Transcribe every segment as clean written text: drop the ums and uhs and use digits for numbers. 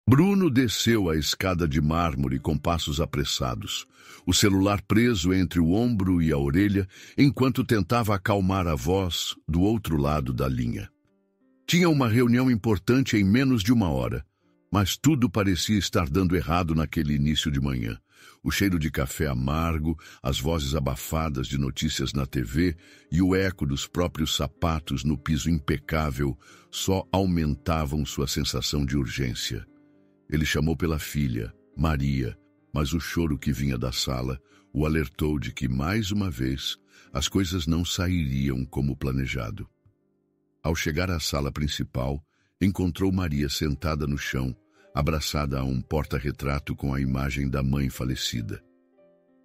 Bruno desceu a escada de mármore com passos apressados, o celular preso entre o ombro e a orelha, enquanto tentava acalmar a voz do outro lado da linha. Tinha uma reunião importante em menos de 1 hora, mas tudo parecia estar dando errado naquele início de manhã. O cheiro de café amargo, as vozes abafadas de notícias na TV e o eco dos próprios sapatos no piso impecável só aumentavam sua sensação de urgência. Ele chamou pela filha, Maria, mas o choro que vinha da sala o alertou de que, mais uma vez, as coisas não sairiam como planejado. Ao chegar à sala principal, encontrou Maria sentada no chão, abraçada a um porta-retrato com a imagem da mãe falecida.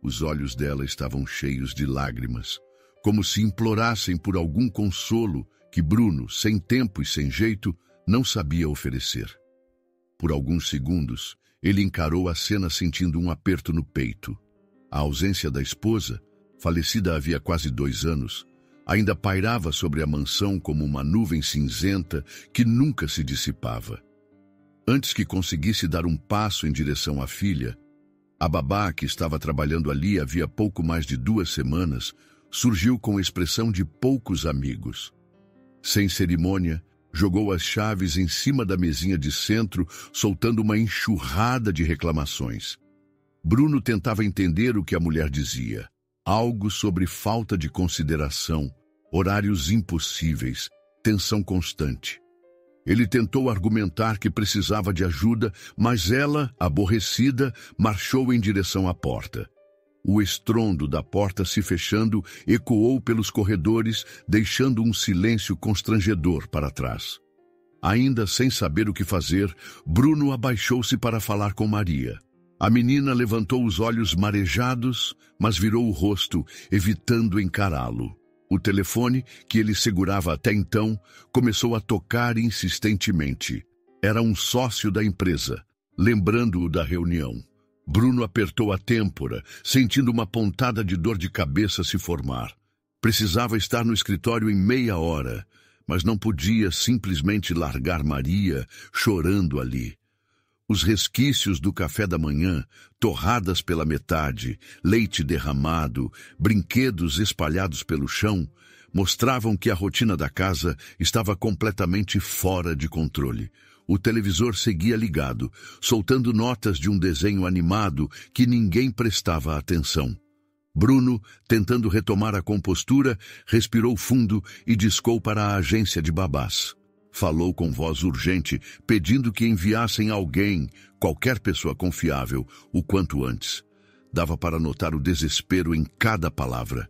Os olhos dela estavam cheios de lágrimas, como se implorassem por algum consolo que Bruno, sem tempo e sem jeito, não sabia oferecer. Por alguns segundos, ele encarou a cena sentindo um aperto no peito. A ausência da esposa, falecida havia quase 2 anos, ainda pairava sobre a mansão como uma nuvem cinzenta que nunca se dissipava. Antes que conseguisse dar um passo em direção à filha, a babá, que estava trabalhando ali havia pouco mais de 2 semanas, surgiu com expressão de poucos amigos. Sem cerimônia, jogou as chaves em cima da mesinha de centro, soltando uma enxurrada de reclamações. Bruno tentava entender o que a mulher dizia. Algo sobre falta de consideração, horários impossíveis, tensão constante. Ele tentou argumentar que precisava de ajuda, mas ela, aborrecida, marchou em direção à porta. O estrondo da porta se fechando ecoou pelos corredores, deixando um silêncio constrangedor para trás. Ainda sem saber o que fazer, Bruno abaixou-se para falar com Maria. A menina levantou os olhos marejados, mas virou o rosto, evitando encará-lo. O telefone, que ele segurava até então, começou a tocar insistentemente. Era um sócio da empresa, lembrando-o da reunião. Bruno apertou a têmpora, sentindo uma pontada de dor de cabeça se formar. Precisava estar no escritório em meia hora, mas não podia simplesmente largar Maria chorando ali. Os resquícios do café da manhã, torradas pela metade, leite derramado, brinquedos espalhados pelo chão, mostravam que a rotina da casa estava completamente fora de controle. O televisor seguia ligado, soltando notas de um desenho animado que ninguém prestava atenção. Bruno, tentando retomar a compostura, respirou fundo e discou para a agência de babás. Falou com voz urgente, pedindo que enviassem alguém, qualquer pessoa confiável, o quanto antes. Dava para notar o desespero em cada palavra.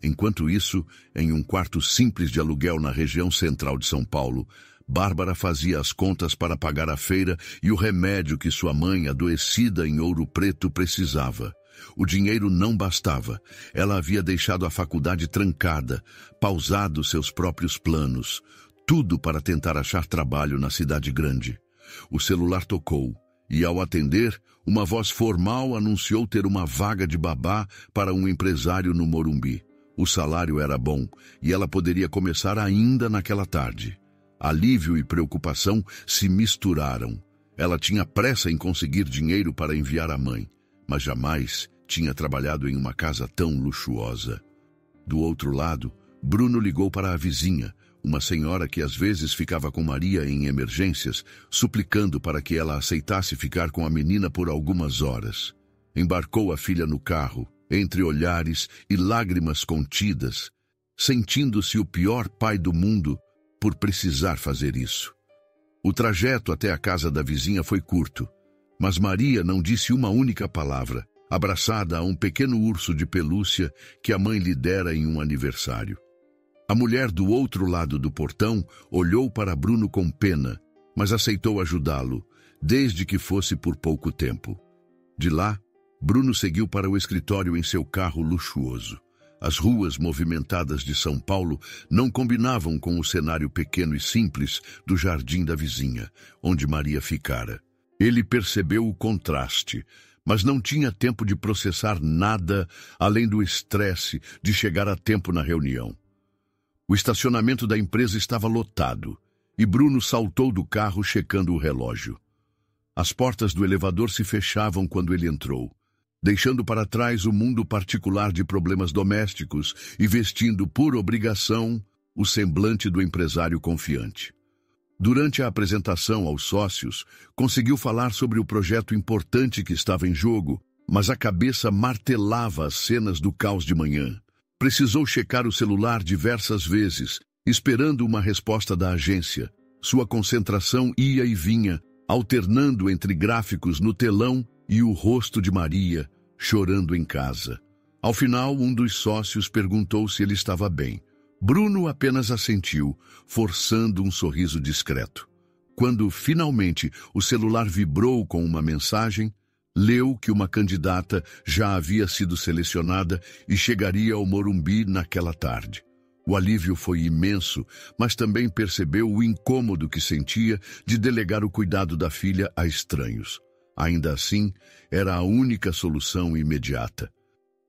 Enquanto isso, em um quarto simples de aluguel na região central de São Paulo, Bárbara fazia as contas para pagar a feira e o remédio que sua mãe, adoecida em Ouro Preto, precisava. O dinheiro não bastava. Ela havia deixado a faculdade trancada, pausado seus próprios planos. Tudo para tentar achar trabalho na cidade grande. O celular tocou, e ao atender, uma voz formal anunciou ter uma vaga de babá para um empresário no Morumbi. O salário era bom, e ela poderia começar ainda naquela tarde. Alívio e preocupação se misturaram. Ela tinha pressa em conseguir dinheiro para enviar à mãe, mas jamais tinha trabalhado em uma casa tão luxuosa. Do outro lado, Bruno ligou para a vizinha, uma senhora que às vezes ficava com Maria em emergências, suplicando para que ela aceitasse ficar com a menina por algumas horas. Embarcou a filha no carro, entre olhares e lágrimas contidas, sentindo-se o pior pai do mundo por precisar fazer isso. O trajeto até a casa da vizinha foi curto, mas Maria não disse uma única palavra, abraçada a um pequeno urso de pelúcia que a mãe lhe dera em um aniversário. A mulher do outro lado do portão olhou para Bruno com pena, mas aceitou ajudá-lo, desde que fosse por pouco tempo. De lá, Bruno seguiu para o escritório em seu carro luxuoso. As ruas movimentadas de São Paulo não combinavam com o cenário pequeno e simples do jardim da vizinha, onde Maria ficara. Ele percebeu o contraste, mas não tinha tempo de processar nada além do estresse de chegar a tempo na reunião. O estacionamento da empresa estava lotado, e Bruno saltou do carro checando o relógio. As portas do elevador se fechavam quando ele entrou, deixando para trás o mundo particular de problemas domésticos e vestindo por obrigação o semblante do empresário confiante. Durante a apresentação aos sócios, conseguiu falar sobre o projeto importante que estava em jogo, mas a cabeça martelava as cenas do caos de manhã. Precisou checar o celular diversas vezes, esperando uma resposta da agência. Sua concentração ia e vinha, alternando entre gráficos no telão e o rosto de Maria, chorando em casa. Ao final, um dos sócios perguntou se ele estava bem. Bruno apenas assentiu, forçando um sorriso discreto. Quando, finalmente, o celular vibrou com uma mensagem, leu que uma candidata já havia sido selecionada e chegaria ao Morumbi naquela tarde. O alívio foi imenso, mas também percebeu o incômodo que sentia de delegar o cuidado da filha a estranhos. Ainda assim, era a única solução imediata.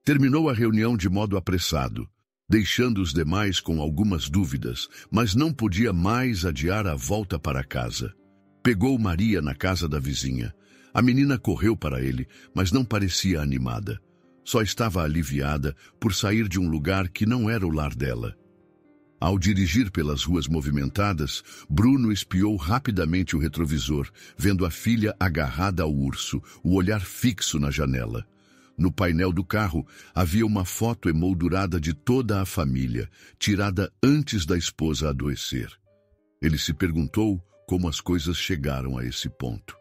Terminou a reunião de modo apressado, deixando os demais com algumas dúvidas, mas não podia mais adiar a volta para casa. Pegou Maria na casa da vizinha. A menina correu para ele, mas não parecia animada. Só estava aliviada por sair de um lugar que não era o lar dela. Ao dirigir pelas ruas movimentadas, Bruno espiou rapidamente o retrovisor, vendo a filha agarrada ao urso, o olhar fixo na janela. No painel do carro havia uma foto emoldurada de toda a família, tirada antes da esposa adoecer. Ele se perguntou como as coisas chegaram a esse ponto.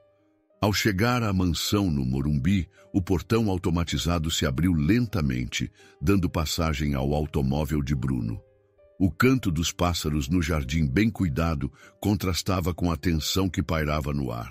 Ao chegar à mansão no Morumbi, o portão automatizado se abriu lentamente, dando passagem ao automóvel de Bruno. O canto dos pássaros no jardim bem cuidado contrastava com a tensão que pairava no ar.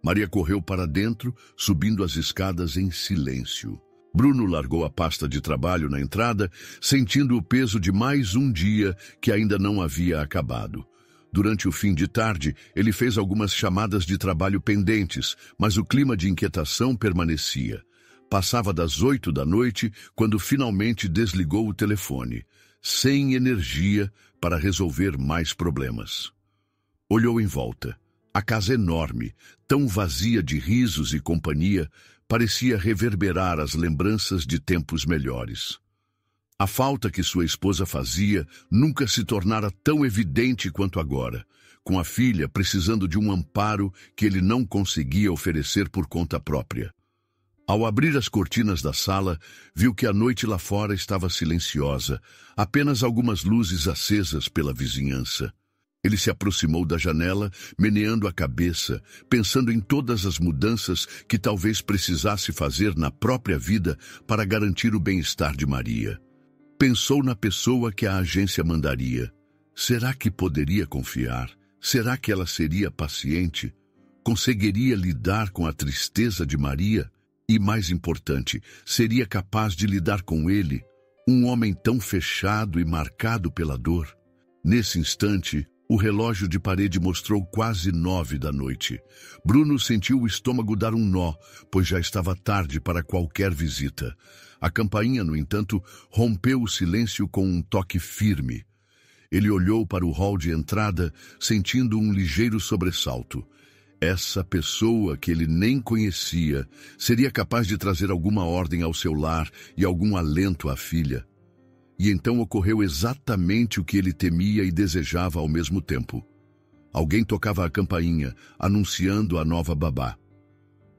Maria correu para dentro, subindo as escadas em silêncio. Bruno largou a pasta de trabalho na entrada, sentindo o peso de mais um dia que ainda não havia acabado. Durante o fim de tarde, ele fez algumas chamadas de trabalho pendentes, mas o clima de inquietação permanecia. Passava das 8 da noite quando finalmente desligou o telefone, sem energia para resolver mais problemas. Olhou em volta. A casa enorme, tão vazia de risos e companhia, parecia reverberar as lembranças de tempos melhores. A falta que sua esposa fazia nunca se tornara tão evidente quanto agora, com a filha precisando de um amparo que ele não conseguia oferecer por conta própria. Ao abrir as cortinas da sala, viu que a noite lá fora estava silenciosa, apenas algumas luzes acesas pela vizinhança. Ele se aproximou da janela, meneando a cabeça, pensando em todas as mudanças que talvez precisasse fazer na própria vida para garantir o bem-estar de Maria. Pensou na pessoa que a agência mandaria. Será que poderia confiar? Será que ela seria paciente? Conseguiria lidar com a tristeza de Maria? E, mais importante, seria capaz de lidar com ele, um homem tão fechado e marcado pela dor? Nesse instante, o relógio de parede mostrou quase 9 da noite. Bruno sentiu o estômago dar um nó, pois já estava tarde para qualquer visita. A campainha, no entanto, rompeu o silêncio com um toque firme. Ele olhou para o hall de entrada, sentindo um ligeiro sobressalto. Essa pessoa que ele nem conhecia seria capaz de trazer alguma ordem ao seu lar e algum alento à filha. E então ocorreu exatamente o que ele temia e desejava ao mesmo tempo. Alguém tocava a campainha, anunciando a nova babá.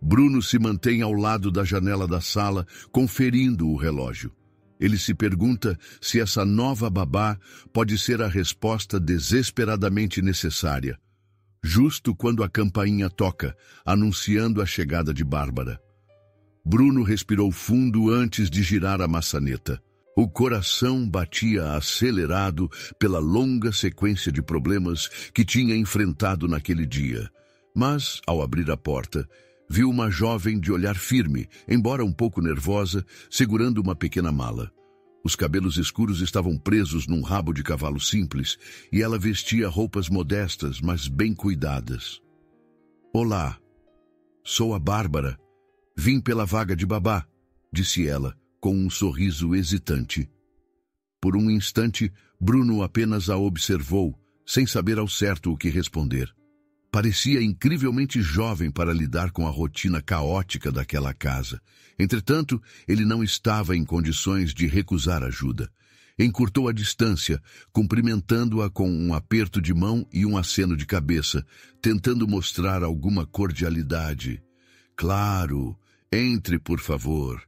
Bruno se mantém ao lado da janela da sala, conferindo o relógio. Ele se pergunta se essa nova babá pode ser a resposta desesperadamente necessária. Justo quando a campainha toca, anunciando a chegada de Bárbara. Bruno respirou fundo antes de girar a maçaneta. O coração batia acelerado pela longa sequência de problemas que tinha enfrentado naquele dia. Mas, ao abrir a porta, viu uma jovem de olhar firme, embora um pouco nervosa, segurando uma pequena mala. Os cabelos escuros estavam presos num rabo de cavalo simples e ela vestia roupas modestas, mas bem cuidadas. "Olá, sou a Bárbara. Vim pela vaga de babá", disse ela, com um sorriso hesitante. Por um instante, Bruno apenas a observou, sem saber ao certo o que responder. Parecia incrivelmente jovem para lidar com a rotina caótica daquela casa. Entretanto, ele não estava em condições de recusar ajuda. Encurtou a distância, cumprimentando-a com um aperto de mão e um aceno de cabeça, tentando mostrar alguma cordialidade. Claro, entre, por favor.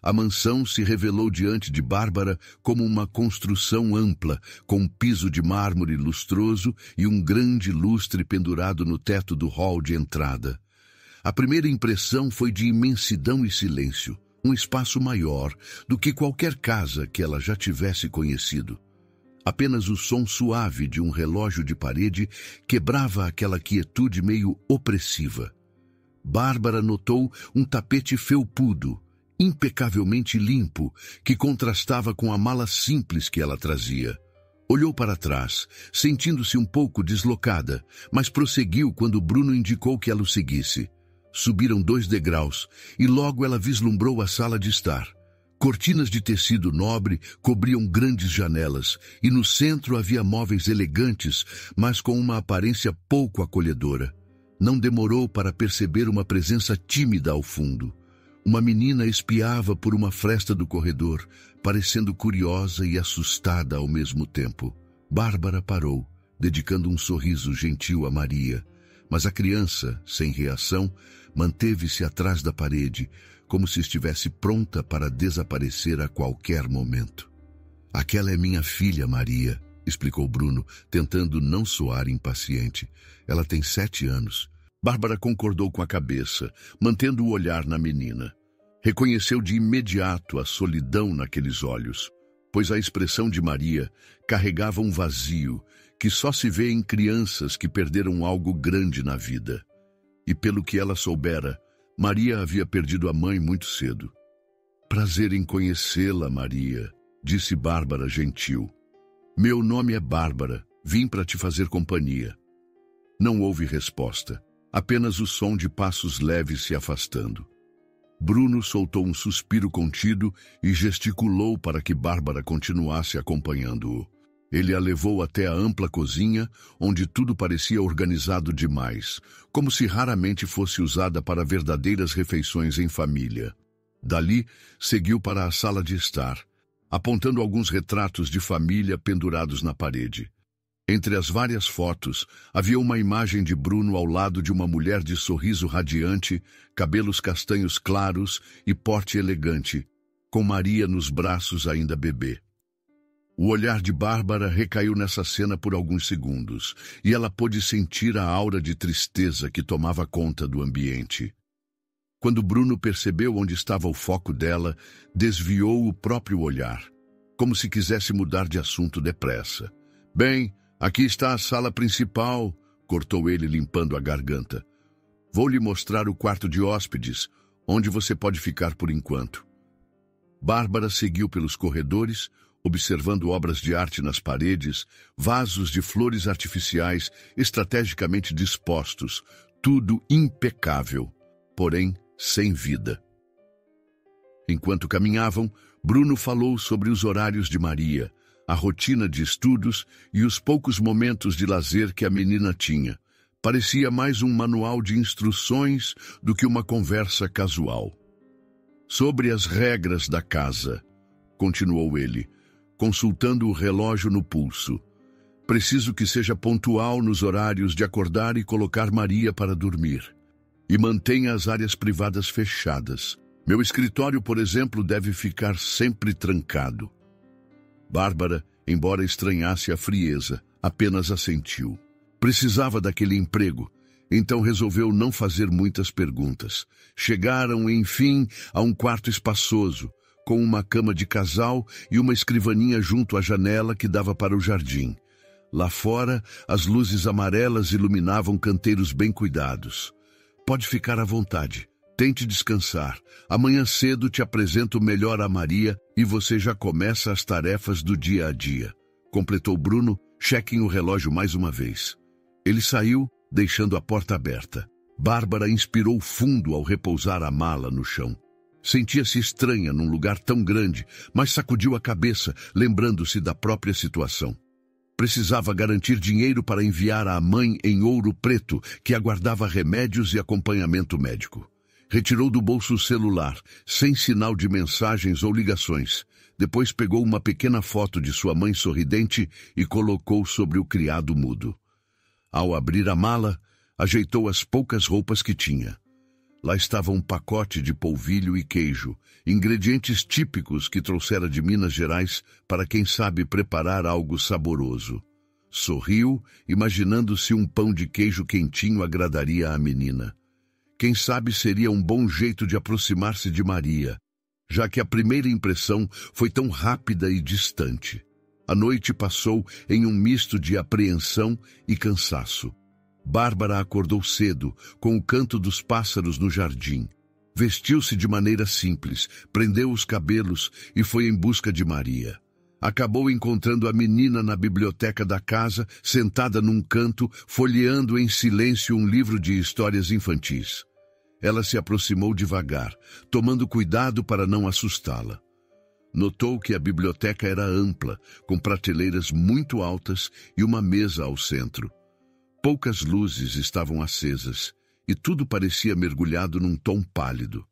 A mansão se revelou diante de Bárbara como uma construção ampla, com um piso de mármore lustroso e um grande lustre pendurado no teto do hall de entrada. A primeira impressão foi de imensidão e silêncio, um espaço maior do que qualquer casa que ela já tivesse conhecido. Apenas o som suave de um relógio de parede quebrava aquela quietude meio opressiva. Bárbara notou um tapete felpudo, impecavelmente limpo, que contrastava com a mala simples que ela trazia. Olhou para trás, sentindo-se um pouco deslocada, mas prosseguiu quando Bruno indicou que ela o seguisse. Subiram 2 degraus, e logo ela vislumbrou a sala de estar. Cortinas de tecido nobre cobriam grandes janelas, e no centro havia móveis elegantes, mas com uma aparência pouco acolhedora. Não demorou para perceber uma presença tímida ao fundo. Uma menina espiava por uma fresta do corredor, parecendo curiosa e assustada ao mesmo tempo. Bárbara parou, dedicando um sorriso gentil a Maria, mas a criança, sem reação, manteve-se atrás da parede, como se estivesse pronta para desaparecer a qualquer momento. "Aquela é minha filha, Maria", explicou Bruno, tentando não soar impaciente. "Ela tem 7 anos. Bárbara concordou com a cabeça, mantendo o olhar na menina. Reconheceu de imediato a solidão naqueles olhos, pois a expressão de Maria carregava um vazio que só se vê em crianças que perderam algo grande na vida. E pelo que ela soubera, Maria havia perdido a mãe muito cedo. "Prazer em conhecê-la, Maria", disse Bárbara gentil. "Meu nome é Bárbara, vim para te fazer companhia." Não houve resposta. Apenas o som de passos leves se afastando. Bruno soltou um suspiro contido e gesticulou para que Bárbara continuasse acompanhando-o. Ele a levou até a ampla cozinha, onde tudo parecia organizado demais, como se raramente fosse usada para verdadeiras refeições em família. Dali, seguiu para a sala de estar, apontando alguns retratos de família pendurados na parede. Entre as várias fotos, havia uma imagem de Bruno ao lado de uma mulher de sorriso radiante, cabelos castanhos claros e porte elegante, com Maria nos braços ainda bebê. O olhar de Bárbara recaiu nessa cena por alguns segundos, e ela pôde sentir a aura de tristeza que tomava conta do ambiente. Quando Bruno percebeu onde estava o foco dela, desviou o próprio olhar, como se quisesse mudar de assunto depressa. "Bem, aqui está a sala principal", cortou ele limpando a garganta. "Vou lhe mostrar o quarto de hóspedes, onde você pode ficar por enquanto." Bárbara seguiu pelos corredores, observando obras de arte nas paredes, vasos de flores artificiais estrategicamente dispostos, tudo impecável, porém sem vida. Enquanto caminhavam, Bruno falou sobre os horários de Maria, a rotina de estudos e os poucos momentos de lazer que a menina tinha. Parecia mais um manual de instruções do que uma conversa casual. "Sobre as regras da casa", continuou ele, consultando o relógio no pulso. "Preciso que seja pontual nos horários de acordar e colocar Maria para dormir. E mantenha as áreas privadas fechadas. Meu escritório, por exemplo, deve ficar sempre trancado." Bárbara, embora estranhasse a frieza, apenas assentiu. Precisava daquele emprego, então resolveu não fazer muitas perguntas. Chegaram, enfim, a um quarto espaçoso, com uma cama de casal e uma escrivaninha junto à janela que dava para o jardim. Lá fora, as luzes amarelas iluminavam canteiros bem cuidados. "Pode ficar à vontade. Tente descansar. Amanhã cedo te apresento melhor a Maria e você já começa as tarefas do dia a dia", completou Bruno, chequem o relógio mais uma vez. Ele saiu, deixando a porta aberta. Bárbara inspirou fundo ao repousar a mala no chão. Sentia-se estranha num lugar tão grande, mas sacudiu a cabeça, lembrando-se da própria situação. Precisava garantir dinheiro para enviar à mãe em Ouro Preto, que aguardava remédios e acompanhamento médico. Retirou do bolso o celular, sem sinal de mensagens ou ligações. Depois pegou uma pequena foto de sua mãe sorridente e colocou sobre o criado mudo. Ao abrir a mala, ajeitou as poucas roupas que tinha. Lá estava um pacote de polvilho e queijo, ingredientes típicos que trouxera de Minas Gerais para quem sabe preparar algo saboroso. Sorriu, imaginando se um pão de queijo quentinho agradaria à menina. Quem sabe seria um bom jeito de aproximar-se de Maria, já que a primeira impressão foi tão rápida e distante. A noite passou em um misto de apreensão e cansaço. Bárbara acordou cedo, com o canto dos pássaros no jardim. Vestiu-se de maneira simples, prendeu os cabelos e foi em busca de Maria. Acabou encontrando a menina na biblioteca da casa, sentada num canto, folheando em silêncio um livro de histórias infantis. Ela se aproximou devagar, tomando cuidado para não assustá-la. Notou que a biblioteca era ampla, com prateleiras muito altas e uma mesa ao centro. Poucas luzes estavam acesas, e tudo parecia mergulhado num tom pálido.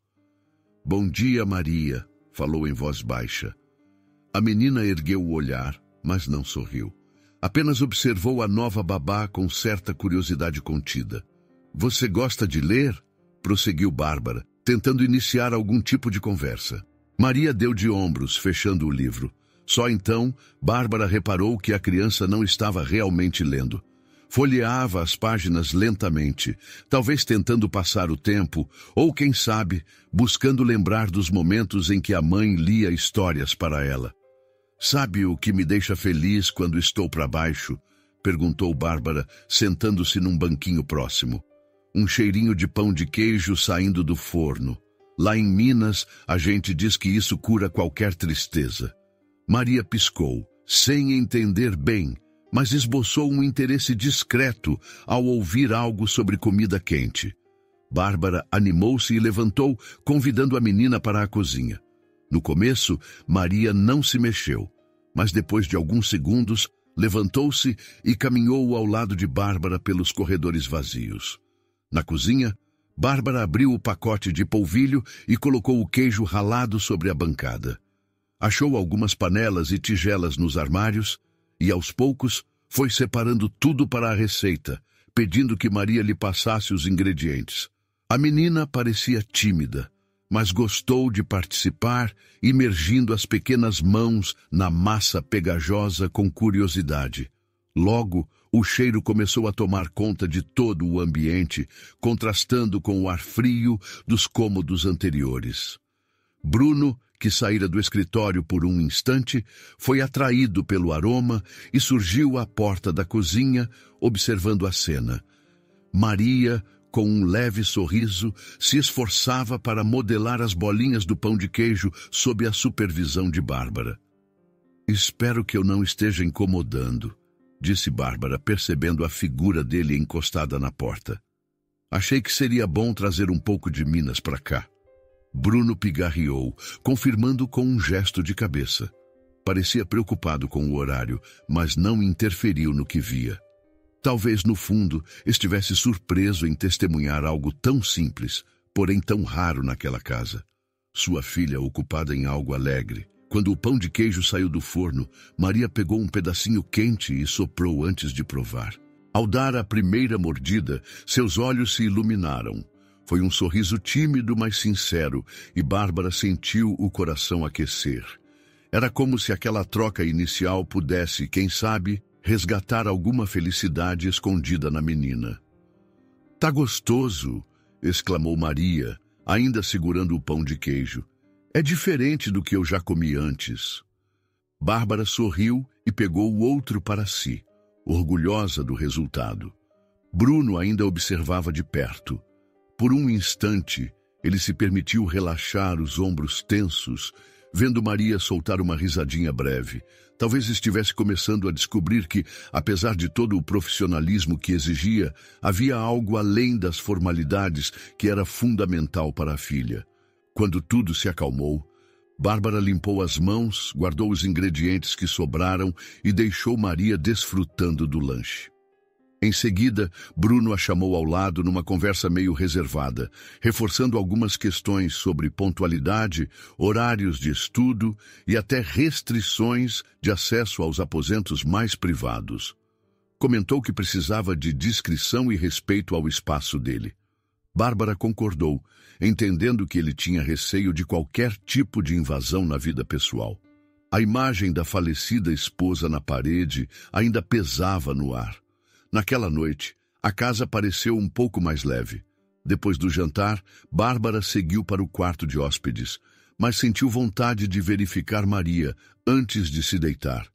"Bom dia, Maria", falou em voz baixa. A menina ergueu o olhar, mas não sorriu. Apenas observou a nova babá com certa curiosidade contida. "Você gosta de ler?", prosseguiu Bárbara, tentando iniciar algum tipo de conversa. Maria deu de ombros, fechando o livro. Só então, Bárbara reparou que a criança não estava realmente lendo. Folheava as páginas lentamente, talvez tentando passar o tempo, ou, quem sabe, buscando lembrar dos momentos em que a mãe lia histórias para ela. "Sabe o que me deixa feliz quando estou para baixo?", perguntou Bárbara, sentando-se num banquinho próximo. "Um cheirinho de pão de queijo saindo do forno. Lá em Minas, a gente diz que isso cura qualquer tristeza." Maria piscou, sem entender bem, mas esboçou um interesse discreto ao ouvir algo sobre comida quente. Bárbara animou-se e levantou, convidando a menina para a cozinha. No começo, Maria não se mexeu, mas depois de alguns segundos, levantou-se e caminhou ao lado de Bárbara pelos corredores vazios. Na cozinha, Bárbara abriu o pacote de polvilho e colocou o queijo ralado sobre a bancada. Achou algumas panelas e tigelas nos armários e, aos poucos, foi separando tudo para a receita, pedindo que Maria lhe passasse os ingredientes. A menina parecia tímida, mas gostou de participar, imergindo as pequenas mãos na massa pegajosa com curiosidade. Logo, o cheiro começou a tomar conta de todo o ambiente, contrastando com o ar frio dos cômodos anteriores. Bruno, que saíra do escritório por um instante, foi atraído pelo aroma e surgiu à porta da cozinha, observando a cena. Maria, com um leve sorriso, se esforçava para modelar as bolinhas do pão de queijo sob a supervisão de Bárbara. "Espero que eu não esteja incomodando", disse Bárbara, percebendo a figura dele encostada na porta. "Achei que seria bom trazer um pouco de Minas para cá." Bruno pigarreou, confirmando com um gesto de cabeça. Parecia preocupado com o horário, mas não interferiu no que via. Talvez, no fundo, estivesse surpreso em testemunhar algo tão simples, porém tão raro naquela casa. Sua filha ocupada em algo alegre. Quando o pão de queijo saiu do forno, Maria pegou um pedacinho quente e soprou antes de provar. Ao dar a primeira mordida, seus olhos se iluminaram. Foi um sorriso tímido, mas sincero, e Bárbara sentiu o coração aquecer. Era como se aquela troca inicial pudesse, quem sabe, resgatar alguma felicidade escondida na menina. "Tá gostoso!", exclamou Maria, ainda segurando o pão de queijo. "É diferente do que eu já comi antes." Bárbara sorriu e pegou o outro para si, orgulhosa do resultado. Bruno ainda observava de perto. Por um instante, ele se permitiu relaxar os ombros tensos, vendo Maria soltar uma risadinha breve. Talvez estivesse começando a descobrir que, apesar de todo o profissionalismo que exigia, havia algo além das formalidades que era fundamental para a filha. Quando tudo se acalmou, Bárbara limpou as mãos, guardou os ingredientes que sobraram e deixou Maria desfrutando do lanche. Em seguida, Bruno a chamou ao lado numa conversa meio reservada, reforçando algumas questões sobre pontualidade, horários de estudo e até restrições de acesso aos aposentos mais privados. Comentou que precisava de discrição e respeito ao espaço dele. Bárbara concordou, entendendo que ele tinha receio de qualquer tipo de invasão na vida pessoal. A imagem da falecida esposa na parede ainda pesava no ar. Naquela noite, a casa pareceu um pouco mais leve. Depois do jantar, Bárbara seguiu para o quarto de hóspedes, mas sentiu vontade de verificar Maria antes de se deitar.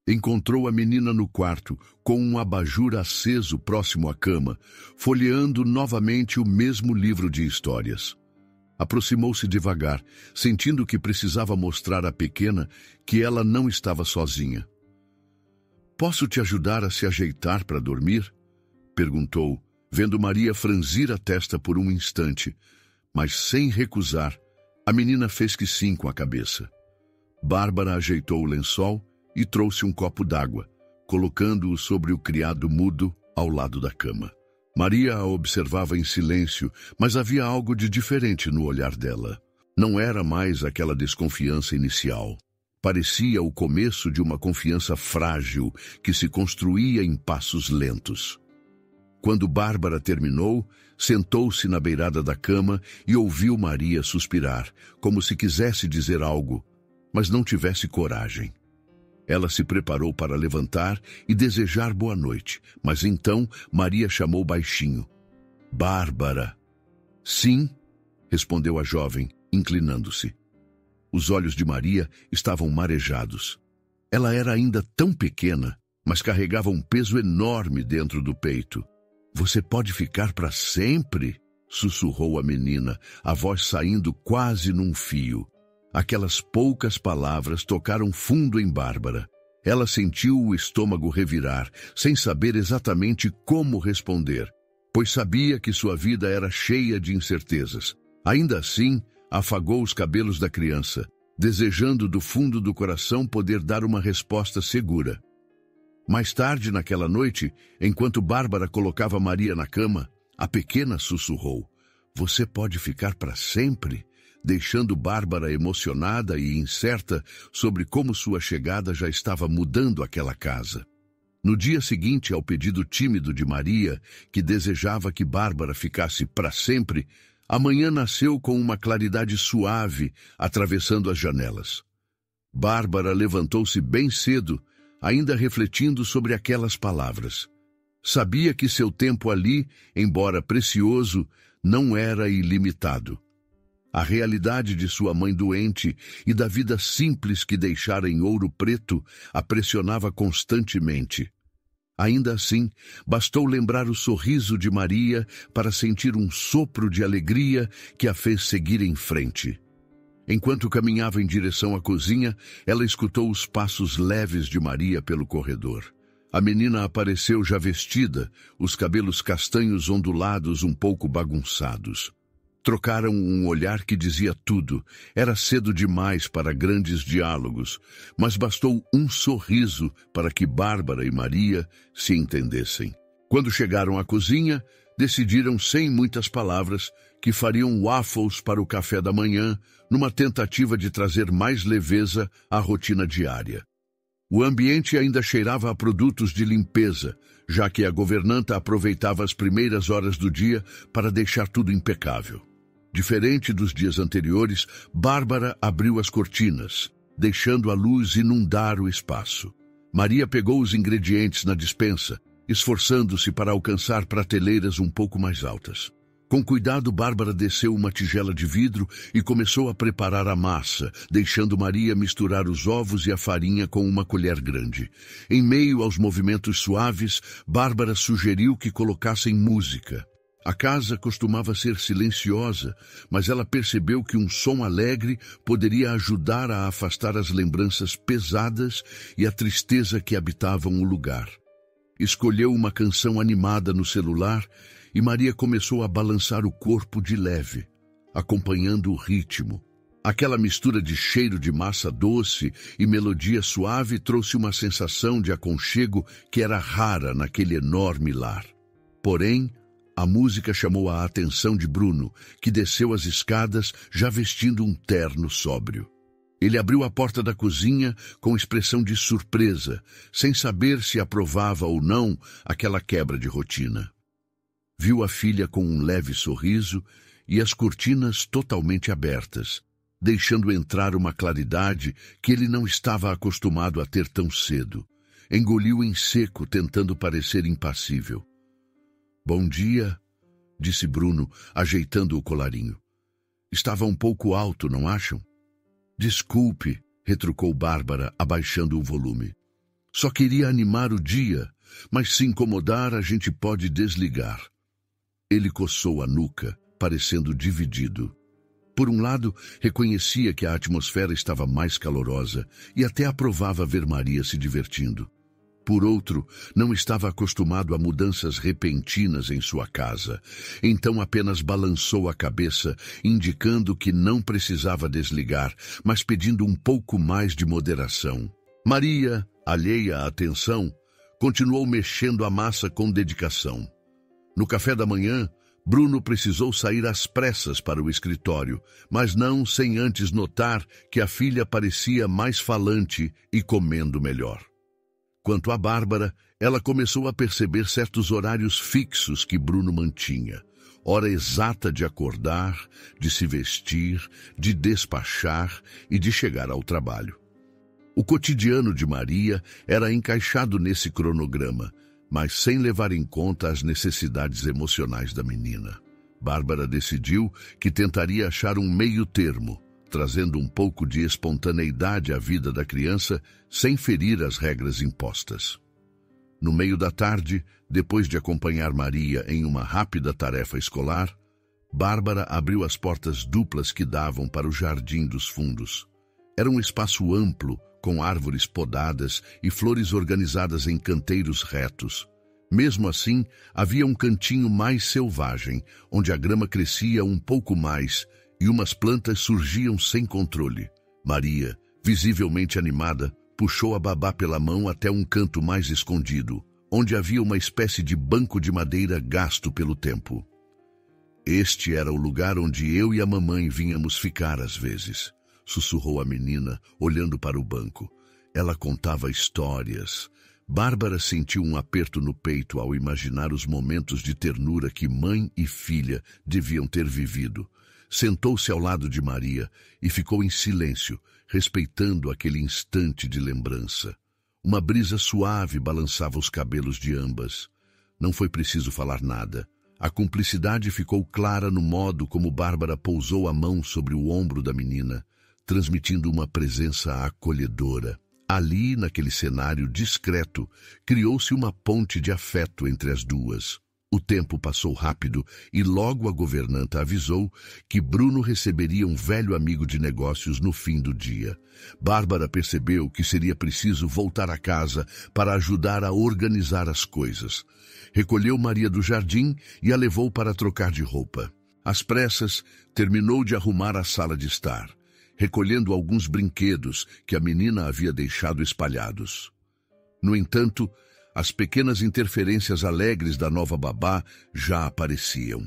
Encontrou a menina no quarto, com um abajur aceso próximo à cama, folheando novamente o mesmo livro de histórias. Aproximou-se devagar, sentindo que precisava mostrar à pequena que ela não estava sozinha. "Posso te ajudar a se ajeitar para dormir?" perguntou, vendo Maria franzir a testa por um instante, mas sem recusar, a menina fez que sim com a cabeça. Bárbara ajeitou o lençol e trouxe um copo d'água, colocando-o sobre o criado mudo ao lado da cama. Maria a observava em silêncio, mas havia algo de diferente no olhar dela. Não era mais aquela desconfiança inicial. Parecia o começo de uma confiança frágil que se construía em passos lentos. Quando Bárbara terminou, sentou-se na beirada da cama e ouviu Maria suspirar, como se quisesse dizer algo, mas não tivesse coragem. Ela se preparou para levantar e desejar boa noite, mas então Maria chamou baixinho. "Bárbara." "Sim", respondeu a jovem, inclinando-se. Os olhos de Maria estavam marejados. Ela era ainda tão pequena, mas carregava um peso enorme dentro do peito. "Você pode ficar para sempre?" sussurrou a menina, a voz saindo quase num fio. Aquelas poucas palavras tocaram fundo em Bárbara. Ela sentiu o estômago revirar, sem saber exatamente como responder, pois sabia que sua vida era cheia de incertezas. Ainda assim, afagou os cabelos da criança, desejando do fundo do coração poder dar uma resposta segura. Mais tarde naquela noite, enquanto Bárbara colocava Maria na cama, a pequena sussurrou: "Você pode ficar para sempre?", deixando Bárbara emocionada e incerta sobre como sua chegada já estava mudando aquela casa. No dia seguinte ao pedido tímido de Maria, que desejava que Bárbara ficasse para sempre, a manhã nasceu com uma claridade suave, atravessando as janelas. Bárbara levantou-se bem cedo, ainda refletindo sobre aquelas palavras. Sabia que seu tempo ali, embora precioso, não era ilimitado. A realidade de sua mãe doente e da vida simples que deixara em Ouro Preto a pressionava constantemente. Ainda assim, bastou lembrar o sorriso de Maria para sentir um sopro de alegria que a fez seguir em frente. Enquanto caminhava em direção à cozinha, ela escutou os passos leves de Maria pelo corredor. A menina apareceu já vestida, os cabelos castanhos ondulados um pouco bagunçados. Trocaram um olhar que dizia tudo. Era cedo demais para grandes diálogos, mas bastou um sorriso para que Bárbara e Maria se entendessem. Quando chegaram à cozinha, decidiram sem muitas palavras que fariam waffles para o café da manhã, numa tentativa de trazer mais leveza à rotina diária. O ambiente ainda cheirava a produtos de limpeza, já que a governanta aproveitava as primeiras horas do dia para deixar tudo impecável. Diferente dos dias anteriores, Bárbara abriu as cortinas, deixando a luz inundar o espaço. Maria pegou os ingredientes na despensa, esforçando-se para alcançar prateleiras um pouco mais altas. Com cuidado, Bárbara desceu uma tigela de vidro e começou a preparar a massa, deixando Maria misturar os ovos e a farinha com uma colher grande. Em meio aos movimentos suaves, Bárbara sugeriu que colocassem música. A casa costumava ser silenciosa, mas ela percebeu que um som alegre poderia ajudar a afastar as lembranças pesadas e a tristeza que habitavam o lugar. Escolheu uma canção animada no celular e Maria começou a balançar o corpo de leve, acompanhando o ritmo. Aquela mistura de cheiro de massa doce e melodia suave trouxe uma sensação de aconchego que era rara naquele enorme lar. Porém, a música chamou a atenção de Bruno, que desceu as escadas já vestindo um terno sóbrio. Ele abriu a porta da cozinha com expressão de surpresa, sem saber se aprovava ou não aquela quebra de rotina. Viu a filha com um leve sorriso e as cortinas totalmente abertas, deixando entrar uma claridade que ele não estava acostumado a ter tão cedo. Engoliu em seco, tentando parecer impassível. "Bom dia", disse Bruno, ajeitando o colarinho. "Estava um pouco alto, não acham?" "Desculpe", retrucou Bárbara, abaixando o volume. "Só queria animar o dia, mas se incomodar a gente pode desligar." Ele coçou a nuca, parecendo dividido. Por um lado, reconhecia que a atmosfera estava mais calorosa e até aprovava ver Maria se divertindo. Por outro, não estava acostumado a mudanças repentinas em sua casa, então apenas balançou a cabeça, indicando que não precisava desligar, mas pedindo um pouco mais de moderação. Maria, alheia à atenção, continuou mexendo a massa com dedicação. No café da manhã, Bruno precisou sair às pressas para o escritório, mas não sem antes notar que a filha parecia mais falante e comendo melhor. Quanto a Bárbara, ela começou a perceber certos horários fixos que Bruno mantinha. Hora exata de acordar, de se vestir, de despachar e de chegar ao trabalho. O cotidiano de Maria era encaixado nesse cronograma, mas sem levar em conta as necessidades emocionais da menina. Bárbara decidiu que tentaria achar um meio termo, trazendo um pouco de espontaneidade à vida da criança sem ferir as regras impostas. No meio da tarde, depois de acompanhar Maria em uma rápida tarefa escolar, Bárbara abriu as portas duplas que davam para o jardim dos fundos. Era um espaço amplo, com árvores podadas e flores organizadas em canteiros retos. Mesmo assim, havia um cantinho mais selvagem, onde a grama crescia um pouco mais e umas plantas surgiam sem controle. Maria, visivelmente animada, puxou a babá pela mão até um canto mais escondido, onde havia uma espécie de banco de madeira gasto pelo tempo. "Este era o lugar onde eu e a mamãe vínhamos ficar às vezes", sussurrou a menina, olhando para o banco. Ela contava histórias. Bárbara sentiu um aperto no peito ao imaginar os momentos de ternura que mãe e filha deviam ter vivido. Sentou-se ao lado de Maria e ficou em silêncio, respeitando aquele instante de lembrança. Uma brisa suave balançava os cabelos de ambas. Não foi preciso falar nada. A cumplicidade ficou clara no modo como Bárbara pousou a mão sobre o ombro da menina, transmitindo uma presença acolhedora. Ali, naquele cenário discreto, criou-se uma ponte de afeto entre as duas. O tempo passou rápido e logo a governanta avisou que Bruno receberia um velho amigo de negócios no fim do dia. Bárbara percebeu que seria preciso voltar a casa para ajudar a organizar as coisas. Recolheu Maria do jardim e a levou para trocar de roupa. Às pressas, terminou de arrumar a sala de estar, recolhendo alguns brinquedos que a menina havia deixado espalhados. No entanto, as pequenas interferências alegres da nova babá já apareciam.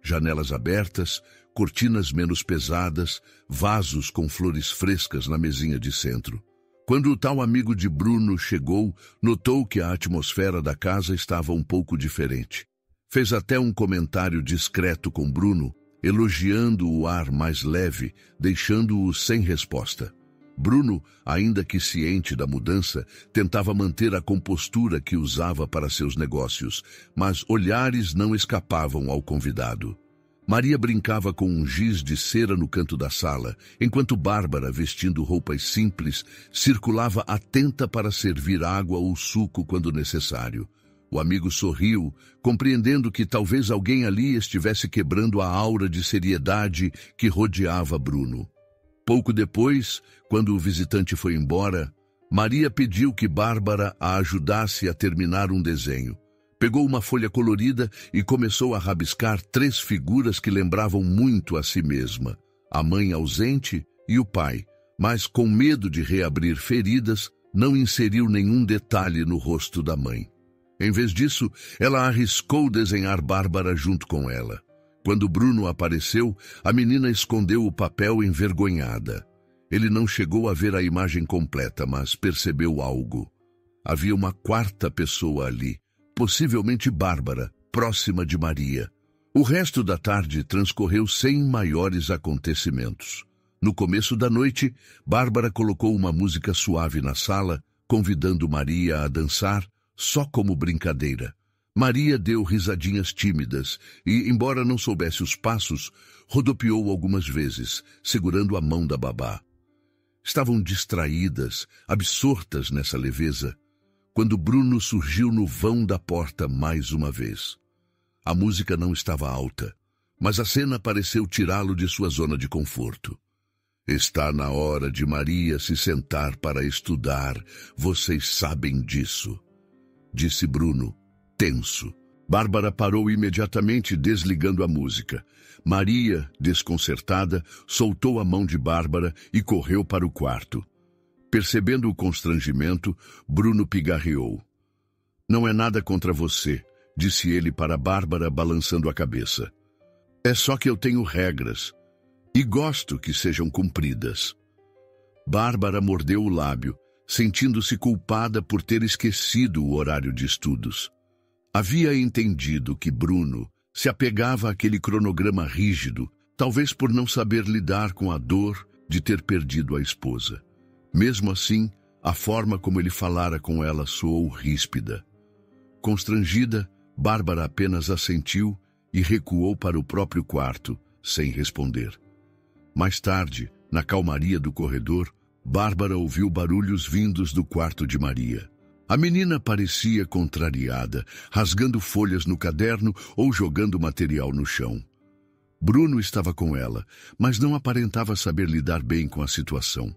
Janelas abertas, cortinas menos pesadas, vasos com flores frescas na mesinha de centro. Quando o tal amigo de Bruno chegou, notou que a atmosfera da casa estava um pouco diferente. Fez até um comentário discreto com Bruno, elogiando o ar mais leve, deixando-o sem resposta. Bruno, ainda que ciente da mudança, tentava manter a compostura que usava para seus negócios, mas olhares não escapavam ao convidado. Maria brincava com um giz de cera no canto da sala, enquanto Bárbara, vestindo roupas simples, circulava atenta para servir água ou suco quando necessário. O amigo sorriu, compreendendo que talvez alguém ali estivesse quebrando a aura de seriedade que rodeava Bruno. Pouco depois, quando o visitante foi embora, Maria pediu que Bárbara a ajudasse a terminar um desenho. Pegou uma folha colorida e começou a rabiscar 3 figuras que lembravam muito a si mesma. a mãe ausente e o pai, mas com medo de reabrir feridas, não inseriu nenhum detalhe no rosto da mãe. Em vez disso, ela arriscou desenhar Bárbara junto com ela. Quando Bruno apareceu, a menina escondeu o papel envergonhada. Ele não chegou a ver a imagem completa, mas percebeu algo. Havia uma quarta pessoa ali, possivelmente Bárbara, próxima de Maria. O resto da tarde transcorreu sem maiores acontecimentos. No começo da noite, Bárbara colocou uma música suave na sala, convidando Maria a dançar, só como brincadeira. Maria deu risadinhas tímidas e, embora não soubesse os passos, rodopiou algumas vezes, segurando a mão da babá. Estavam distraídas, absortas nessa leveza, quando Bruno surgiu no vão da porta mais uma vez. A música não estava alta, mas a cena pareceu tirá-lo de sua zona de conforto. Está na hora de Maria se sentar para estudar, vocês sabem disso, disse Bruno, tenso. Bárbara parou imediatamente, desligando a música. Maria, desconcertada, soltou a mão de Bárbara e correu para o quarto. Percebendo o constrangimento, Bruno pigarreou. Não é nada contra você, disse ele para Bárbara, balançando a cabeça. É só que eu tenho regras, e gosto que sejam cumpridas. Bárbara mordeu o lábio, sentindo-se culpada por ter esquecido o horário de estudos. Havia entendido que Bruno se apegava àquele cronograma rígido, talvez por não saber lidar com a dor de ter perdido a esposa. Mesmo assim, a forma como ele falara com ela soou ríspida. Constrangida, Bárbara apenas assentiu e recuou para o próprio quarto, sem responder. Mais tarde, na calmaria do corredor, Bárbara ouviu barulhos vindos do quarto de Maria. A menina parecia contrariada, rasgando folhas no caderno ou jogando material no chão. Bruno estava com ela, mas não aparentava saber lidar bem com a situação.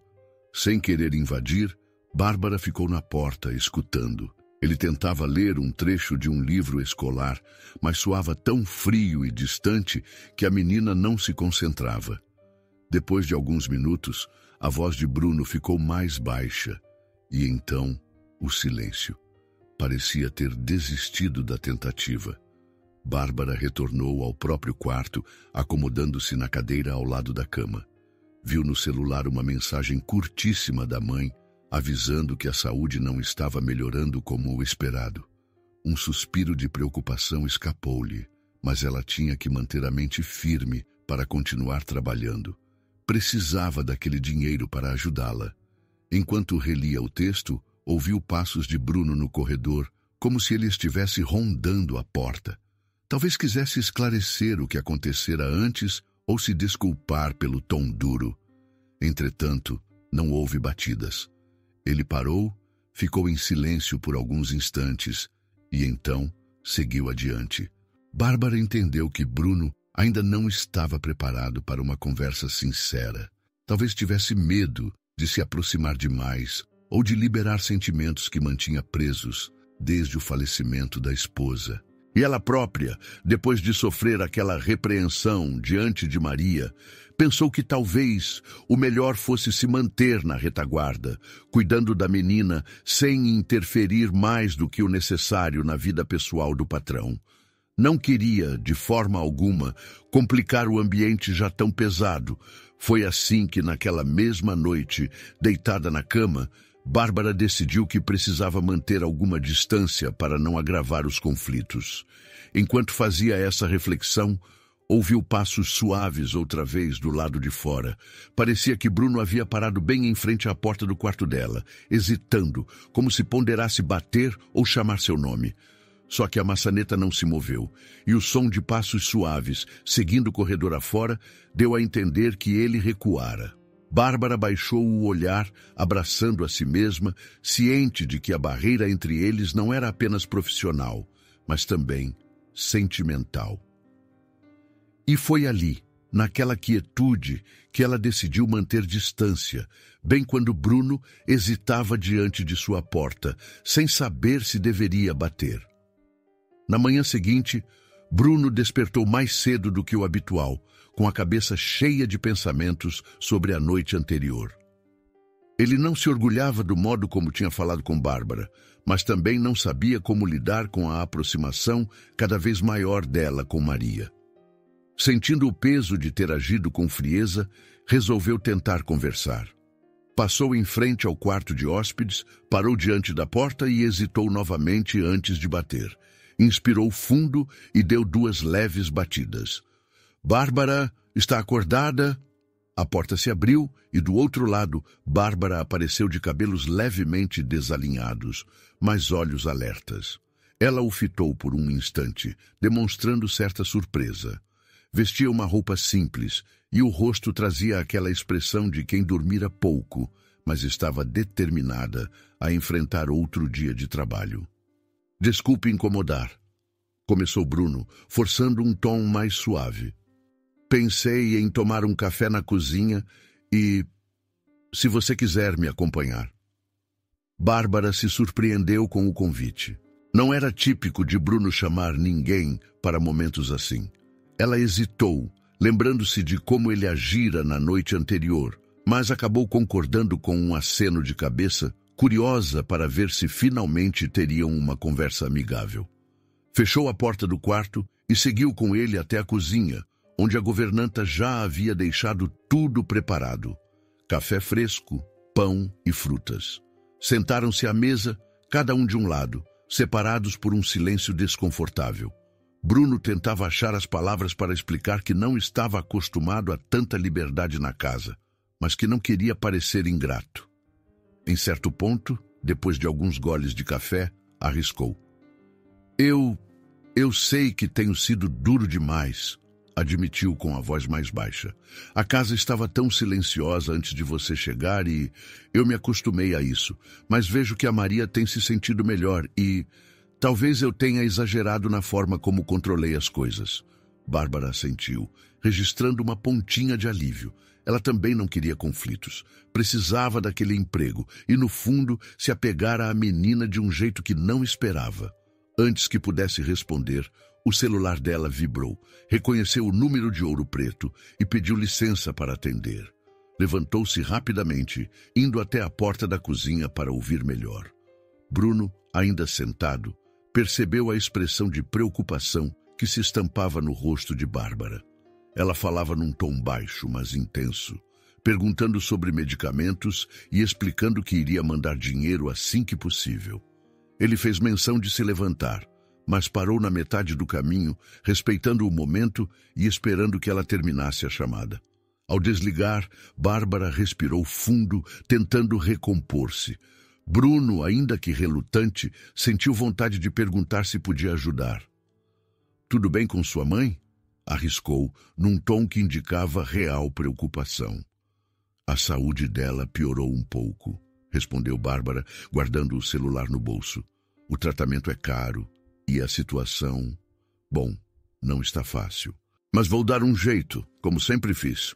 Sem querer invadir, Bárbara ficou na porta, escutando. Ele tentava ler um trecho de um livro escolar, mas soava tão frio e distante que a menina não se concentrava. Depois de alguns minutos, a voz de Bruno ficou mais baixa, e então o silêncio. Parecia ter desistido da tentativa. Bárbara retornou ao próprio quarto, acomodando-se na cadeira ao lado da cama. Viu no celular uma mensagem curtíssima da mãe, avisando que a saúde não estava melhorando como o esperado. Um suspiro de preocupação escapou-lhe, mas ela tinha que manter a mente firme para continuar trabalhando. Precisava daquele dinheiro para ajudá-la. Enquanto relia o texto, ouviu passos de Bruno no corredor, como se ele estivesse rondando a porta. Talvez quisesse esclarecer o que acontecera antes ou se desculpar pelo tom duro. Entretanto, não houve batidas. Ele parou, ficou em silêncio por alguns instantes e então seguiu adiante. Bárbara entendeu que Bruno ainda não estava preparado para uma conversa sincera. Talvez tivesse medo de se aproximar demais ou de liberar sentimentos que mantinha presos desde o falecimento da esposa. E ela própria, depois de sofrer aquela repreensão diante de Maria, pensou que talvez o melhor fosse se manter na retaguarda, cuidando da menina sem interferir mais do que o necessário na vida pessoal do patrão. Não queria, de forma alguma, complicar o ambiente já tão pesado. Foi assim que, naquela mesma noite, deitada na cama, Bárbara decidiu que precisava manter alguma distância para não agravar os conflitos. Enquanto fazia essa reflexão, ouviu passos suaves outra vez do lado de fora. Parecia que Bruno havia parado bem em frente à porta do quarto dela, hesitando, como se ponderasse bater ou chamar seu nome. Só que a maçaneta não se moveu, e o som de passos suaves, seguindo o corredor afora, deu a entender que ele recuara. Bárbara baixou o olhar, abraçando a si mesma, ciente de que a barreira entre eles não era apenas profissional, mas também sentimental. E foi ali, naquela quietude, que ela decidiu manter distância, bem quando Bruno hesitava diante de sua porta, sem saber se deveria bater. Na manhã seguinte, Bruno despertou mais cedo do que o habitual, com a cabeça cheia de pensamentos sobre a noite anterior. Ele não se orgulhava do modo como tinha falado com Bárbara, mas também não sabia como lidar com a aproximação cada vez maior dela com Maria. Sentindo o peso de ter agido com frieza, resolveu tentar conversar. Passou em frente ao quarto de hóspedes, parou diante da porta e hesitou novamente antes de bater. Inspirou fundo e deu 2 leves batidas. Bárbara, está acordada? A porta se abriu e do outro lado, Bárbara apareceu de cabelos levemente desalinhados, mas olhos alertas. Ela o fitou por um instante, demonstrando certa surpresa. Vestia uma roupa simples e o rosto trazia aquela expressão de quem dormira pouco, mas estava determinada a enfrentar outro dia de trabalho. Desculpe incomodar, começou Bruno, forçando um tom mais suave. Pensei em tomar um café na cozinha e, se você quiser me acompanhar. Bárbara se surpreendeu com o convite. Não era típico de Bruno chamar ninguém para momentos assim. Ela hesitou, lembrando-se de como ele agira na noite anterior, mas acabou concordando com um aceno de cabeça, curiosa para ver se finalmente teriam uma conversa amigável. Fechou a porta do quarto e seguiu com ele até a cozinha, onde a governanta já havia deixado tudo preparado. Café fresco, pão e frutas. Sentaram-se à mesa, cada um de um lado, separados por um silêncio desconfortável. Bruno tentava achar as palavras para explicar que não estava acostumado a tanta liberdade na casa, mas que não queria parecer ingrato. Em certo ponto, depois de alguns goles de café, arriscou. Eu sei que tenho sido duro demais, admitiu com a voz mais baixa. A casa estava tão silenciosa antes de você chegar e eu me acostumei a isso, mas vejo que a Maria tem se sentido melhor e talvez eu tenha exagerado na forma como controlei as coisas. Bárbara assentiu, registrando uma pontinha de alívio. Ela também não queria conflitos. Precisava daquele emprego e, no fundo, se apegara à menina de um jeito que não esperava. Antes que pudesse responder, o celular dela vibrou, reconheceu o número de Ouro Preto e pediu licença para atender. Levantou-se rapidamente, indo até a porta da cozinha para ouvir melhor. Bruno, ainda sentado, percebeu a expressão de preocupação que se estampava no rosto de Bárbara. Ela falava num tom baixo, mas intenso, perguntando sobre medicamentos e explicando que iria mandar dinheiro assim que possível. Ele fez menção de se levantar, mas parou na metade do caminho, respeitando o momento e esperando que ela terminasse a chamada. Ao desligar, Bárbara respirou fundo, tentando recompor-se. Bruno, ainda que relutante, sentiu vontade de perguntar se podia ajudar. Tudo bem com sua mãe? Arriscou, num tom que indicava real preocupação. A saúde dela piorou um pouco, respondeu Bárbara, guardando o celular no bolso. O tratamento é caro e a situação... Bom, não está fácil. Mas vou dar um jeito, como sempre fiz.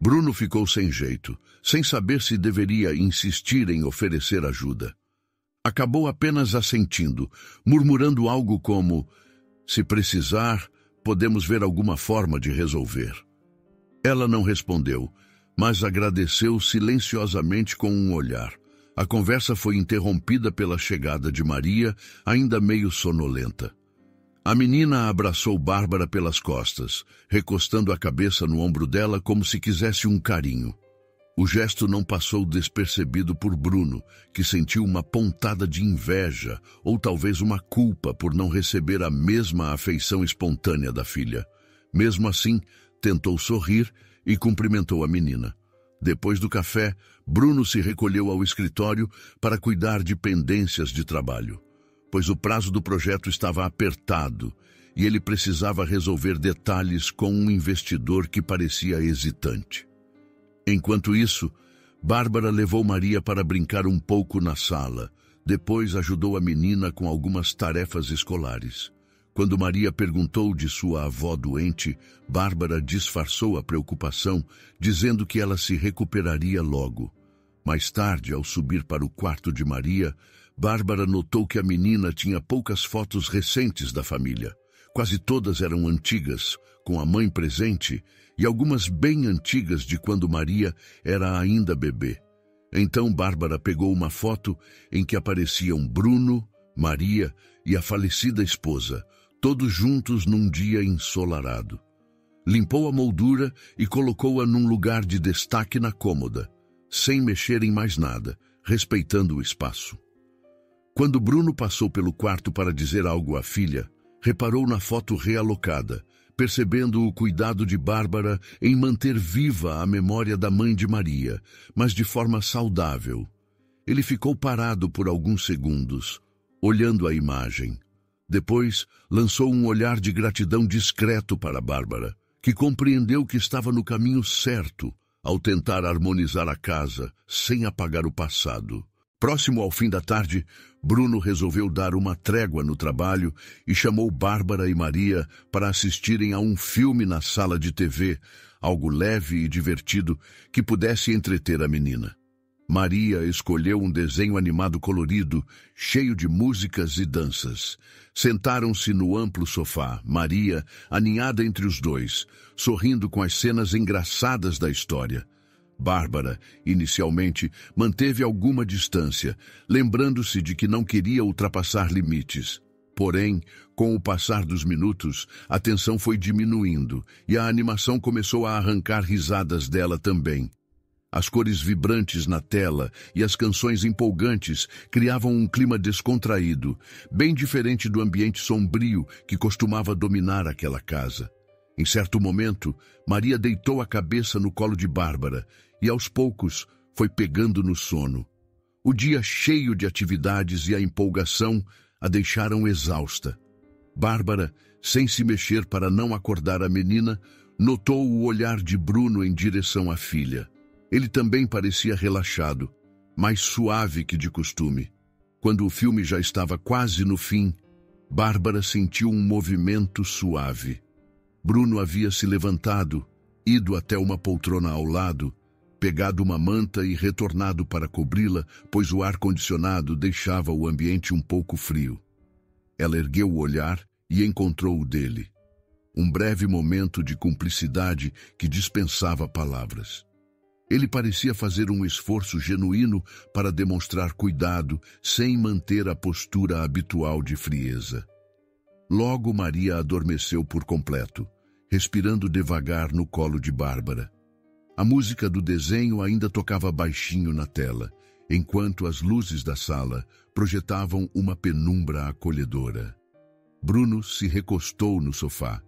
Bruno ficou sem jeito, sem saber se deveria insistir em oferecer ajuda. Acabou apenas assentindo, murmurando algo como: se precisar, podemos ver alguma forma de resolver. Ela não respondeu, mas agradeceu silenciosamente com um olhar. A conversa foi interrompida pela chegada de Maria, ainda meio sonolenta. A menina abraçou Bárbara pelas costas, recostando a cabeça no ombro dela como se quisesse um carinho. O gesto não passou despercebido por Bruno, que sentiu uma pontada de inveja ou talvez uma culpa por não receber a mesma afeição espontânea da filha. Mesmo assim, tentou sorrir e cumprimentou a menina. Depois do café, Bruno se recolheu ao escritório para cuidar de pendências de trabalho, pois o prazo do projeto estava apertado e ele precisava resolver detalhes com um investidor que parecia hesitante. Enquanto isso, Bárbara levou Maria para brincar um pouco na sala. Depois ajudou a menina com algumas tarefas escolares. Quando Maria perguntou de sua avó doente, Bárbara disfarçou a preocupação, dizendo que ela se recuperaria logo. Mais tarde, ao subir para o quarto de Maria, Bárbara notou que a menina tinha poucas fotos recentes da família. Quase todas eram antigas, com a mãe presente, e algumas bem antigas de quando Maria era ainda bebê. Então Bárbara pegou uma foto em que apareciam Bruno, Maria e a falecida esposa, todos juntos num dia ensolarado. Limpou a moldura e colocou-a num lugar de destaque na cômoda, sem mexer em mais nada, respeitando o espaço. Quando Bruno passou pelo quarto para dizer algo à filha, reparou na foto realocada, percebendo o cuidado de Bárbara em manter viva a memória da mãe de Maria, mas de forma saudável. Ele ficou parado por alguns segundos, olhando a imagem. Depois, lançou um olhar de gratidão discreto para Bárbara, que compreendeu que estava no caminho certo ao tentar harmonizar a casa sem apagar o passado. Próximo ao fim da tarde, Bruno resolveu dar uma trégua no trabalho e chamou Bárbara e Maria para assistirem a um filme na sala de TV, algo leve e divertido que pudesse entreter a menina. Maria escolheu um desenho animado colorido, cheio de músicas e danças. Sentaram-se no amplo sofá, Maria aninhada entre os dois, sorrindo com as cenas engraçadas da história. Bárbara, inicialmente, manteve alguma distância, lembrando-se de que não queria ultrapassar limites. Porém, com o passar dos minutos, a tensão foi diminuindo e a animação começou a arrancar risadas dela também. As cores vibrantes na tela e as canções empolgantes criavam um clima descontraído, bem diferente do ambiente sombrio que costumava dominar aquela casa. Em certo momento, Maria deitou a cabeça no colo de Bárbara e, aos poucos, foi pegando no sono. O dia cheio de atividades e a empolgação a deixaram exausta. Bárbara, sem se mexer para não acordar a menina, notou o olhar de Bruno em direção à filha. Ele também parecia relaxado, mais suave que de costume. Quando o filme já estava quase no fim, Bárbara sentiu um movimento suave. Bruno havia se levantado, ido até uma poltrona ao lado, pegado uma manta e retornado para cobri-la, pois o ar-condicionado deixava o ambiente um pouco frio. Ela ergueu o olhar e encontrou o dele. Um breve momento de cumplicidade que dispensava palavras. Ele parecia fazer um esforço genuíno para demonstrar cuidado, sem manter a postura habitual de frieza. Logo Maria adormeceu por completo, respirando devagar no colo de Bárbara. A música do desenho ainda tocava baixinho na tela, enquanto as luzes da sala projetavam uma penumbra acolhedora. Bruno se recostou no sofá,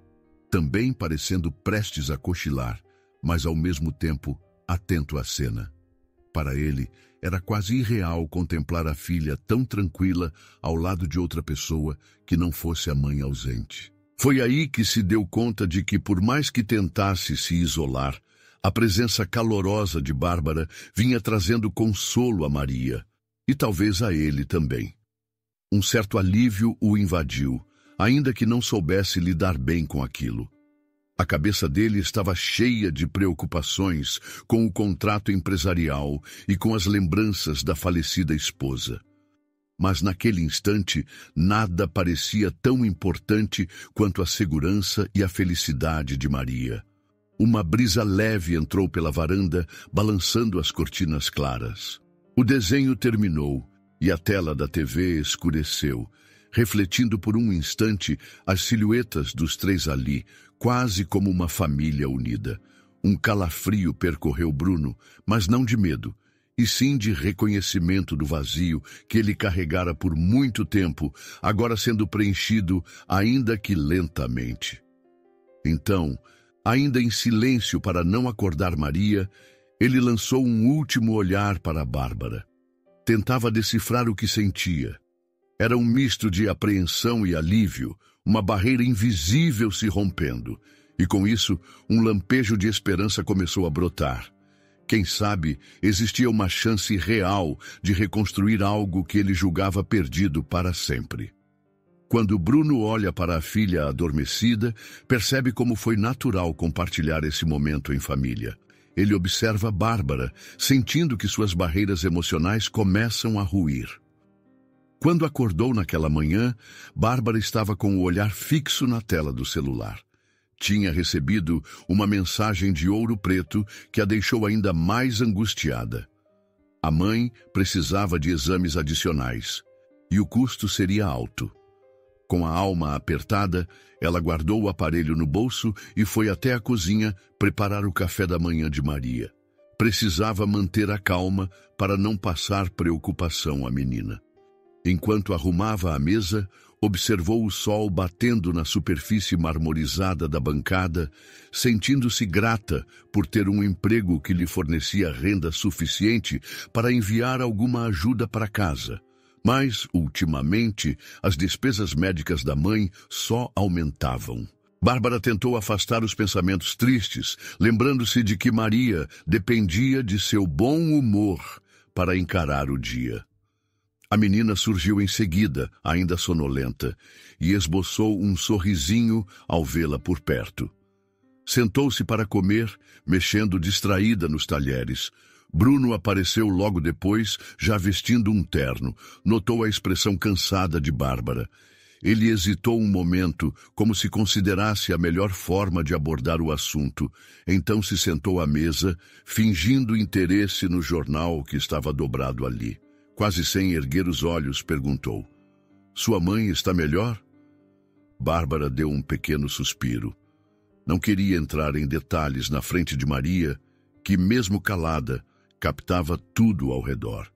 também parecendo prestes a cochilar, mas ao mesmo tempo atento à cena. Para ele, era quase irreal contemplar a filha tão tranquila ao lado de outra pessoa que não fosse a mãe ausente. Foi aí que se deu conta de que, por mais que tentasse se isolar, a presença calorosa de Bárbara vinha trazendo consolo a Maria, e talvez a ele também. Um certo alívio o invadiu, ainda que não soubesse lidar bem com aquilo. A cabeça dele estava cheia de preocupações com o contrato empresarial e com as lembranças da falecida esposa. Mas naquele instante, nada parecia tão importante quanto a segurança e a felicidade de Maria. Uma brisa leve entrou pela varanda, balançando as cortinas claras. O desenho terminou e a tela da TV escureceu, refletindo por um instante as silhuetas dos três ali, quase como uma família unida. Um calafrio percorreu Bruno, mas não de medo, e sim de reconhecimento do vazio que ele carregara por muito tempo, agora sendo preenchido, ainda que lentamente. Então, ainda em silêncio para não acordar Maria, ele lançou um último olhar para Bárbara. Tentava decifrar o que sentia. Era um misto de apreensão e alívio, uma barreira invisível se rompendo, e com isso, um lampejo de esperança começou a brotar. Quem sabe, existia uma chance real de reconstruir algo que ele julgava perdido para sempre. Quando Bruno olha para a filha adormecida, percebe como foi natural compartilhar esse momento em família. Ele observa Bárbara, sentindo que suas barreiras emocionais começam a ruir. Quando acordou naquela manhã, Bárbara estava com o olhar fixo na tela do celular. Tinha recebido uma mensagem de Ouro Preto que a deixou ainda mais angustiada. A mãe precisava de exames adicionais, e o custo seria alto. Com a alma apertada, ela guardou o aparelho no bolso e foi até a cozinha preparar o café da manhã de Maria. Precisava manter a calma para não passar preocupação à menina. Enquanto arrumava a mesa, observou o sol batendo na superfície marmorizada da bancada, sentindo-se grata por ter um emprego que lhe fornecia renda suficiente para enviar alguma ajuda para casa. Mas, ultimamente, as despesas médicas da mãe só aumentavam. Bárbara tentou afastar os pensamentos tristes, lembrando-se de que Maria dependia de seu bom humor para encarar o dia. A menina surgiu em seguida, ainda sonolenta, e esboçou um sorrisinho ao vê-la por perto. Sentou-se para comer, mexendo distraída nos talheres. Bruno apareceu logo depois, já vestindo um terno. Notou a expressão cansada de Bárbara. Ele hesitou um momento, como se considerasse a melhor forma de abordar o assunto. Então se sentou à mesa, fingindo interesse no jornal que estava dobrado ali. Quase sem erguer os olhos, perguntou: "Sua mãe está melhor?" Bárbara deu um pequeno suspiro. Não queria entrar em detalhes na frente de Maria, que, mesmo calada, captava tudo ao redor.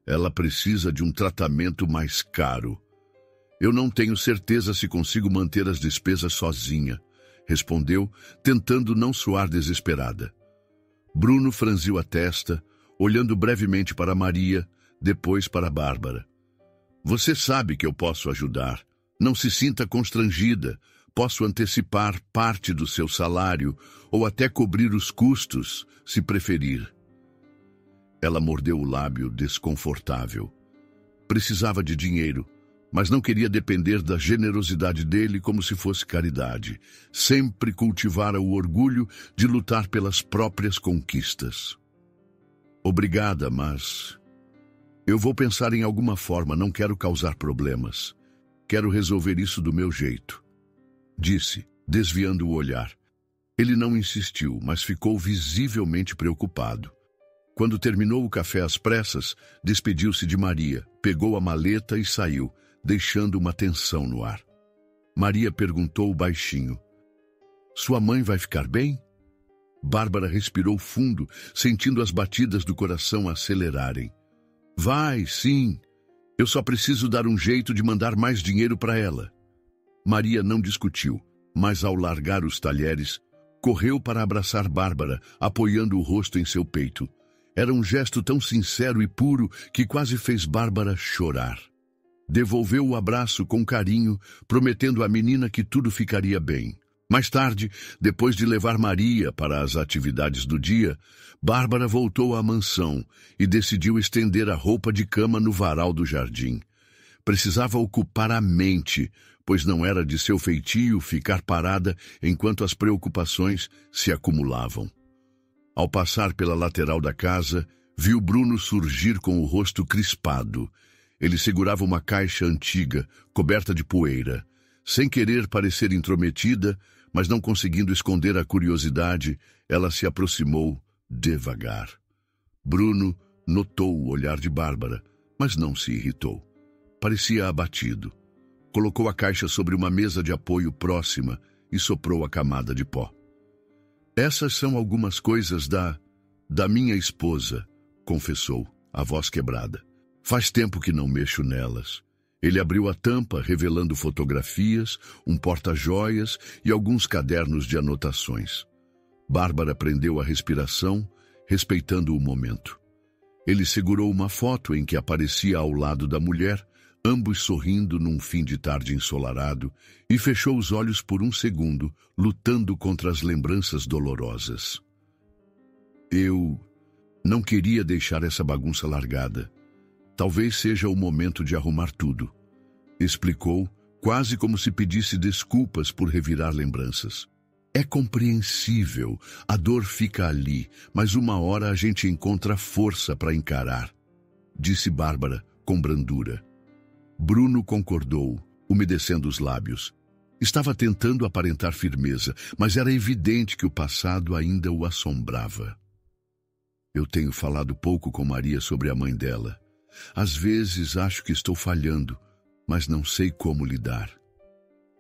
Ela precisa de um tratamento mais caro. Eu não tenho certeza se consigo manter as despesas sozinha, respondeu, tentando não soar desesperada. Bruno franziu a testa, olhando brevemente para Maria, depois para Bárbara. Você sabe que eu posso ajudar. Não se sinta constrangida. Posso antecipar parte do seu salário ou até cobrir os custos, se preferir. Ela mordeu o lábio, desconfortável. Precisava de dinheiro, mas não queria depender da generosidade dele como se fosse caridade. Sempre cultivara o orgulho de lutar pelas próprias conquistas. Obrigada, mas eu vou pensar em alguma forma, não quero causar problemas. Quero resolver isso do meu jeito, disse, desviando o olhar. Ele não insistiu, mas ficou visivelmente preocupado. Quando terminou o café às pressas, despediu-se de Maria, pegou a maleta e saiu, deixando uma tensão no ar. Maria perguntou baixinho: "Sua mãe vai ficar bem?" Bárbara respirou fundo, sentindo as batidas do coração acelerarem. Vai, sim. Eu só preciso dar um jeito de mandar mais dinheiro para ela. Maria não discutiu, mas ao largar os talheres, correu para abraçar Bárbara, apoiando o rosto em seu peito. Era um gesto tão sincero e puro que quase fez Bárbara chorar. Devolveu o abraço com carinho, prometendo à menina que tudo ficaria bem. Mais tarde, depois de levar Maria para as atividades do dia, Bárbara voltou à mansão e decidiu estender a roupa de cama no varal do jardim. Precisava ocupar a mente, pois não era de seu feitio ficar parada enquanto as preocupações se acumulavam. Ao passar pela lateral da casa, viu Bruno surgir com o rosto crispado. Ele segurava uma caixa antiga, coberta de poeira. Sem querer parecer intrometida, mas não conseguindo esconder a curiosidade, ela se aproximou devagar. Bruno notou o olhar de Bárbara, mas não se irritou. Parecia abatido. Colocou a caixa sobre uma mesa de apoio próxima e soprou a camada de pó. Essas são algumas coisas da minha esposa, confessou, a voz quebrada. Faz tempo que não mexo nelas. Ele abriu a tampa, revelando fotografias, um porta-joias e alguns cadernos de anotações. Bárbara prendeu a respiração, respeitando o momento. Ele segurou uma foto em que aparecia ao lado da mulher, ambos sorrindo num fim de tarde ensolarado, e fechou os olhos por um segundo, lutando contra as lembranças dolorosas. Eu não queria deixar essa bagunça largada. Talvez seja o momento de arrumar tudo, explicou, quase como se pedisse desculpas por revirar lembranças. É compreensível, a dor fica ali, mas uma hora a gente encontra força para encarar, disse Bárbara com brandura. Bruno concordou, umedecendo os lábios. Estava tentando aparentar firmeza, mas era evidente que o passado ainda o assombrava. Eu tenho falado pouco com Maria sobre a mãe dela. Às vezes acho que estou falhando, mas não sei como lidar.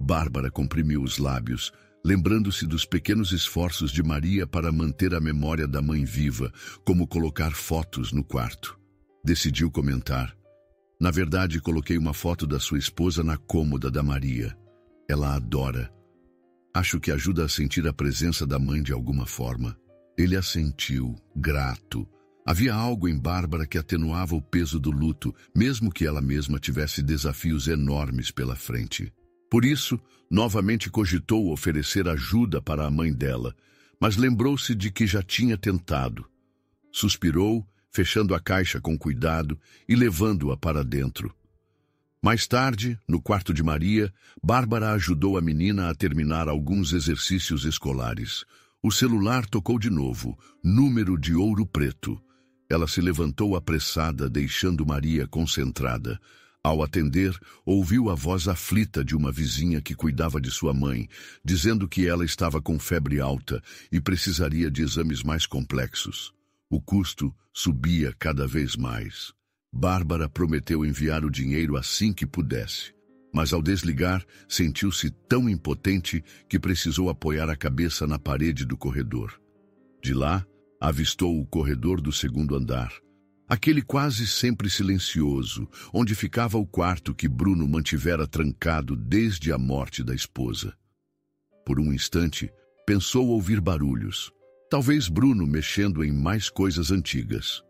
Bárbara comprimiu os lábios, lembrando-se dos pequenos esforços de Maria para manter a memória da mãe viva, como colocar fotos no quarto. Decidiu comentar: "Na verdade, coloquei uma foto da sua esposa na cômoda da Maria. Ela a adora. Acho que ajuda a sentir a presença da mãe de alguma forma." Ele assentiu, grato. Havia algo em Bárbara que atenuava o peso do luto, mesmo que ela mesma tivesse desafios enormes pela frente. Por isso, novamente cogitou oferecer ajuda para a mãe dela, mas lembrou-se de que já tinha tentado. Suspirou, fechando a caixa com cuidado e levando-a para dentro. Mais tarde, no quarto de Maria, Bárbara ajudou a menina a terminar alguns exercícios escolares. O celular tocou de novo, número de Ouro Preto. Ela se levantou apressada, deixando Maria concentrada. Ao atender, ouviu a voz aflita de uma vizinha que cuidava de sua mãe, dizendo que ela estava com febre alta e precisaria de exames mais complexos. O custo subia cada vez mais. Bárbara prometeu enviar o dinheiro assim que pudesse, mas ao desligar, sentiu-se tão impotente que precisou apoiar a cabeça na parede do corredor. De lá, avistou o corredor do segundo andar, aquele quase sempre silencioso, onde ficava o quarto que Bruno mantivera trancado desde a morte da esposa. Por um instante, pensou ouvir barulhos, talvez Bruno mexendo em mais coisas antigas.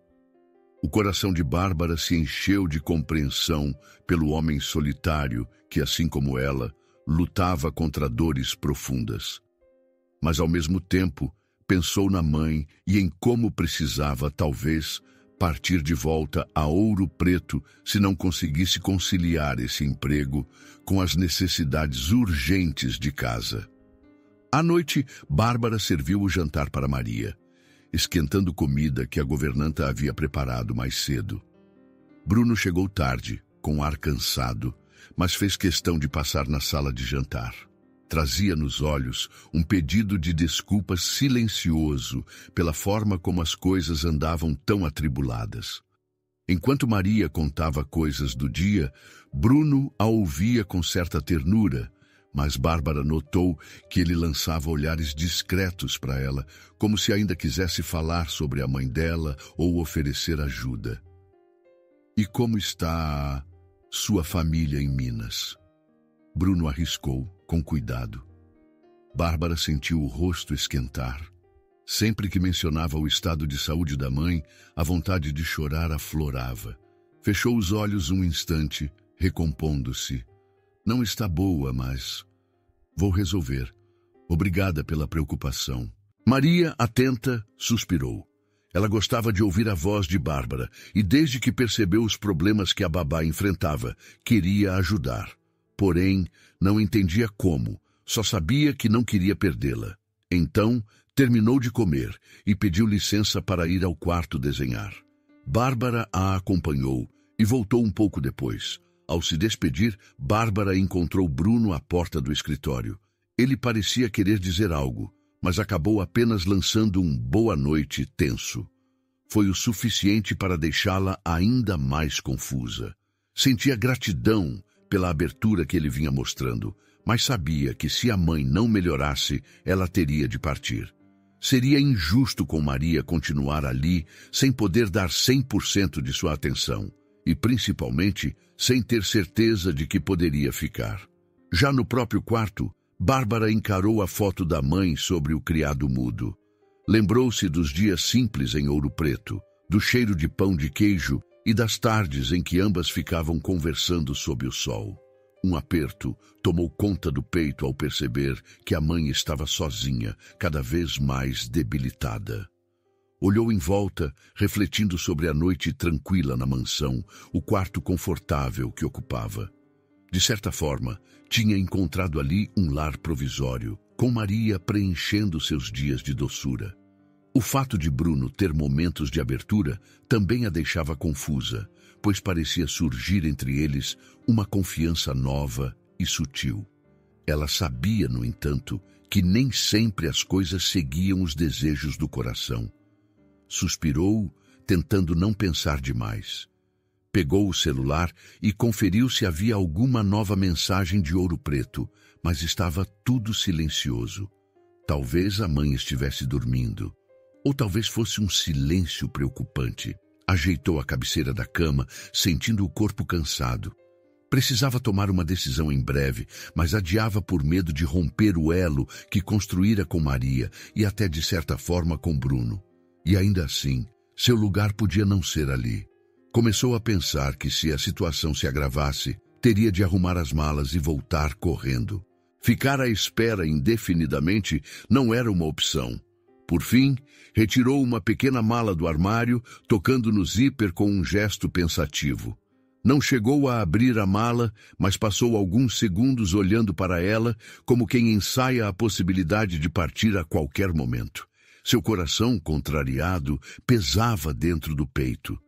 O coração de Bárbara se encheu de compreensão pelo homem solitário que, assim como ela, lutava contra dores profundas. Mas, ao mesmo tempo, pensou na mãe e em como precisava, talvez, partir de volta a Ouro Preto se não conseguisse conciliar esse emprego com as necessidades urgentes de casa. À noite, Bárbara serviu o jantar para Maria, esquentando comida que a governanta havia preparado mais cedo. Bruno chegou tarde, com ar cansado, mas fez questão de passar na sala de jantar. Trazia nos olhos um pedido de desculpas silencioso pela forma como as coisas andavam tão atribuladas. Enquanto Maria contava coisas do dia, Bruno a ouvia com certa ternura, mas Bárbara notou que ele lançava olhares discretos para ela, como se ainda quisesse falar sobre a mãe dela ou oferecer ajuda. "E como está sua família em Minas?" Bruno arriscou, com cuidado. Bárbara sentiu o rosto esquentar. Sempre que mencionava o estado de saúde da mãe, a vontade de chorar aflorava. Fechou os olhos um instante, recompondo-se. "Não está boa, mas vou resolver. Obrigada pela preocupação." Maria, atenta, suspirou. Ela gostava de ouvir a voz de Bárbara e, desde que percebeu os problemas que a babá enfrentava, queria ajudar. Porém, não entendia como, só sabia que não queria perdê-la. Então, terminou de comer e pediu licença para ir ao quarto desenhar. Bárbara a acompanhou e voltou um pouco depois. Ao se despedir, Bárbara encontrou Bruno à porta do escritório. Ele parecia querer dizer algo, mas acabou apenas lançando um boa noite tenso. Foi o suficiente para deixá-la ainda mais confusa. Sentia gratidão pela abertura que ele vinha mostrando, mas sabia que se a mãe não melhorasse, ela teria de partir. Seria injusto com Maria continuar ali sem poder dar 100% de sua atenção e, principalmente, sem ter certeza de que poderia ficar. Já no próprio quarto, Bárbara encarou a foto da mãe sobre o criado mudo. Lembrou-se dos dias simples em Ouro Preto, do cheiro de pão de queijo e das tardes em que ambas ficavam conversando sob o sol. Um aperto tomou conta do peito ao perceber que a mãe estava sozinha, cada vez mais debilitada. Olhou em volta, refletindo sobre a noite tranquila na mansão, o quarto confortável que ocupava. De certa forma, tinha encontrado ali um lar provisório, com Maria preenchendo seus dias de doçura. O fato de Bruno ter momentos de abertura também a deixava confusa, pois parecia surgir entre eles uma confiança nova e sutil. Ela sabia, no entanto, que nem sempre as coisas seguiam os desejos do coração. Suspirou, tentando não pensar demais. Pegou o celular e conferiu se havia alguma nova mensagem de Ouro Preto, mas estava tudo silencioso. Talvez a mãe estivesse dormindo, ou talvez fosse um silêncio preocupante. Ajeitou a cabeceira da cama, sentindo o corpo cansado. Precisava tomar uma decisão em breve, mas adiava por medo de romper o elo que construíra com Maria e até de certa forma com Bruno. E ainda assim, seu lugar podia não ser ali. Começou a pensar que se a situação se agravasse, teria de arrumar as malas e voltar correndo. Ficar à espera indefinidamente não era uma opção. Por fim, retirou uma pequena mala do armário, tocando no zíper com um gesto pensativo. Não chegou a abrir a mala, mas passou alguns segundos olhando para ela, como quem ensaia a possibilidade de partir a qualquer momento. Seu coração, contrariado, pesava dentro do peito.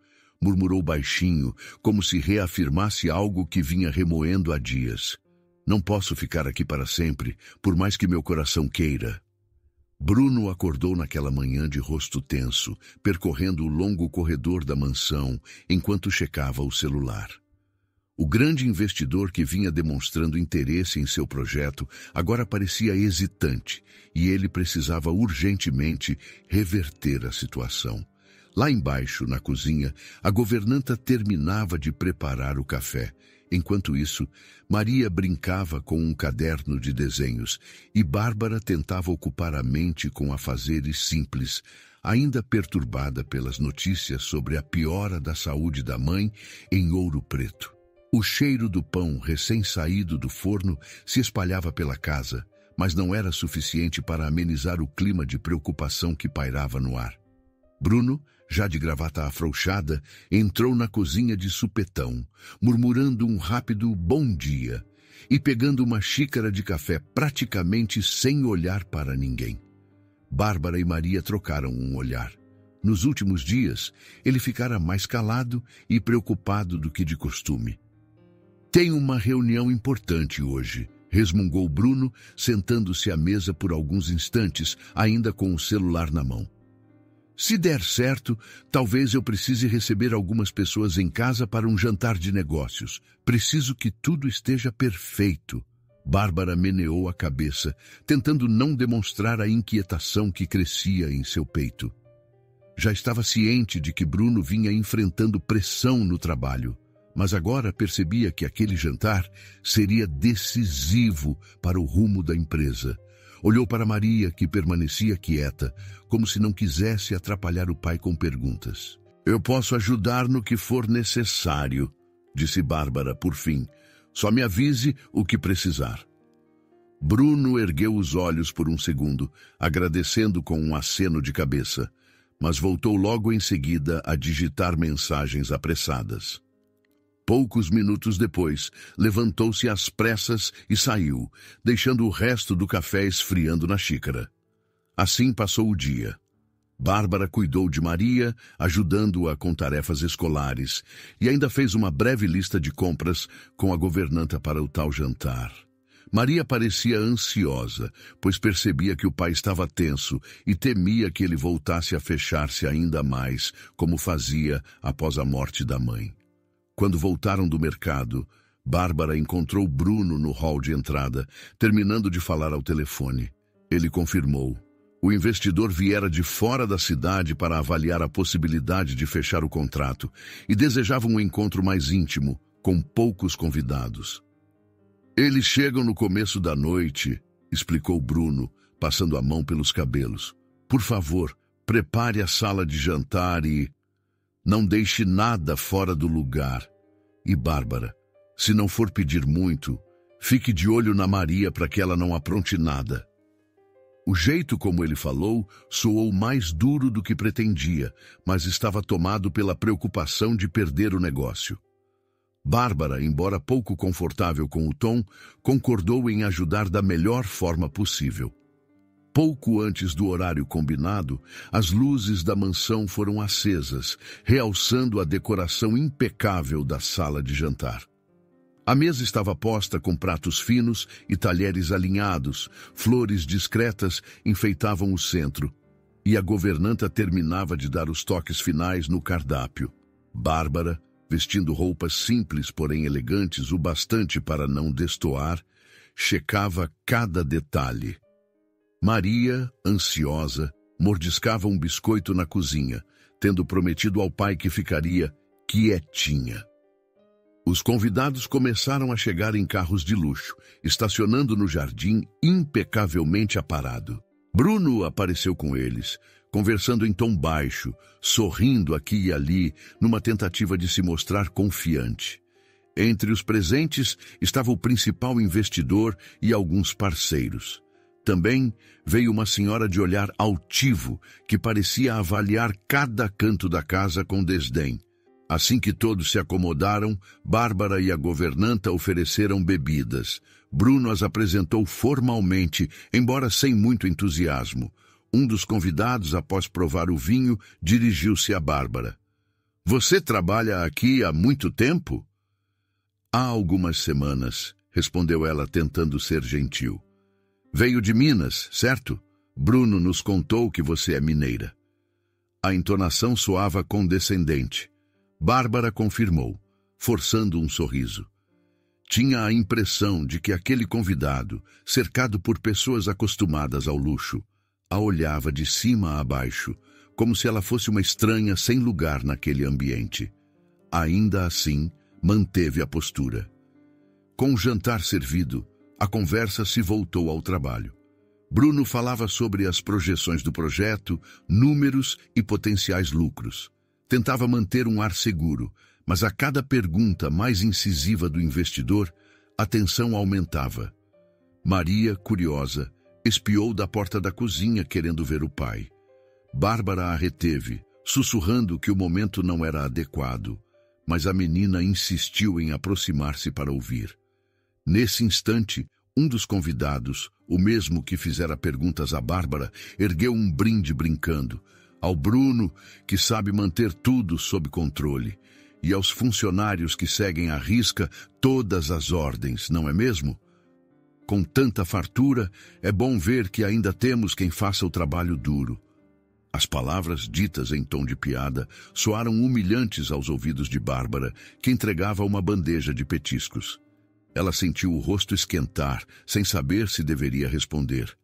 Murmurou baixinho, como se reafirmasse algo que vinha remoendo há dias. Não posso ficar aqui para sempre, por mais que meu coração queira. Bruno acordou naquela manhã de rosto tenso, percorrendo o longo corredor da mansão, enquanto checava o celular. O grande investidor que vinha demonstrando interesse em seu projeto agora parecia hesitante, e ele precisava urgentemente reverter a situação. Lá embaixo, na cozinha, a governanta terminava de preparar o café. Enquanto isso, Maria brincava com um caderno de desenhos e Bárbara tentava ocupar a mente com afazeres simples, ainda perturbada pelas notícias sobre a piora da saúde da mãe em Ouro Preto. O cheiro do pão recém-saído do forno se espalhava pela casa, mas não era suficiente para amenizar o clima de preocupação que pairava no ar. Bruno, já de gravata afrouxada, entrou na cozinha de supetão, murmurando um rápido bom dia e pegando uma xícara de café praticamente sem olhar para ninguém. Bárbara e Maria trocaram um olhar. Nos últimos dias, ele ficara mais calado e preocupado do que de costume. Tenho uma reunião importante hoje, resmungou Bruno, sentando-se à mesa por alguns instantes, ainda com o celular na mão. Se der certo, talvez eu precise receber algumas pessoas em casa para um jantar de negócios. Preciso que tudo esteja perfeito. Bárbara meneou a cabeça, tentando não demonstrar a inquietação que crescia em seu peito. Já estava ciente de que Bruno vinha enfrentando pressão no trabalho, mas agora percebia que aquele jantar seria decisivo para o rumo da empresa. Olhou para Maria, que permanecia quieta, como se não quisesse atrapalhar o pai com perguntas. Eu posso ajudar no que for necessário, disse Bárbara, por fim. Só me avise o que precisar. Bruno ergueu os olhos por um segundo, agradecendo com um aceno de cabeça, mas voltou logo em seguida a digitar mensagens apressadas. Poucos minutos depois, levantou-se às pressas e saiu, deixando o resto do café esfriando na xícara. Assim passou o dia. Bárbara cuidou de Maria, ajudando-a com tarefas escolares, e ainda fez uma breve lista de compras com a governanta para o tal jantar. Maria parecia ansiosa, pois percebia que o pai estava tenso e temia que ele voltasse a fechar-se ainda mais, como fazia após a morte da mãe. Quando voltaram do mercado, Bárbara encontrou Bruno no hall de entrada, terminando de falar ao telefone. Ele confirmou. O investidor viera de fora da cidade para avaliar a possibilidade de fechar o contrato e desejava um encontro mais íntimo, com poucos convidados. Eles chegam no começo da noite, explicou Bruno, passando a mão pelos cabelos. Por favor, prepare a sala de jantar e... não deixe nada fora do lugar. E Bárbara, se não for pedir muito, fique de olho na Maria para que ela não apronte nada. O jeito como ele falou soou mais duro do que pretendia, mas estava tomado pela preocupação de perder o negócio. Bárbara, embora pouco confortável com o tom, concordou em ajudar da melhor forma possível. Pouco antes do horário combinado, as luzes da mansão foram acesas, realçando a decoração impecável da sala de jantar. A mesa estava posta com pratos finos e talheres alinhados, flores discretas enfeitavam o centro, e a governanta terminava de dar os toques finais no cardápio. Bárbara, vestindo roupas simples, porém elegantes o bastante para não destoar, checava cada detalhe. Maria, ansiosa, mordiscava um biscoito na cozinha, tendo prometido ao pai que ficaria quietinha. Os convidados começaram a chegar em carros de luxo, estacionando no jardim impecavelmente aparado. Bruno apareceu com eles, conversando em tom baixo, sorrindo aqui e ali, numa tentativa de se mostrar confiante. Entre os presentes estava o principal investidor e alguns parceiros. Também veio uma senhora de olhar altivo, que parecia avaliar cada canto da casa com desdém. Assim que todos se acomodaram, Bárbara e a governanta ofereceram bebidas. Bruno as apresentou formalmente, embora sem muito entusiasmo. Um dos convidados, após provar o vinho, dirigiu-se a Bárbara. "Você trabalha aqui há muito tempo?" "Há algumas semanas", respondeu ela, tentando ser gentil. "Veio de Minas, certo? Bruno nos contou que você é mineira." A entonação soava condescendente. Bárbara confirmou, forçando um sorriso. Tinha a impressão de que aquele convidado, cercado por pessoas acostumadas ao luxo, a olhava de cima a baixo, como se ela fosse uma estranha sem lugar naquele ambiente. Ainda assim, manteve a postura. Com o jantar servido, a conversa se voltou ao trabalho. Bruno falava sobre as projeções do projeto, números e potenciais lucros. Tentava manter um ar seguro, mas a cada pergunta mais incisiva do investidor, a tensão aumentava. Maria, curiosa, espiou da porta da cozinha querendo ver o pai. Bárbara a reteve, sussurrando que o momento não era adequado, mas a menina insistiu em aproximar-se para ouvir. Nesse instante, um dos convidados, o mesmo que fizera perguntas a Bárbara, ergueu um brinde brincando. Ao Bruno, que sabe manter tudo sob controle, e aos funcionários que seguem à risca todas as ordens, não é mesmo? Com tanta fartura, é bom ver que ainda temos quem faça o trabalho duro. As palavras ditas em tom de piada soaram humilhantes aos ouvidos de Bárbara, que entregava uma bandeja de petiscos. Ela sentiu o rosto esquentar, sem saber se deveria responder.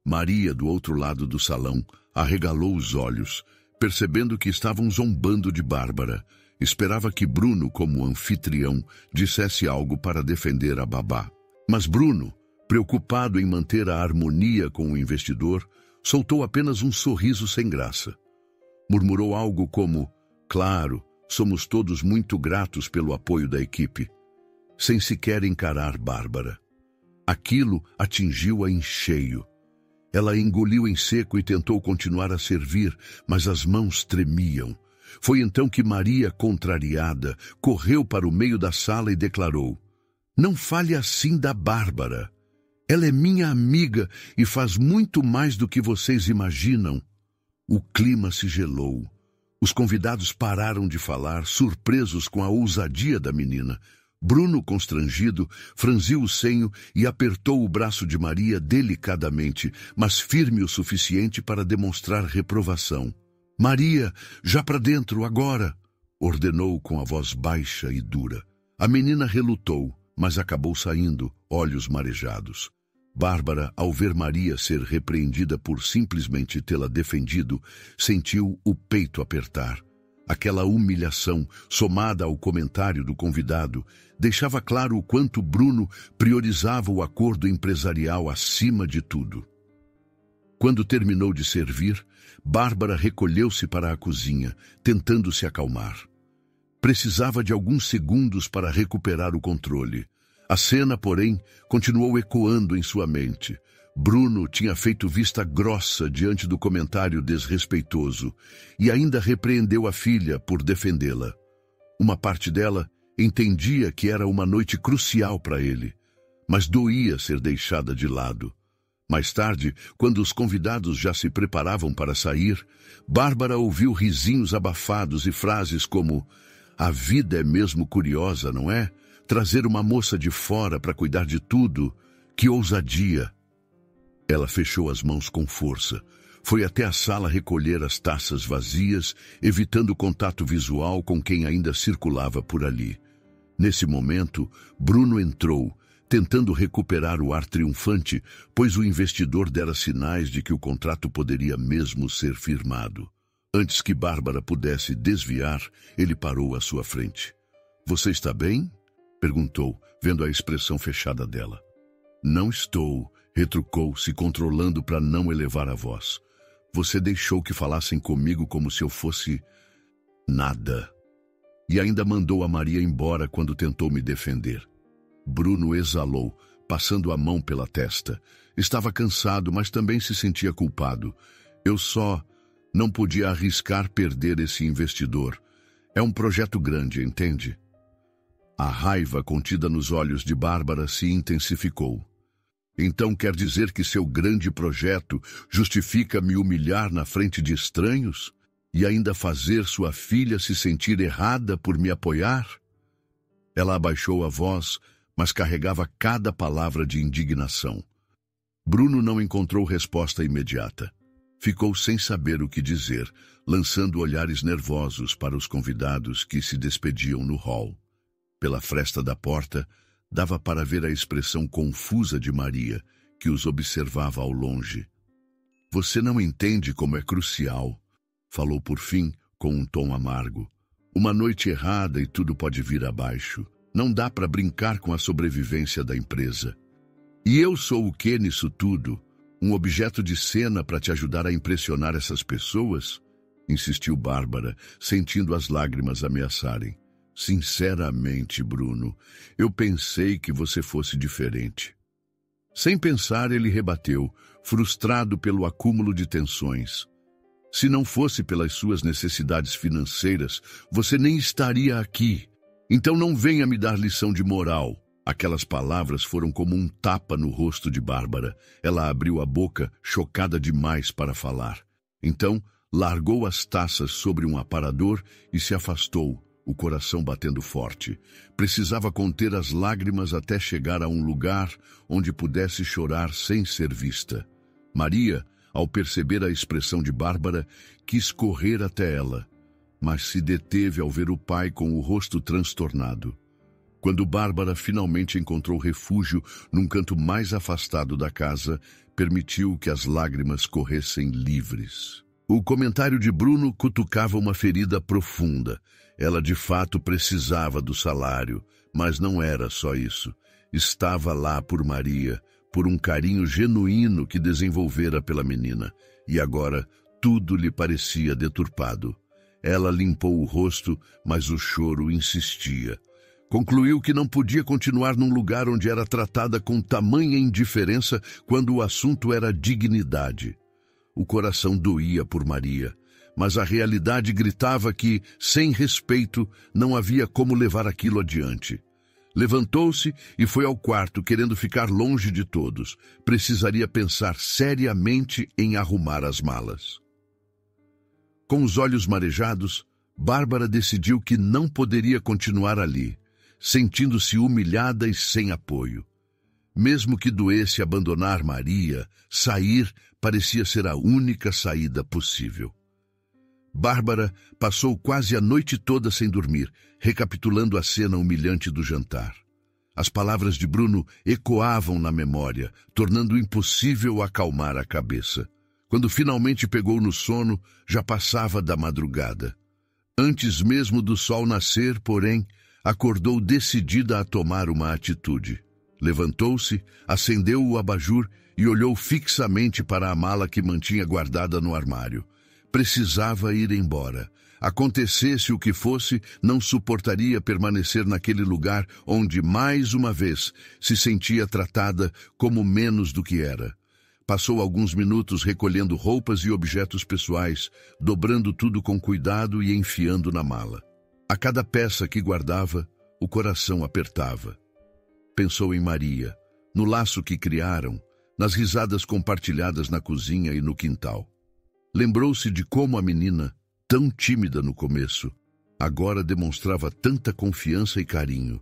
Maria, do outro lado do salão, arregalou os olhos, percebendo que estavam zombando de Bárbara. Esperava que Bruno, como anfitrião, dissesse algo para defender a babá. Mas Bruno, preocupado em manter a harmonia com o investidor, soltou apenas um sorriso sem graça. Murmurou algo como, "Claro, somos todos muito gratos pelo apoio da equipe", sem sequer encarar Bárbara. Aquilo atingiu-a em cheio. Ela engoliu em seco e tentou continuar a servir, mas as mãos tremiam. Foi então que Maria, contrariada, correu para o meio da sala e declarou, "Não fale assim da Bárbara. Ela é minha amiga e faz muito mais do que vocês imaginam." O clima se gelou. Os convidados pararam de falar, surpresos com a ousadia da menina. Bruno, constrangido, franziu o senho e apertou o braço de Maria delicadamente, mas firme o suficiente para demonstrar reprovação. "Maria, já para dentro, agora!" ordenou com a voz baixa e dura. A menina relutou, mas acabou saindo, olhos marejados. Bárbara, ao ver Maria ser repreendida por simplesmente tê-la defendido, sentiu o peito apertar. Aquela humilhação, somada ao comentário do convidado, deixava claro o quanto Bruno priorizava o acordo empresarial acima de tudo. Quando terminou de servir, Bárbara recolheu-se para a cozinha, tentando se acalmar. Precisava de alguns segundos para recuperar o controle. A cena, porém, continuou ecoando em sua mente. Bruno tinha feito vista grossa diante do comentário desrespeitoso e ainda repreendeu a filha por defendê-la. Uma parte dela entendia que era uma noite crucial para ele, mas doía ser deixada de lado. Mais tarde, quando os convidados já se preparavam para sair, Bárbara ouviu risinhos abafados e frases como: "A vida é mesmo curiosa, não é? Trazer uma moça de fora para cuidar de tudo? Que ousadia! Ela fechou as mãos com força. Foi até a sala recolher as taças vazias, evitando contato visual com quem ainda circulava por ali. Nesse momento, Bruno entrou, tentando recuperar o ar triunfante, pois o investidor dera sinais de que o contrato poderia mesmo ser firmado. Antes que Bárbara pudesse desviar, ele parou à sua frente. "Você está bem?" perguntou, vendo a expressão fechada dela. "Não estou", retrucou, se controlando para não elevar a voz. "Você deixou que falassem comigo como se eu fosse nada. E ainda mandou a Maria embora quando tentou me defender." Bruno exalou, passando a mão pela testa. Estava cansado, mas também se sentia culpado. "Eu só não podia arriscar perder esse investidor. É um projeto grande, entende?" A raiva contida nos olhos de Bárbara se intensificou. "Então quer dizer que seu grande projeto justifica me humilhar na frente de estranhos? E ainda fazer sua filha se sentir errada por me apoiar?" Ela abaixou a voz, mas carregava cada palavra de indignação. Bruno não encontrou resposta imediata. Ficou sem saber o que dizer, lançando olhares nervosos para os convidados que se despediam no hall. Pela fresta da porta, dava para ver a expressão confusa de Maria, que os observava ao longe. "Você não entende como é crucial", falou por fim, com um tom amargo. "Uma noite errada e tudo pode vir abaixo. Não dá para brincar com a sobrevivência da empresa. E eu sou o que nisso tudo? Um objeto de cena para te ajudar a impressionar essas pessoas?" insistiu Bárbara, sentindo as lágrimas ameaçarem. "Sinceramente, Bruno, eu pensei que você fosse diferente." Sem pensar, ele rebateu, frustrado pelo acúmulo de tensões. "Se não fosse pelas suas necessidades financeiras, você nem estaria aqui. Então não venha me dar lição de moral." Aquelas palavras foram como um tapa no rosto de Bárbara. Ela abriu a boca, chocada demais para falar. Então, largou as taças sobre um aparador e se afastou, o coração batendo forte. Precisava conter as lágrimas até chegar a um lugar onde pudesse chorar sem ser vista. Maria, ao perceber a expressão de Bárbara, quis correr até ela, mas se deteve ao ver o pai com o rosto transtornado. Quando Bárbara finalmente encontrou refúgio num canto mais afastado da casa, permitiu que as lágrimas corressem livres. O comentário de Bruno cutucava uma ferida profunda. Ela de fato precisava do salário, mas não era só isso. Estava lá por Maria, por um carinho genuíno que desenvolvera pela menina, e agora tudo lhe parecia deturpado. Ela limpou o rosto, mas o choro insistia. Concluiu que não podia continuar num lugar onde era tratada com tamanha indiferença quando o assunto era dignidade. O coração doía por Maria, mas a realidade gritava que, sem respeito, não havia como levar aquilo adiante. Levantou-se e foi ao quarto, querendo ficar longe de todos. Precisaria pensar seriamente em arrumar as malas. Com os olhos marejados, Bárbara decidiu que não poderia continuar ali, sentindo-se humilhada e sem apoio. Mesmo que doesse abandonar Maria, sair parecia ser a única saída possível. Bárbara passou quase a noite toda sem dormir, recapitulando a cena humilhante do jantar. As palavras de Bruno ecoavam na memória, tornando impossível acalmar a cabeça. Quando finalmente pegou no sono, já passava da madrugada. Antes mesmo do sol nascer, porém, acordou decidida a tomar uma atitude. Levantou-se, acendeu o abajur e olhou fixamente para a mala que mantinha guardada no armário. Precisava ir embora. Acontecesse o que fosse, não suportaria permanecer naquele lugar onde, mais uma vez, se sentia tratada como menos do que era. Passou alguns minutos recolhendo roupas e objetos pessoais, dobrando tudo com cuidado e enfiando na mala. A cada peça que guardava, o coração apertava. Pensou em Maria, no laço que criaram, nas risadas compartilhadas na cozinha e no quintal. Lembrou-se de como a menina, tão tímida no começo, agora demonstrava tanta confiança e carinho.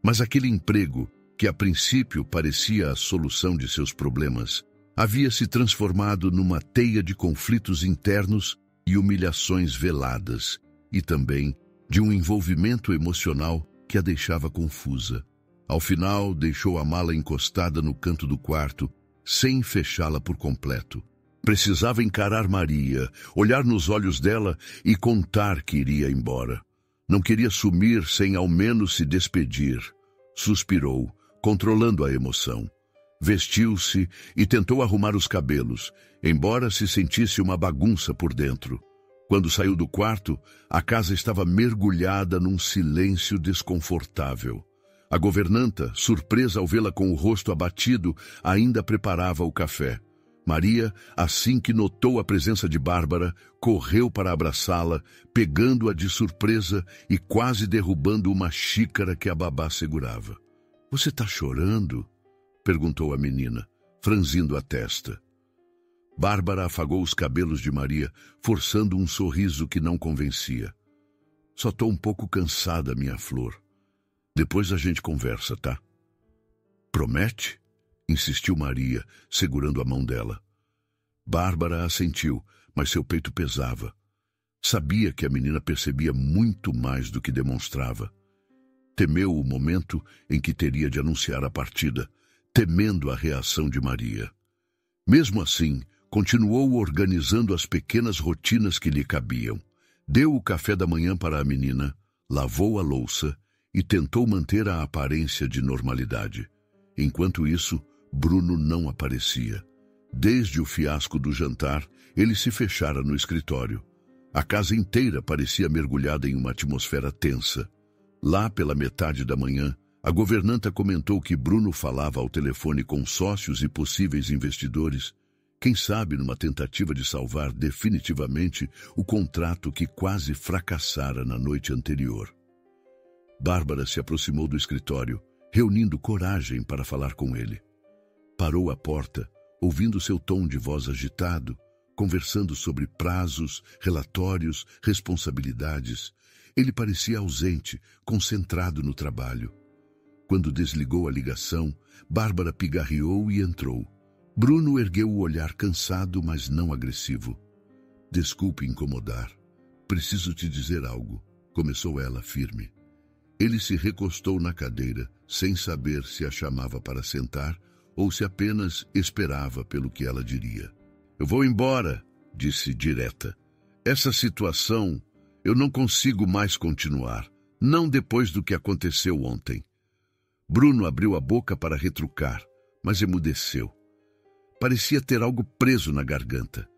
Mas aquele emprego, que a princípio parecia a solução de seus problemas, havia se transformado numa teia de conflitos internos e humilhações veladas, e também de um envolvimento emocional que a deixava confusa. Ao final, deixou a mala encostada no canto do quarto, sem fechá-la por completo. Precisava encarar Maria, olhar nos olhos dela e contar que iria embora. Não queria sumir sem ao menos se despedir. Suspirou, controlando a emoção. Vestiu-se e tentou arrumar os cabelos, embora se sentisse uma bagunça por dentro. Quando saiu do quarto, a casa estava mergulhada num silêncio desconfortável. A governanta, surpresa ao vê-la com o rosto abatido, ainda preparava o café. Maria, assim que notou a presença de Bárbara, correu para abraçá-la, pegando-a de surpresa e quase derrubando uma xícara que a babá segurava. — Você está chorando? — perguntou a menina, franzindo a testa. Bárbara afagou os cabelos de Maria, forçando um sorriso que não convencia. — Só estou um pouco cansada, minha flor. Depois a gente conversa, tá? — Promete? — insistiu Maria, segurando a mão dela. Bárbara assentiu, mas seu peito pesava. Sabia que a menina percebia muito mais do que demonstrava. Temeu o momento em que teria de anunciar a partida, temendo a reação de Maria. Mesmo assim, continuou organizando as pequenas rotinas que lhe cabiam. Deu o café da manhã para a menina, lavou a louça e tentou manter a aparência de normalidade. Enquanto isso, Bruno não aparecia. Desde o fiasco do jantar, ele se fechara no escritório. A casa inteira parecia mergulhada em uma atmosfera tensa. Lá pela metade da manhã, a governanta comentou que Bruno falava ao telefone com sócios e possíveis investidores, quem sabe numa tentativa de salvar definitivamente o contrato que quase fracassara na noite anterior. Bárbara se aproximou do escritório, reunindo coragem para falar com ele. Parou à porta, ouvindo seu tom de voz agitado, conversando sobre prazos, relatórios, responsabilidades. Ele parecia ausente, concentrado no trabalho. Quando desligou a ligação, Bárbara pigarreou e entrou. Bruno ergueu o olhar cansado, mas não agressivo. — Desculpe incomodar. Preciso te dizer algo, começou ela firme. Ele se recostou na cadeira, sem saber se a chamava para sentar ou se apenas esperava pelo que ela diria. — Eu vou embora, disse direta. Essa situação, eu não consigo mais continuar, não depois do que aconteceu ontem. Bruno abriu a boca para retrucar, mas emudeceu. Parecia ter algo preso na garganta.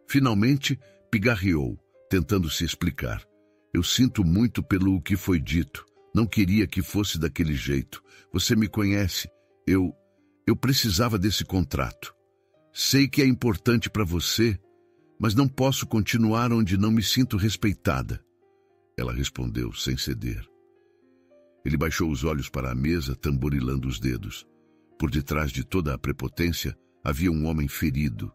Finalmente, pigarreou, tentando se explicar. Eu sinto muito pelo que foi dito. Não queria que fosse daquele jeito. Você me conhece. Eu precisava desse contrato. Sei que é importante para você, mas não posso continuar onde não me sinto respeitada. Ela respondeu sem ceder. Ele baixou os olhos para a mesa, tamborilando os dedos. Por detrás de toda a prepotência, havia um homem ferido,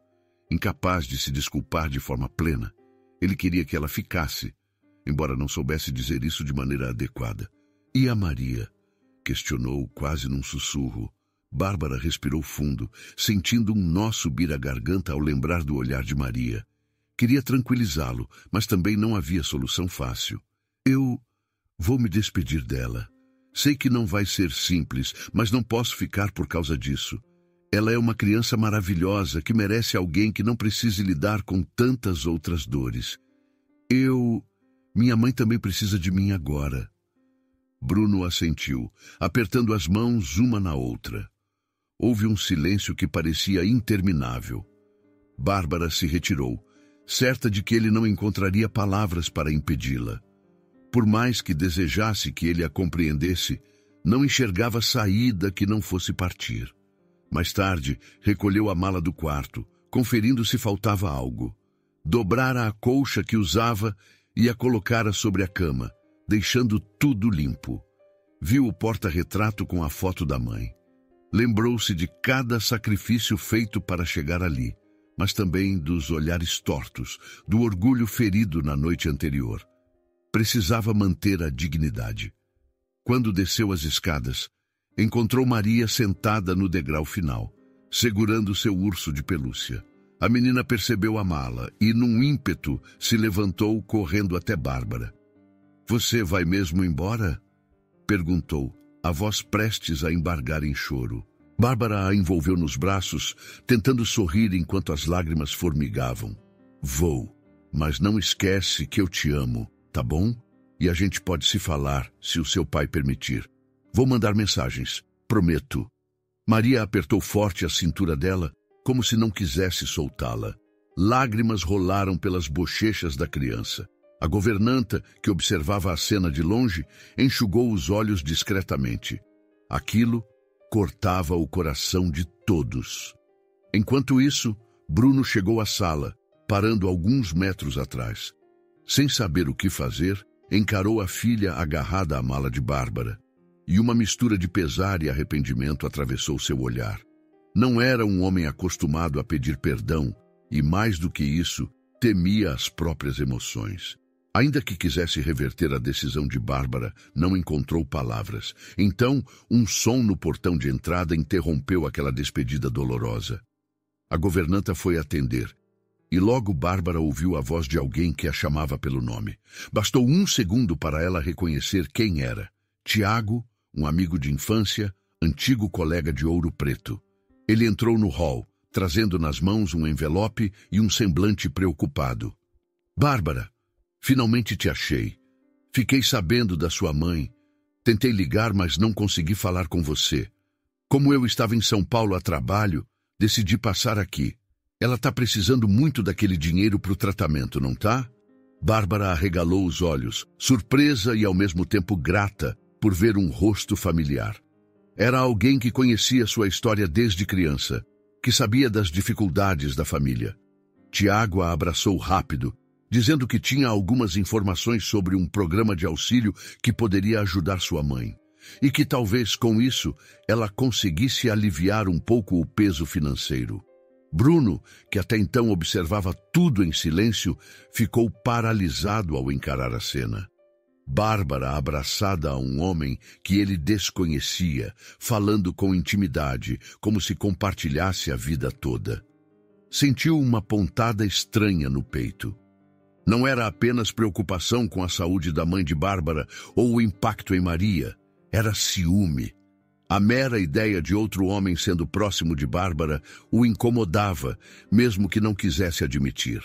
incapaz de se desculpar de forma plena. Ele queria que ela ficasse, embora não soubesse dizer isso de maneira adequada. — E a Maria? Questionou quase num sussurro. Bárbara respirou fundo, sentindo um nó subir a garganta ao lembrar do olhar de Maria. Queria tranquilizá-lo, mas também não havia solução fácil. — Eu vou me despedir dela. Sei que não vai ser simples, mas não posso ficar por causa disso. Ela é uma criança maravilhosa que merece alguém que não precise lidar com tantas outras dores. Minha mãe também precisa de mim agora. Bruno assentiu, apertando as mãos uma na outra. Houve um silêncio que parecia interminável. Bárbara se retirou, certa de que ele não encontraria palavras para impedi-la. Por mais que desejasse que ele a compreendesse, não enxergava saída que não fosse partir. Mais tarde, recolheu a mala do quarto, conferindo se faltava algo. Dobrara a colcha que usava e a colocara sobre a cama, deixando tudo limpo. Viu o porta-retrato com a foto da mãe. Lembrou-se de cada sacrifício feito para chegar ali, mas também dos olhares tortos, do orgulho ferido na noite anterior. Precisava manter a dignidade. Quando desceu as escadas, encontrou Maria sentada no degrau final, segurando seu urso de pelúcia. A menina percebeu a mala e, num ímpeto, se levantou correndo até Bárbara. "Você vai mesmo embora?" perguntou, a voz prestes a embargar em choro. Bárbara a envolveu nos braços, tentando sorrir enquanto as lágrimas formigavam. "Vou, mas não esquece que eu te amo, tá bom? E a gente pode se falar, se o seu pai permitir. Vou mandar mensagens, prometo." Maria apertou forte a cintura dela, como se não quisesse soltá-la. Lágrimas rolaram pelas bochechas da criança. A governanta, que observava a cena de longe, enxugou os olhos discretamente. Aquilo cortava o coração de todos. Enquanto isso, Bruno chegou à sala, parando alguns metros atrás. Sem saber o que fazer, encarou a filha agarrada à mala de Bárbara, e uma mistura de pesar e arrependimento atravessou seu olhar. Não era um homem acostumado a pedir perdão, e mais do que isso, temia as próprias emoções. Ainda que quisesse reverter a decisão de Bárbara, não encontrou palavras. Então, um som no portão de entrada interrompeu aquela despedida dolorosa. A governanta foi atender, e logo Bárbara ouviu a voz de alguém que a chamava pelo nome. Bastou um segundo para ela reconhecer quem era. Tiago, um amigo de infância, antigo colega de Ouro Preto. Ele entrou no hall, trazendo nas mãos um envelope e um semblante preocupado. "Bárbara, finalmente te achei. Fiquei sabendo da sua mãe. Tentei ligar, mas não consegui falar com você. Como eu estava em São Paulo a trabalho, decidi passar aqui. Ela está precisando muito daquele dinheiro para o tratamento, não tá?" Bárbara arregalou os olhos, surpresa e ao mesmo tempo grata por ver um rosto familiar. Era alguém que conhecia sua história desde criança, que sabia das dificuldades da família. Tiago a abraçou rápido, dizendo que tinha algumas informações sobre um programa de auxílio que poderia ajudar sua mãe, e que talvez com isso ela conseguisse aliviar um pouco o peso financeiro. Bruno, que até então observava tudo em silêncio, ficou paralisado ao encarar a cena. Bárbara abraçada a um homem que ele desconhecia, falando com intimidade, como se compartilhasse a vida toda. Sentiu uma pontada estranha no peito. Não era apenas preocupação com a saúde da mãe de Bárbara ou o impacto em Maria, era ciúme. A mera ideia de outro homem sendo próximo de Bárbara o incomodava, mesmo que não quisesse admitir.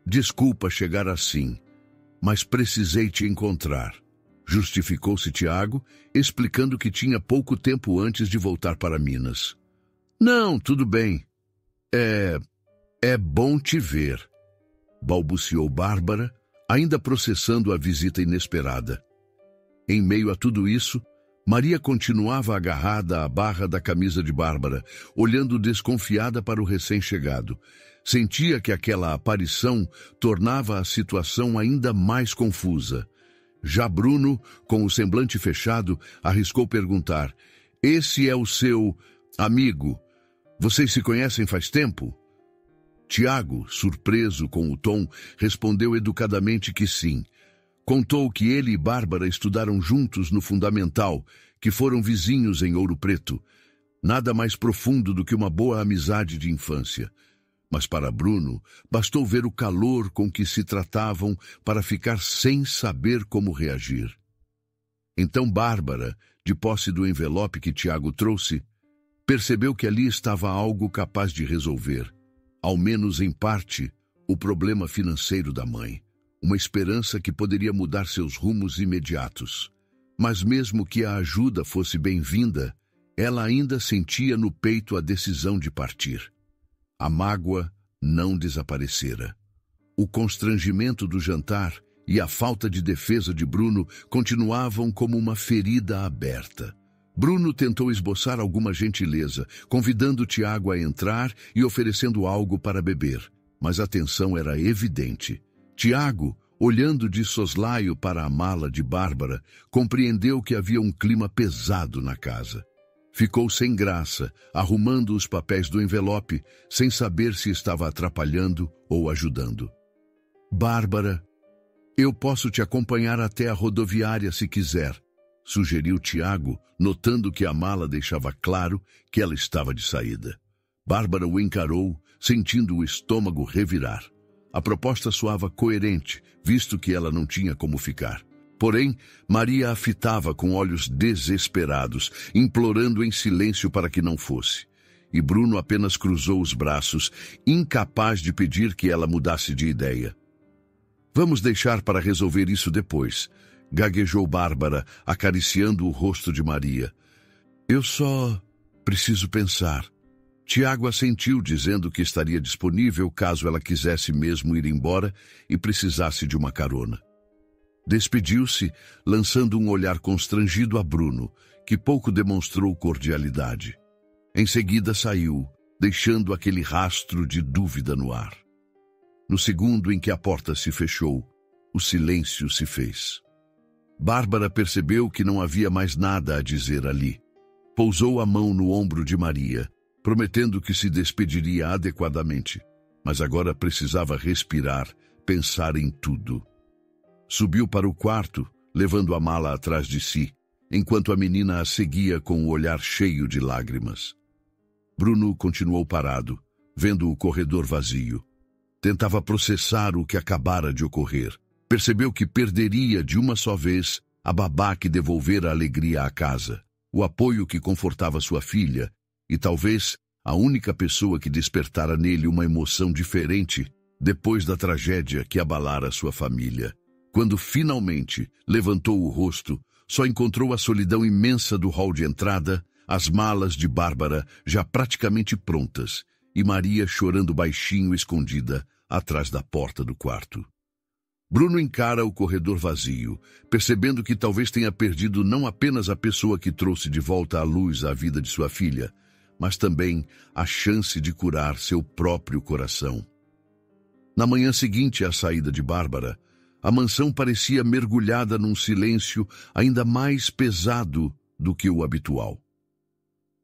"Desculpa chegar assim, mas precisei te encontrar", justificou-se Tiago, explicando que tinha pouco tempo antes de voltar para Minas. "Não, tudo bem. É bom te ver", balbuciou Bárbara, ainda processando a visita inesperada. Em meio a tudo isso, Maria continuava agarrada à barra da camisa de Bárbara, olhando desconfiada para o recém-chegado. Sentia que aquela aparição tornava a situação ainda mais confusa. Já Bruno, com o semblante fechado, arriscou perguntar: "Esse é o seu amigo? Vocês se conhecem faz tempo?" Tiago, surpreso com o tom, respondeu educadamente que sim. Contou que ele e Bárbara estudaram juntos no Fundamental, que foram vizinhos em Ouro Preto. Nada mais profundo do que uma boa amizade de infância. Mas para Bruno, bastou ver o calor com que se tratavam para ficar sem saber como reagir. Então Bárbara, de posse do envelope que Tiago trouxe, percebeu que ali estava algo capaz de resolver, ao menos em parte, o problema financeiro da mãe. Uma esperança que poderia mudar seus rumos imediatos. Mas mesmo que a ajuda fosse bem-vinda, ela ainda sentia no peito a decisão de partir. A mágoa não desaparecera. O constrangimento do jantar e a falta de defesa de Bruno continuavam como uma ferida aberta. Bruno tentou esboçar alguma gentileza, convidando Tiago a entrar e oferecendo algo para beber, mas a tensão era evidente. Tiago, olhando de soslaio para a mala de Bárbara, compreendeu que havia um clima pesado na casa. Ficou sem graça, arrumando os papéis do envelope, sem saber se estava atrapalhando ou ajudando. "Bárbara, eu posso te acompanhar até a rodoviária se quiser", sugeriu Tiago, notando que a mala deixava claro que ela estava de saída. Bárbara o encarou, sentindo o estômago revirar. A proposta soava coerente, visto que ela não tinha como ficar. Porém, Maria a fitava com olhos desesperados, implorando em silêncio para que não fosse. E Bruno apenas cruzou os braços, incapaz de pedir que ela mudasse de ideia. Vamos deixar para resolver isso depois, gaguejou Bárbara, acariciando o rosto de Maria. Eu só preciso pensar. Tiago assentiu, dizendo que estaria disponível caso ela quisesse mesmo ir embora e precisasse de uma carona. Despediu-se, lançando um olhar constrangido a Bruno, que pouco demonstrou cordialidade. Em seguida saiu, deixando aquele rastro de dúvida no ar. No segundo em que a porta se fechou, o silêncio se fez. Bárbara percebeu que não havia mais nada a dizer ali. Pousou a mão no ombro de Maria, prometendo que se despediria adequadamente, mas agora precisava respirar, pensar em tudo. Subiu para o quarto, levando a mala atrás de si, enquanto a menina a seguia com o olhar cheio de lágrimas. Bruno continuou parado, vendo o corredor vazio. Tentava processar o que acabara de ocorrer. Percebeu que perderia de uma só vez a babá que devolvera a alegria à casa, o apoio que confortava sua filha e talvez a única pessoa que despertara nele uma emoção diferente depois da tragédia que abalara sua família. Quando finalmente levantou o rosto, só encontrou a solidão imensa do hall de entrada, as malas de Bárbara já praticamente prontas e Maria chorando baixinho escondida atrás da porta do quarto. Bruno encara o corredor vazio, percebendo que talvez tenha perdido não apenas a pessoa que trouxe de volta à luz a vida de sua filha, mas também a chance de curar seu próprio coração. Na manhã seguinte à saída de Bárbara, a mansão parecia mergulhada num silêncio ainda mais pesado do que o habitual.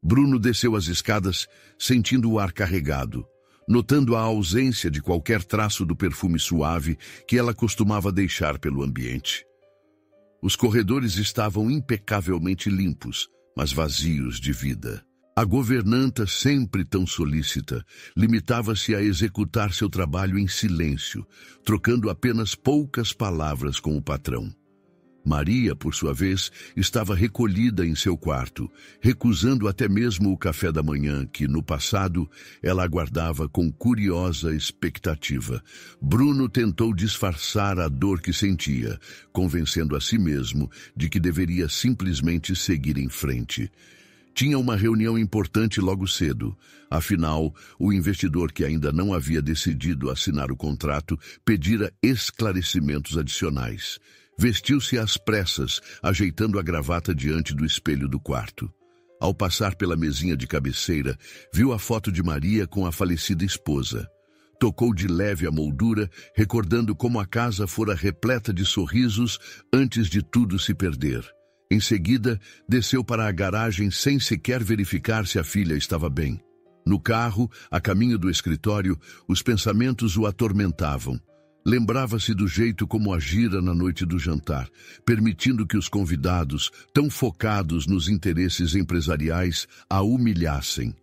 Bruno desceu as escadas, sentindo o ar carregado, notando a ausência de qualquer traço do perfume suave que ela costumava deixar pelo ambiente. Os corredores estavam impecavelmente limpos, mas vazios de vida. A governanta, sempre tão solícita, limitava-se a executar seu trabalho em silêncio, trocando apenas poucas palavras com o patrão. Maria, por sua vez, estava recolhida em seu quarto, recusando até mesmo o café da manhã que, no passado, ela aguardava com curiosa expectativa. Bruno tentou disfarçar a dor que sentia, convencendo a si mesmo de que deveria simplesmente seguir em frente. Tinha uma reunião importante logo cedo. Afinal, o investidor que ainda não havia decidido assinar o contrato pedira esclarecimentos adicionais. Vestiu-se às pressas, ajeitando a gravata diante do espelho do quarto. Ao passar pela mesinha de cabeceira, viu a foto de Maria com a falecida esposa. Tocou de leve a moldura, recordando como a casa fora repleta de sorrisos antes de tudo se perder. Em seguida, desceu para a garagem sem sequer verificar se a filha estava bem. No carro, a caminho do escritório, os pensamentos o atormentavam. Lembrava-se do jeito como agira na noite do jantar, permitindo que os convidados, tão focados nos interesses empresariais, a humilhassem.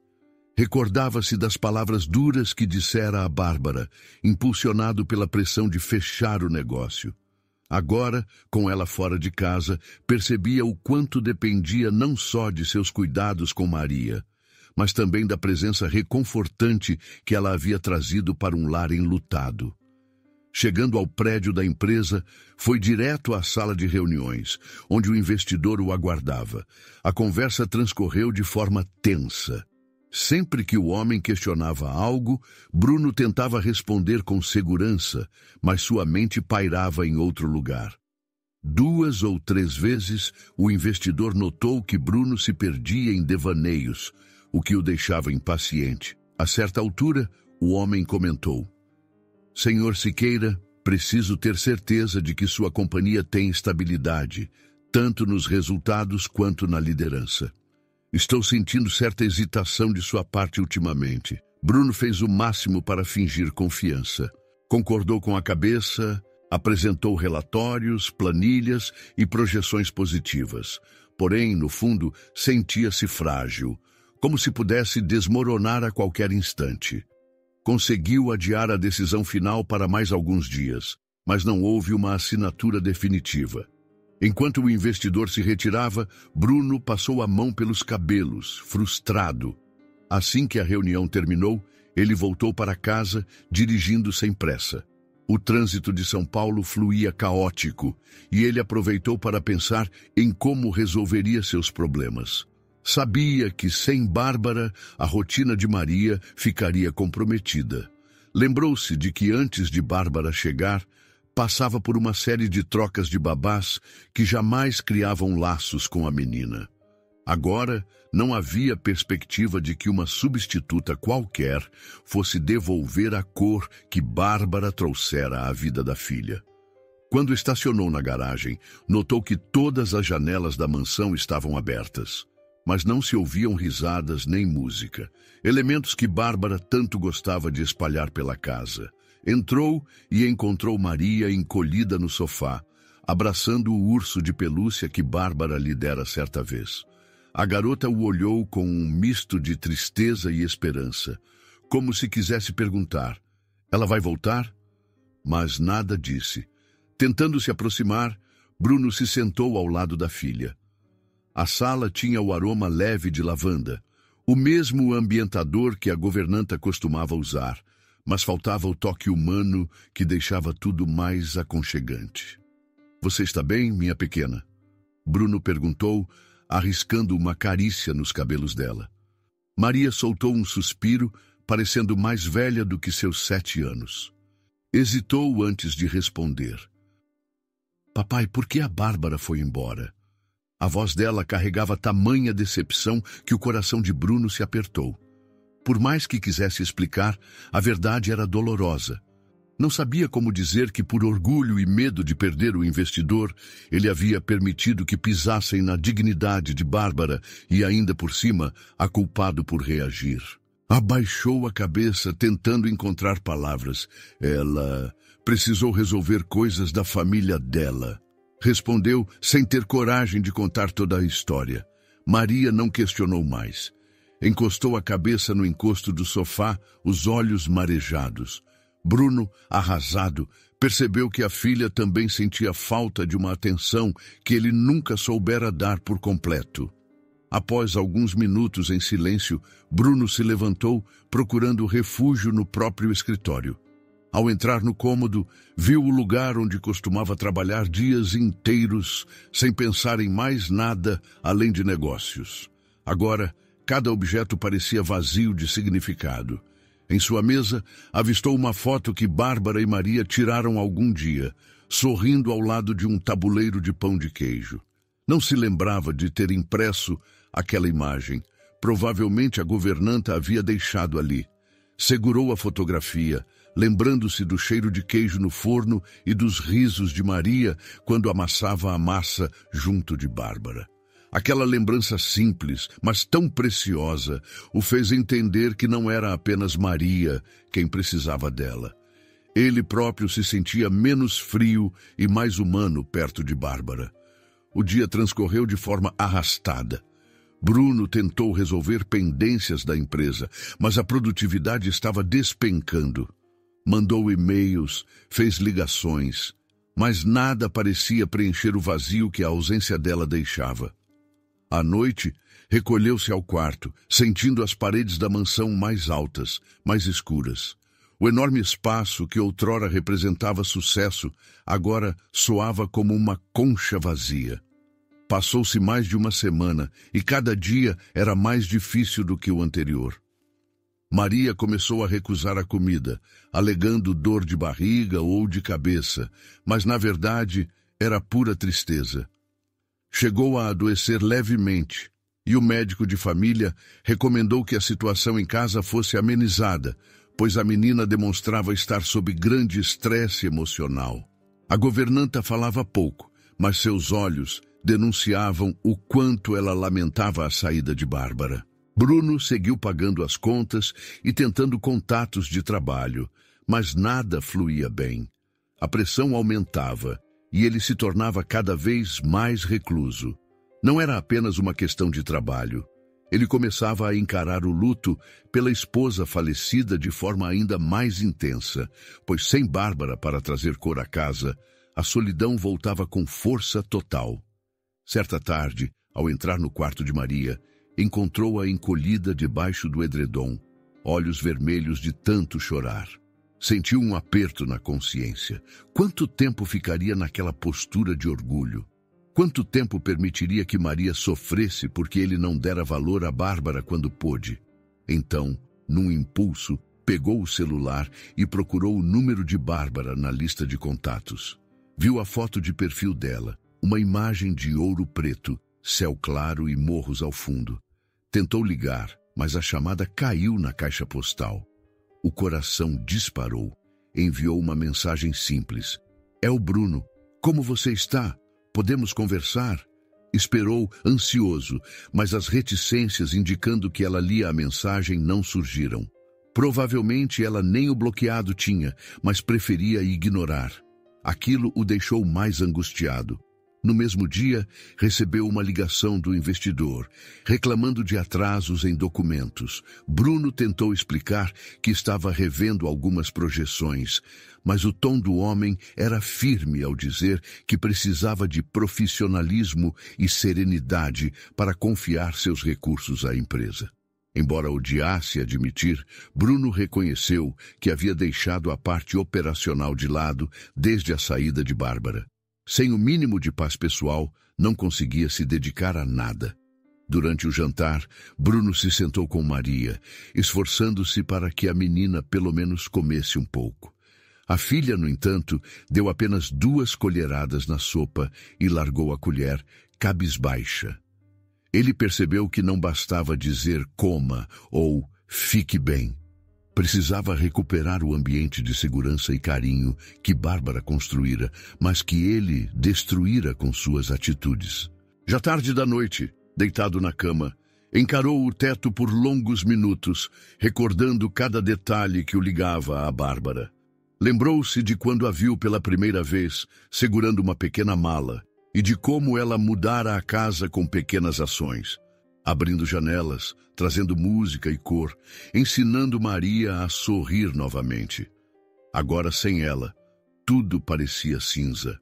Recordava-se das palavras duras que dissera a Bárbara, impulsionado pela pressão de fechar o negócio. Agora, com ela fora de casa, percebia o quanto dependia não só de seus cuidados com Maria, mas também da presença reconfortante que ela havia trazido para um lar enlutado. Chegando ao prédio da empresa, foi direto à sala de reuniões, onde o investidor o aguardava. A conversa transcorreu de forma tensa. Sempre que o homem questionava algo, Bruno tentava responder com segurança, mas sua mente pairava em outro lugar. 2 ou 3 vezes, o investidor notou que Bruno se perdia em devaneios, o que o deixava impaciente. A certa altura, o homem comentou: "Senhor Siqueira, preciso ter certeza de que sua companhia tem estabilidade, tanto nos resultados quanto na liderança. Estou sentindo certa hesitação de sua parte ultimamente." Bruno fez o máximo para fingir confiança. Concordou com a cabeça Apresentou relatórios, planilhas e projeções positivas. Porém, no fundo, sentia-se frágil, como se pudesse desmoronar a qualquer instante. Conseguiu adiar a decisão final para mais alguns dias, mas não houve uma assinatura definitiva. Enquanto o investidor se retirava, Bruno passou a mão pelos cabelos, frustrado. Assim que a reunião terminou, ele voltou para casa, dirigindo sem pressa. O trânsito de São Paulo fluía caótico, e ele aproveitou para pensar em como resolveria seus problemas. Sabia que, sem Bárbara, a rotina de Maria ficaria comprometida. Lembrou-se de que antes de Bárbara chegar, passava por uma série de trocas de babás que jamais criavam laços com a menina. Agora, não havia perspectiva de que uma substituta qualquer fosse devolver a cor que Bárbara trouxera à vida da filha. Quando estacionou na garagem, notou que todas as janelas da mansão estavam abertas, mas não se ouviam risadas nem música, elementos que Bárbara tanto gostava de espalhar pela casa. Entrou e encontrou Maria encolhida no sofá, abraçando o urso de pelúcia que Bárbara lhe dera certa vez. A garota o olhou com um misto de tristeza e esperança, como se quisesse perguntar: ela vai voltar? Mas nada disse. Tentando se aproximar, Bruno se sentou ao lado da filha. A sala tinha o aroma leve de lavanda, o mesmo ambientador que a governanta costumava usar, mas faltava o toque humano que deixava tudo mais aconchegante. Você está bem, minha pequena? Bruno perguntou, arriscando uma carícia nos cabelos dela. Maria soltou um suspiro, parecendo mais velha do que seus 7 anos. Hesitou antes de responder. Papai, por que a Bárbara foi embora? A voz dela carregava tamanha decepção que o coração de Bruno se apertou. Por mais que quisesse explicar, a verdade era dolorosa. Não sabia como dizer que, por orgulho e medo de perder o investidor, ele havia permitido que pisassem na dignidade de Bárbara e, ainda por cima, a culpado por reagir. Abaixou a cabeça, tentando encontrar palavras. Ela precisou resolver coisas da família dela. Respondeu sem ter coragem de contar toda a história. Maria não questionou mais. Encostou a cabeça no encosto do sofá, os olhos marejados. Bruno, arrasado, percebeu que a filha também sentia falta de uma atenção que ele nunca soubera dar por completo. Após alguns minutos em silêncio, Bruno se levantou, procurando refúgio no próprio escritório. Ao entrar no cômodo, viu o lugar onde costumava trabalhar dias inteiros, sem pensar em mais nada além de negócios. Agora, cada objeto parecia vazio de significado. Em sua mesa, avistou uma foto que Bárbara e Maria tiraram algum dia, sorrindo ao lado de um tabuleiro de pão de queijo. Não se lembrava de ter impresso aquela imagem. Provavelmente a governanta havia deixado ali. Segurou a fotografia, lembrando-se do cheiro de queijo no forno e dos risos de Maria quando amassava a massa junto de Bárbara. Aquela lembrança simples, mas tão preciosa, o fez entender que não era apenas Maria quem precisava dela. Ele próprio se sentia menos frio e mais humano perto de Bárbara. O dia transcorreu de forma arrastada. Bruno tentou resolver pendências da empresa, mas a produtividade estava despencando. Mandou e-mails, fez ligações, mas nada parecia preencher o vazio que a ausência dela deixava. À noite, recolheu-se ao quarto, sentindo as paredes da mansão mais altas, mais escuras. O enorme espaço que outrora representava sucesso, agora soava como uma concha vazia. Passou-se mais de uma semana e cada dia era mais difícil do que o anterior. Maria começou a recusar a comida, alegando dor de barriga ou de cabeça, mas na verdade era pura tristeza. Chegou a adoecer levemente e o médico de família recomendou que a situação em casa fosse amenizada, pois a menina demonstrava estar sob grande estresse emocional. A governanta falava pouco, mas seus olhos denunciavam o quanto ela lamentava a saída de Bárbara. Bruno seguiu pagando as contas e tentando contatos de trabalho, mas nada fluía bem. A pressão aumentava e ele se tornava cada vez mais recluso. Não era apenas uma questão de trabalho. Ele começava a encarar o luto pela esposa falecida de forma ainda mais intensa, pois sem Bárbara para trazer cor à casa, a solidão voltava com força total. Certa tarde, ao entrar no quarto de Maria, encontrou-a encolhida debaixo do edredom, olhos vermelhos de tanto chorar. Sentiu um aperto na consciência. Quanto tempo ficaria naquela postura de orgulho? Quanto tempo permitiria que Maria sofresse porque ele não dera valor a Bárbara quando pôde? Então, num impulso, pegou o celular e procurou o número de Bárbara na lista de contatos. Viu a foto de perfil dela, uma imagem de ouro preto, céu claro e morros ao fundo. Tentou ligar, mas a chamada caiu na caixa postal. O coração disparou. Enviou uma mensagem simples. É o Bruno. Como você está? Podemos conversar? Esperou, ansioso, mas as reticências indicando que ela lia a mensagem não surgiram. Provavelmente ela nem o bloqueado tinha, mas preferia ignorar. Aquilo o deixou mais angustiado. No mesmo dia, recebeu uma ligação do investidor, reclamando de atrasos em documentos. Bruno tentou explicar que estava revendo algumas projeções, mas o tom do homem era firme ao dizer que precisava de profissionalismo e serenidade para confiar seus recursos à empresa. Embora odiasse admitir, Bruno reconheceu que havia deixado a parte operacional de lado desde a saída de Bárbara. Sem o mínimo de paz pessoal, não conseguia se dedicar a nada. Durante o jantar, Bruno se sentou com Maria, esforçando-se para que a menina pelo menos comesse um pouco. A filha, no entanto, deu apenas 2 colheradas na sopa e largou a colher, cabisbaixa. Ele percebeu que não bastava dizer coma ou fique bem. Precisava recuperar o ambiente de segurança e carinho que Bárbara construíra, mas que ele destruíra com suas atitudes. Já tarde da noite, deitado na cama, encarou o teto por longos minutos, recordando cada detalhe que o ligava a Bárbara. Lembrou-se de quando a viu pela primeira vez, segurando uma pequena mala, e de como ela mudara a casa com pequenas ações. Abrindo janelas, trazendo música e cor, ensinando Maria a sorrir novamente. Agora, sem ela, tudo parecia cinza.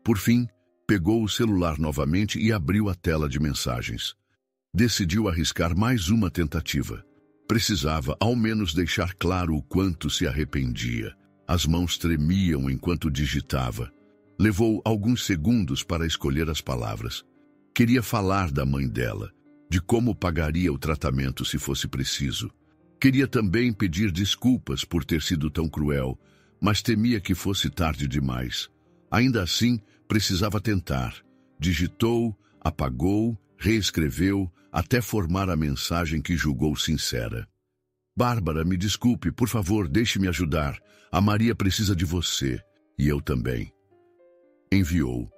Por fim, pegou o celular novamente e abriu a tela de mensagens. Decidiu arriscar mais uma tentativa. Precisava, ao menos, deixar claro o quanto se arrependia. As mãos tremiam enquanto digitava. Levou alguns segundos para escolher as palavras. Queria falar da mãe dela, de como pagaria o tratamento se fosse preciso. Queria também pedir desculpas por ter sido tão cruel, mas temia que fosse tarde demais. Ainda assim, precisava tentar. Digitou, apagou, reescreveu, até formar a mensagem que julgou sincera. Bárbara, me desculpe, por favor, deixe-me ajudar. A Maria precisa de você, e eu também. Enviou.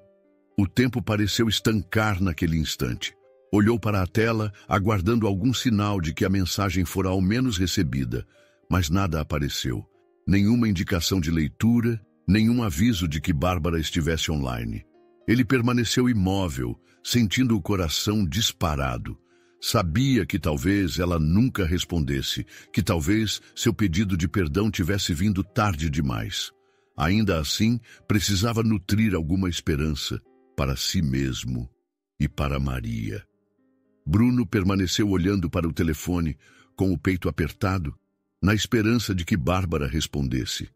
O tempo pareceu estancar naquele instante. Olhou para a tela, aguardando algum sinal de que a mensagem fora ao menos recebida, mas nada apareceu. Nenhuma indicação de leitura, nenhum aviso de que Bárbara estivesse online. Ele permaneceu imóvel, sentindo o coração disparado. Sabia que talvez ela nunca respondesse, que talvez seu pedido de perdão tivesse vindo tarde demais. Ainda assim, precisava nutrir alguma esperança para si mesmo e para Maria. Bruno permaneceu olhando para o telefone, com o peito apertado, na esperança de que Bárbara respondesse.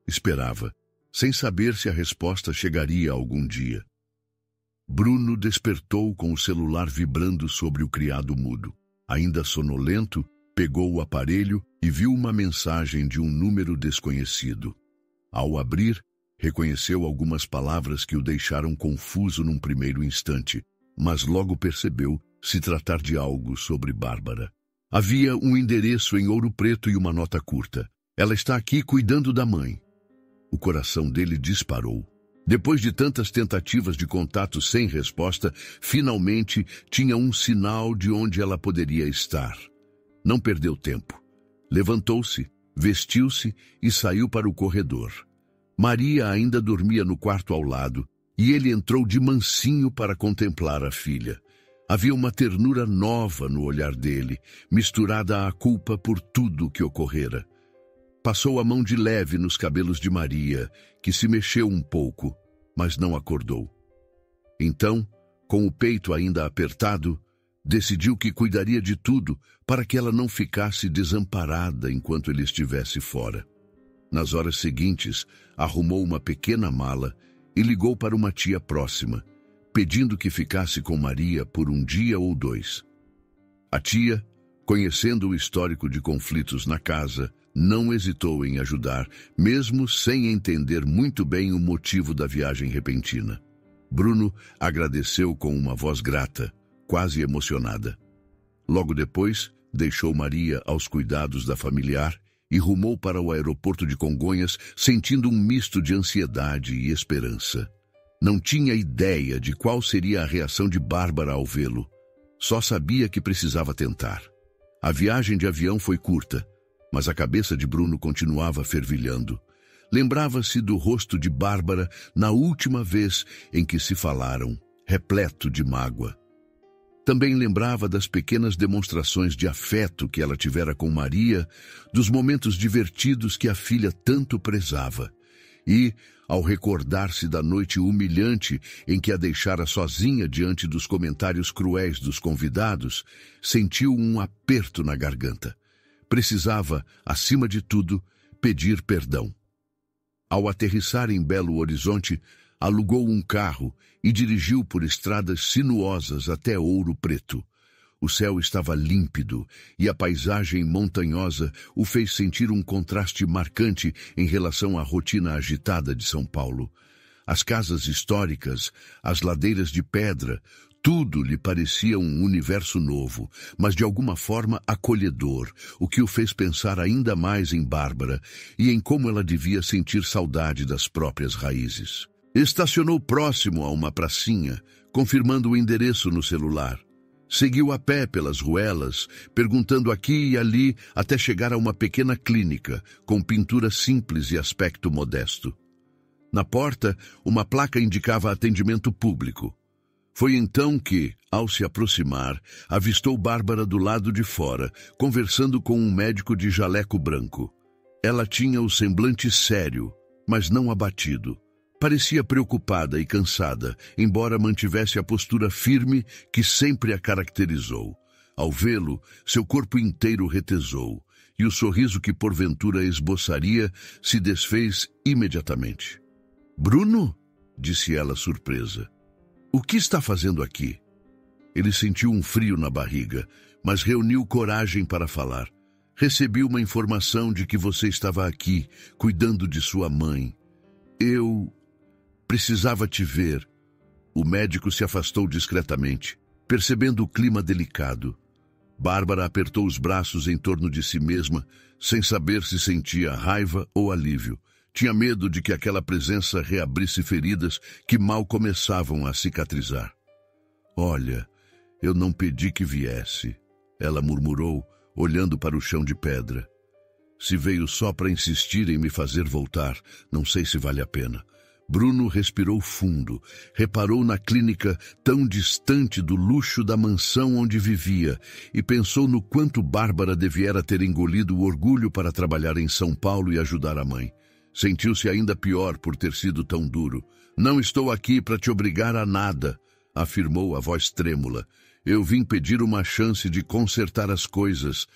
Esperava, sem saber se a resposta chegaria algum dia. Bruno despertou com o celular vibrando sobre o criado mudo. Ainda sonolento, pegou o aparelho e viu uma mensagem de um número desconhecido. Ao abrir, reconheceu algumas palavras que o deixaram confuso num primeiro instante, mas logo percebeu se tratar de algo sobre Bárbara. Havia um endereço em ouro preto e uma nota curta. Ela está aqui cuidando da mãe. O coração dele disparou. Depois de tantas tentativas de contato sem resposta, finalmente tinha um sinal de onde ela poderia estar. Não perdeu tempo. Levantou-se, vestiu-se e saiu para o corredor. Maria ainda dormia no quarto ao lado, e ele entrou de mansinho para contemplar a filha. Havia uma ternura nova no olhar dele, misturada à culpa por tudo o que ocorrera. Passou a mão de leve nos cabelos de Maria, que se mexeu um pouco, mas não acordou. Então, com o peito ainda apertado, decidiu que cuidaria de tudo para que ela não ficasse desamparada enquanto ele estivesse fora. Nas horas seguintes, arrumou uma pequena mala e ligou para uma tia próxima, pedindo que ficasse com Maria por um dia ou 2. A tia, conhecendo o histórico de conflitos na casa, não hesitou em ajudar, mesmo sem entender muito bem o motivo da viagem repentina. Bruno agradeceu com uma voz grata, quase emocionada. Logo depois, deixou Maria aos cuidados da familiar e rumou para o aeroporto de Congonhas, sentindo um misto de ansiedade e esperança. Não tinha ideia de qual seria a reação de Bárbara ao vê-lo. Só sabia que precisava tentar. A viagem de avião foi curta, mas a cabeça de Bruno continuava fervilhando. Lembrava-se do rosto de Bárbara na última vez em que se falaram, repleto de mágoa. Também lembrava das pequenas demonstrações de afeto que ela tivera com Maria, dos momentos divertidos que a filha tanto prezava. E, ao recordar-se da noite humilhante em que a deixara sozinha diante dos comentários cruéis dos convidados, sentiu um aperto na garganta. Precisava, acima de tudo, pedir perdão. Ao aterrissar em Belo Horizonte, alugou um carro e dirigiu por estradas sinuosas até Ouro Preto. O céu estava límpido e a paisagem montanhosa o fez sentir um contraste marcante em relação à rotina agitada de São Paulo. As casas históricas, as ladeiras de pedra, tudo lhe parecia um universo novo, mas de alguma forma acolhedor, o que o fez pensar ainda mais em Bárbara e em como ela devia sentir saudade das próprias raízes. Estacionou próximo a uma pracinha, confirmando o endereço no celular. Seguiu a pé pelas ruelas, perguntando aqui e ali até chegar a uma pequena clínica, com pintura simples e aspecto modesto. Na porta, uma placa indicava atendimento público. Foi então que, ao se aproximar, avistou Bárbara do lado de fora, conversando com um médico de jaleco branco. Ela tinha o semblante sério, mas não abatido. Parecia preocupada e cansada, embora mantivesse a postura firme que sempre a caracterizou. Ao vê-lo, seu corpo inteiro retesou, e o sorriso que porventura esboçaria se desfez imediatamente. "Bruno?", disse ela surpresa. "O que está fazendo aqui?" Ele sentiu um frio na barriga, mas reuniu coragem para falar. "Recebi uma informação de que você estava aqui, cuidando de sua mãe. Eu precisava te ver." O médico se afastou discretamente, percebendo o clima delicado. Bárbara apertou os braços em torno de si mesma, sem saber se sentia raiva ou alívio. Tinha medo de que aquela presença reabrisse feridas que mal começavam a cicatrizar. "Olha, eu não pedi que viesse", ela murmurou, olhando para o chão de pedra. "Se veio só para insistir em me fazer voltar, não sei se vale a pena." Bruno respirou fundo, reparou na clínica tão distante do luxo da mansão onde vivia e pensou no quanto Bárbara deviera ter engolido o orgulho para trabalhar em São Paulo e ajudar a mãe. Sentiu-se ainda pior por ter sido tão duro. "Não estou aqui para te obrigar a nada", afirmou a voz trêmula. "Eu vim pedir uma chance de consertar as coisas.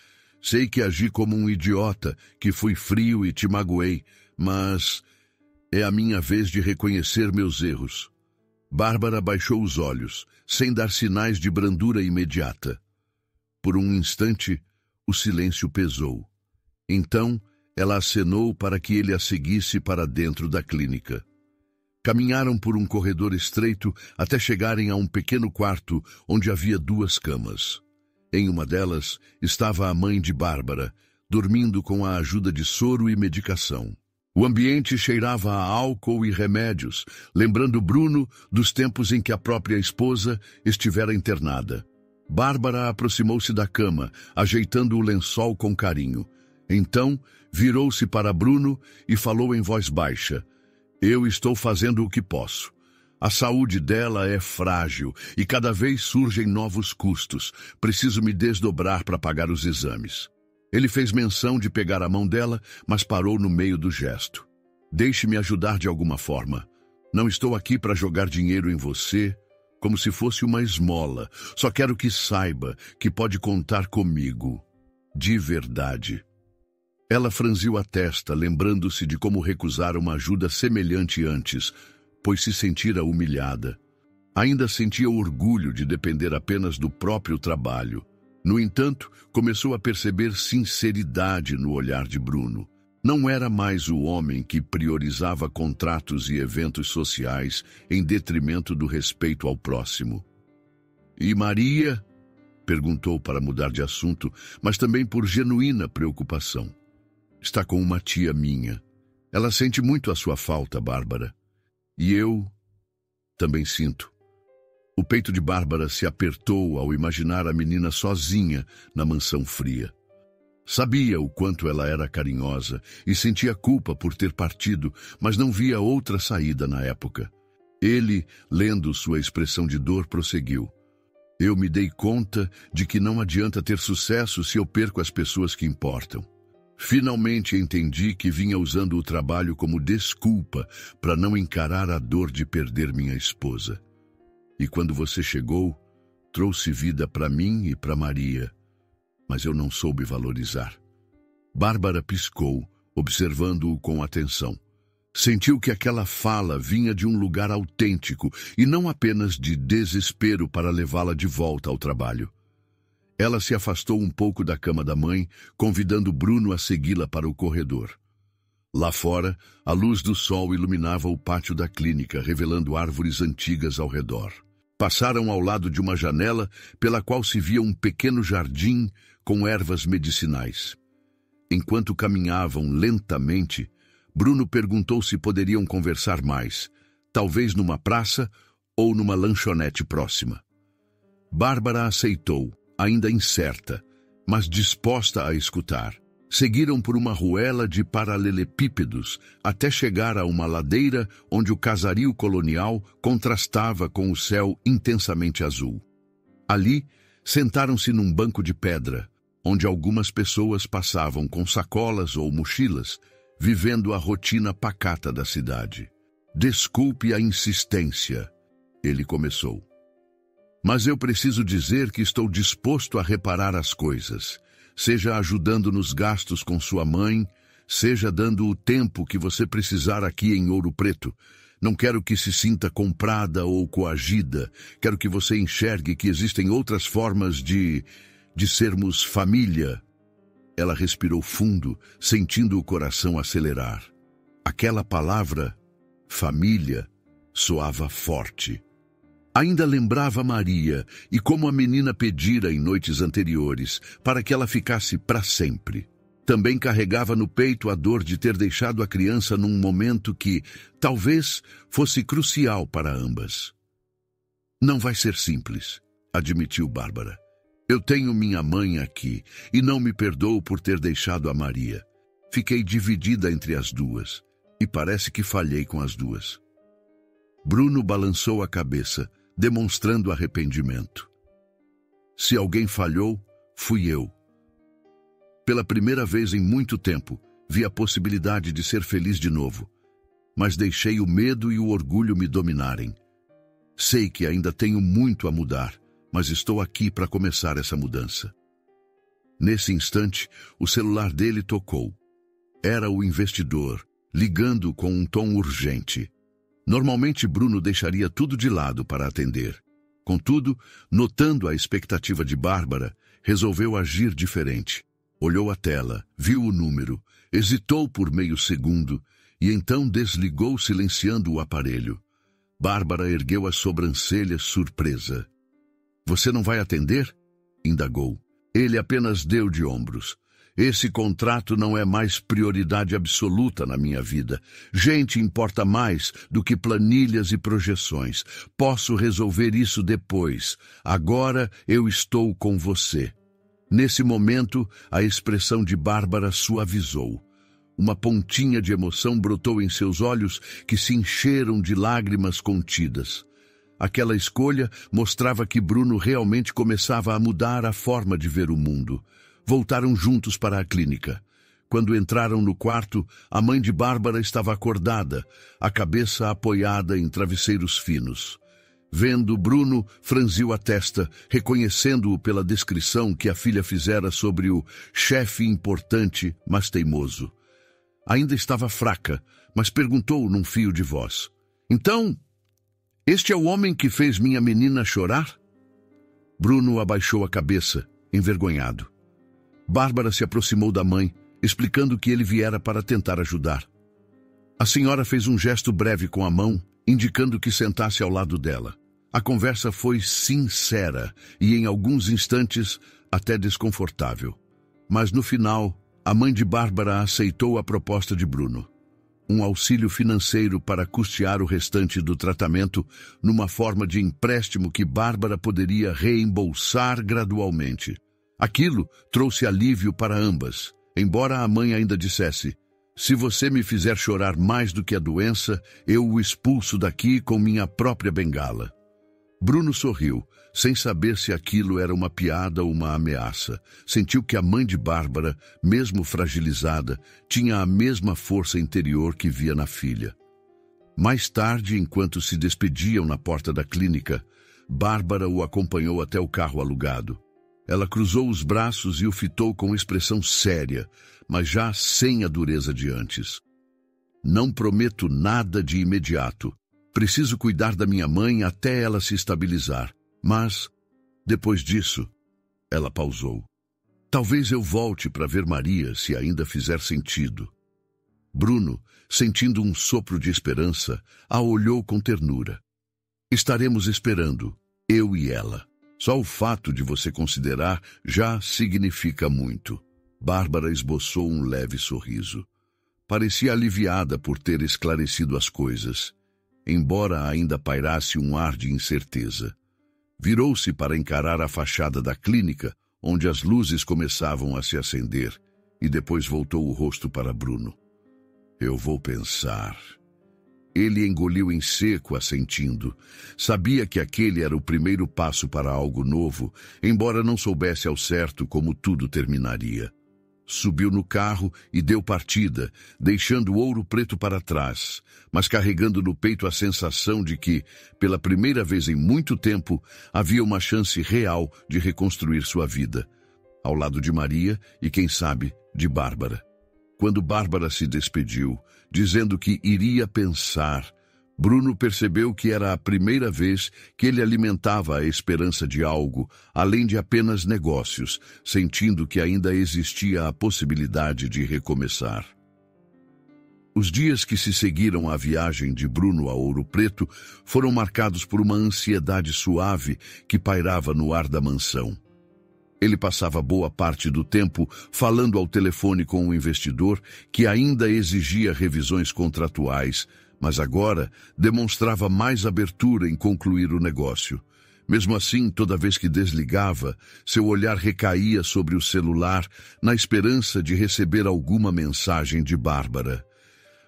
Sei que agi como um idiota, que fui frio e te magoei, mas é a minha vez de reconhecer meus erros." Bárbara baixou os olhos, sem dar sinais de brandura imediata. Por um instante, o silêncio pesou. Então, ela acenou para que ele a seguisse para dentro da clínica. Caminharam por um corredor estreito até chegarem a um pequeno quarto onde havia 2 camas. Em uma delas estava a mãe de Bárbara, dormindo com a ajuda de soro e medicação. O ambiente cheirava a álcool e remédios, lembrando Bruno dos tempos em que a própria esposa estivera internada. Bárbara aproximou-se da cama, ajeitando o lençol com carinho. Então, virou-se para Bruno e falou em voz baixa. Eu estou fazendo o que posso. A saúde dela é frágil e cada vez surgem novos custos. Preciso me desdobrar para pagar os exames. Ele fez menção de pegar a mão dela, mas parou no meio do gesto. Deixe-me ajudar de alguma forma. Não estou aqui para jogar dinheiro em você, como se fosse uma esmola. Só quero que saiba que pode contar comigo. De verdade. Ela franziu a testa, lembrando-se de como recusar uma ajuda semelhante antes, pois se sentira humilhada. Ainda sentia orgulho de depender apenas do próprio trabalho. No entanto, começou a perceber sinceridade no olhar de Bruno. Não era mais o homem que priorizava contratos e eventos sociais em detrimento do respeito ao próximo. E Maria? Perguntou para mudar de assunto, mas também por genuína preocupação. Está com uma tia minha. Ela sente muito a sua falta, Bárbara. E eu também sinto. O peito de Bárbara se apertou ao imaginar a menina sozinha na mansão fria. Sabia o quanto ela era carinhosa e sentia culpa por ter partido, mas não via outra saída na época. Ele, lendo sua expressão de dor, prosseguiu. Eu me dei conta de que não adianta ter sucesso se eu perco as pessoas que importam. Finalmente entendi que vinha usando o trabalho como desculpa para não encarar a dor de perder minha esposa. E quando você chegou, trouxe vida para mim e para Maria. Mas eu não soube valorizar. Bárbara piscou, observando-o com atenção. Sentiu que aquela fala vinha de um lugar autêntico e não apenas de desespero para levá-la de volta ao trabalho. Ela se afastou um pouco da cama da mãe, convidando Bruno a segui-la para o corredor. Lá fora, a luz do sol iluminava o pátio da clínica, revelando árvores antigas ao redor. Passaram ao lado de uma janela, pela qual se via um pequeno jardim com ervas medicinais. Enquanto caminhavam lentamente, Bruno perguntou se poderiam conversar mais, talvez numa praça ou numa lanchonete próxima. Bárbara aceitou, ainda incerta, mas disposta a escutar. Seguiram por uma ruela de paralelepípedos até chegar a uma ladeira onde o casario colonial contrastava com o céu intensamente azul. Ali, sentaram-se num banco de pedra, onde algumas pessoas passavam com sacolas ou mochilas, vivendo a rotina pacata da cidade. Desculpe a insistência, ele começou. Mas eu preciso dizer que estou disposto a reparar as coisas, seja ajudando nos gastos com sua mãe, seja dando o tempo que você precisar aqui em Ouro Preto. Não quero que se sinta comprada ou coagida. Quero que você enxergue que existem outras formas de sermos família. Ela respirou fundo, sentindo o coração acelerar. Aquela palavra, família, soava forte. Ainda lembrava Maria e como a menina pedira em noites anteriores para que ela ficasse para sempre. Também carregava no peito a dor de ter deixado a criança num momento que, talvez, fosse crucial para ambas. Não vai ser simples, admitiu Bárbara. Eu tenho minha mãe aqui e não me perdoo por ter deixado a Maria. Fiquei dividida entre as duas e parece que falhei com as duas. Bruno balançou a cabeça, demonstrando arrependimento. Se alguém falhou, fui eu. Pela primeira vez em muito tempo, vi a possibilidade de ser feliz de novo, mas deixei o medo e o orgulho me dominarem. Sei que ainda tenho muito a mudar, mas estou aqui para começar essa mudança. Nesse instante, o celular dele tocou. Era o investidor, ligando com um tom urgente. Normalmente Bruno deixaria tudo de lado para atender. Contudo, notando a expectativa de Bárbara, resolveu agir diferente. Olhou a tela, viu o número, hesitou por meio segundo e então desligou silenciando o aparelho. Bárbara ergueu as sobrancelhas surpresa. Você não vai atender? Indagou. Ele apenas deu de ombros. Esse contrato não é mais prioridade absoluta na minha vida. Gente importa mais do que planilhas e projeções. Posso resolver isso depois. Agora eu estou com você. Nesse momento, a expressão de Bárbara suavizou. Uma pontinha de emoção brotou em seus olhos que se encheram de lágrimas contidas. Aquela escolha mostrava que Bruno realmente começava a mudar a forma de ver o mundo. Voltaram juntos para a clínica. Quando entraram no quarto, a mãe de Bárbara estava acordada, a cabeça apoiada em travesseiros finos. Vendo Bruno, franziu a testa, reconhecendo-o pela descrição que a filha fizera sobre o chefe importante, mas teimoso. Ainda estava fraca, mas perguntou num fio de voz: "Então, este é o homem que fez minha menina chorar?" Bruno abaixou a cabeça, envergonhado. Bárbara se aproximou da mãe, explicando que ele viera para tentar ajudar. A senhora fez um gesto breve com a mão, indicando que sentasse ao lado dela. A conversa foi sincera e, em alguns instantes, até desconfortável. Mas, no final, a mãe de Bárbara aceitou a proposta de Bruno. Um auxílio financeiro para custear o restante do tratamento numa forma de empréstimo que Bárbara poderia reembolsar gradualmente. Aquilo trouxe alívio para ambas, embora a mãe ainda dissesse: "Se você me fizer chorar mais do que a doença, eu o expulso daqui com minha própria bengala." Bruno sorriu, sem saber se aquilo era uma piada ou uma ameaça. Sentiu que a mãe de Bárbara, mesmo fragilizada, tinha a mesma força interior que via na filha. Mais tarde, enquanto se despediam na porta da clínica, Bárbara o acompanhou até o carro alugado. Ela cruzou os braços e o fitou com expressão séria, mas já sem a dureza de antes. "Não prometo nada de imediato. Preciso cuidar da minha mãe até ela se estabilizar. Mas, depois disso..." Ela pausou. "Talvez eu volte para ver Maria, se ainda fizer sentido." Bruno, sentindo um sopro de esperança, a olhou com ternura. "Estaremos esperando, eu e ela. Só o fato de você considerar já significa muito." Bárbara esboçou um leve sorriso. Parecia aliviada por ter esclarecido as coisas, embora ainda pairasse um ar de incerteza. Virou-se para encarar a fachada da clínica, onde as luzes começavam a se acender, e depois voltou o rosto para Bruno. "Eu vou pensar." Ele engoliu em seco, assentindo. Sabia que aquele era o primeiro passo para algo novo, embora não soubesse ao certo como tudo terminaria. Subiu no carro e deu partida, deixando Ouro Preto para trás, mas carregando no peito a sensação de que, pela primeira vez em muito tempo, havia uma chance real de reconstruir sua vida, ao lado de Maria e, quem sabe, de Bárbara. Quando Bárbara se despediu, dizendo que iria pensar, Bruno percebeu que era a primeira vez que ele alimentava a esperança de algo, além de apenas negócios, sentindo que ainda existia a possibilidade de recomeçar. Os dias que se seguiram à viagem de Bruno a Ouro Preto foram marcados por uma ansiedade suave que pairava no ar da mansão. Ele passava boa parte do tempo falando ao telefone com o investidor, que ainda exigia revisões contratuais, mas agora demonstrava mais abertura em concluir o negócio. Mesmo assim, toda vez que desligava, seu olhar recaía sobre o celular, na esperança de receber alguma mensagem de Bárbara.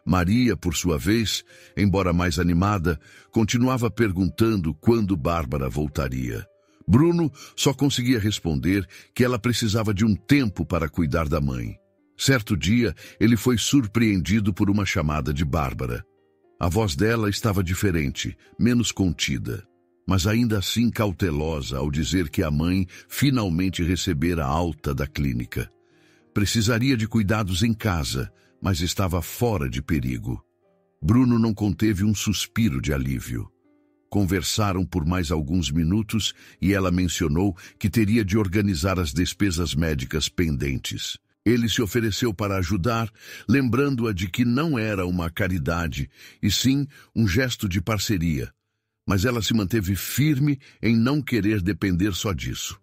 Maria, por sua vez, embora mais animada, continuava perguntando quando Bárbara voltaria. Bruno só conseguia responder que ela precisava de um tempo para cuidar da mãe. Certo dia, ele foi surpreendido por uma chamada de Bárbara. A voz dela estava diferente, menos contida, mas ainda assim cautelosa ao dizer que a mãe finalmente recebera alta da clínica. Precisaria de cuidados em casa, mas estava fora de perigo. Bruno não conteve um suspiro de alívio. Conversaram por mais alguns minutos e ela mencionou que teria de organizar as despesas médicas pendentes. Ele se ofereceu para ajudar, lembrando-a de que não era uma caridade, e sim um gesto de parceria. Mas ela se manteve firme em não querer depender só disso.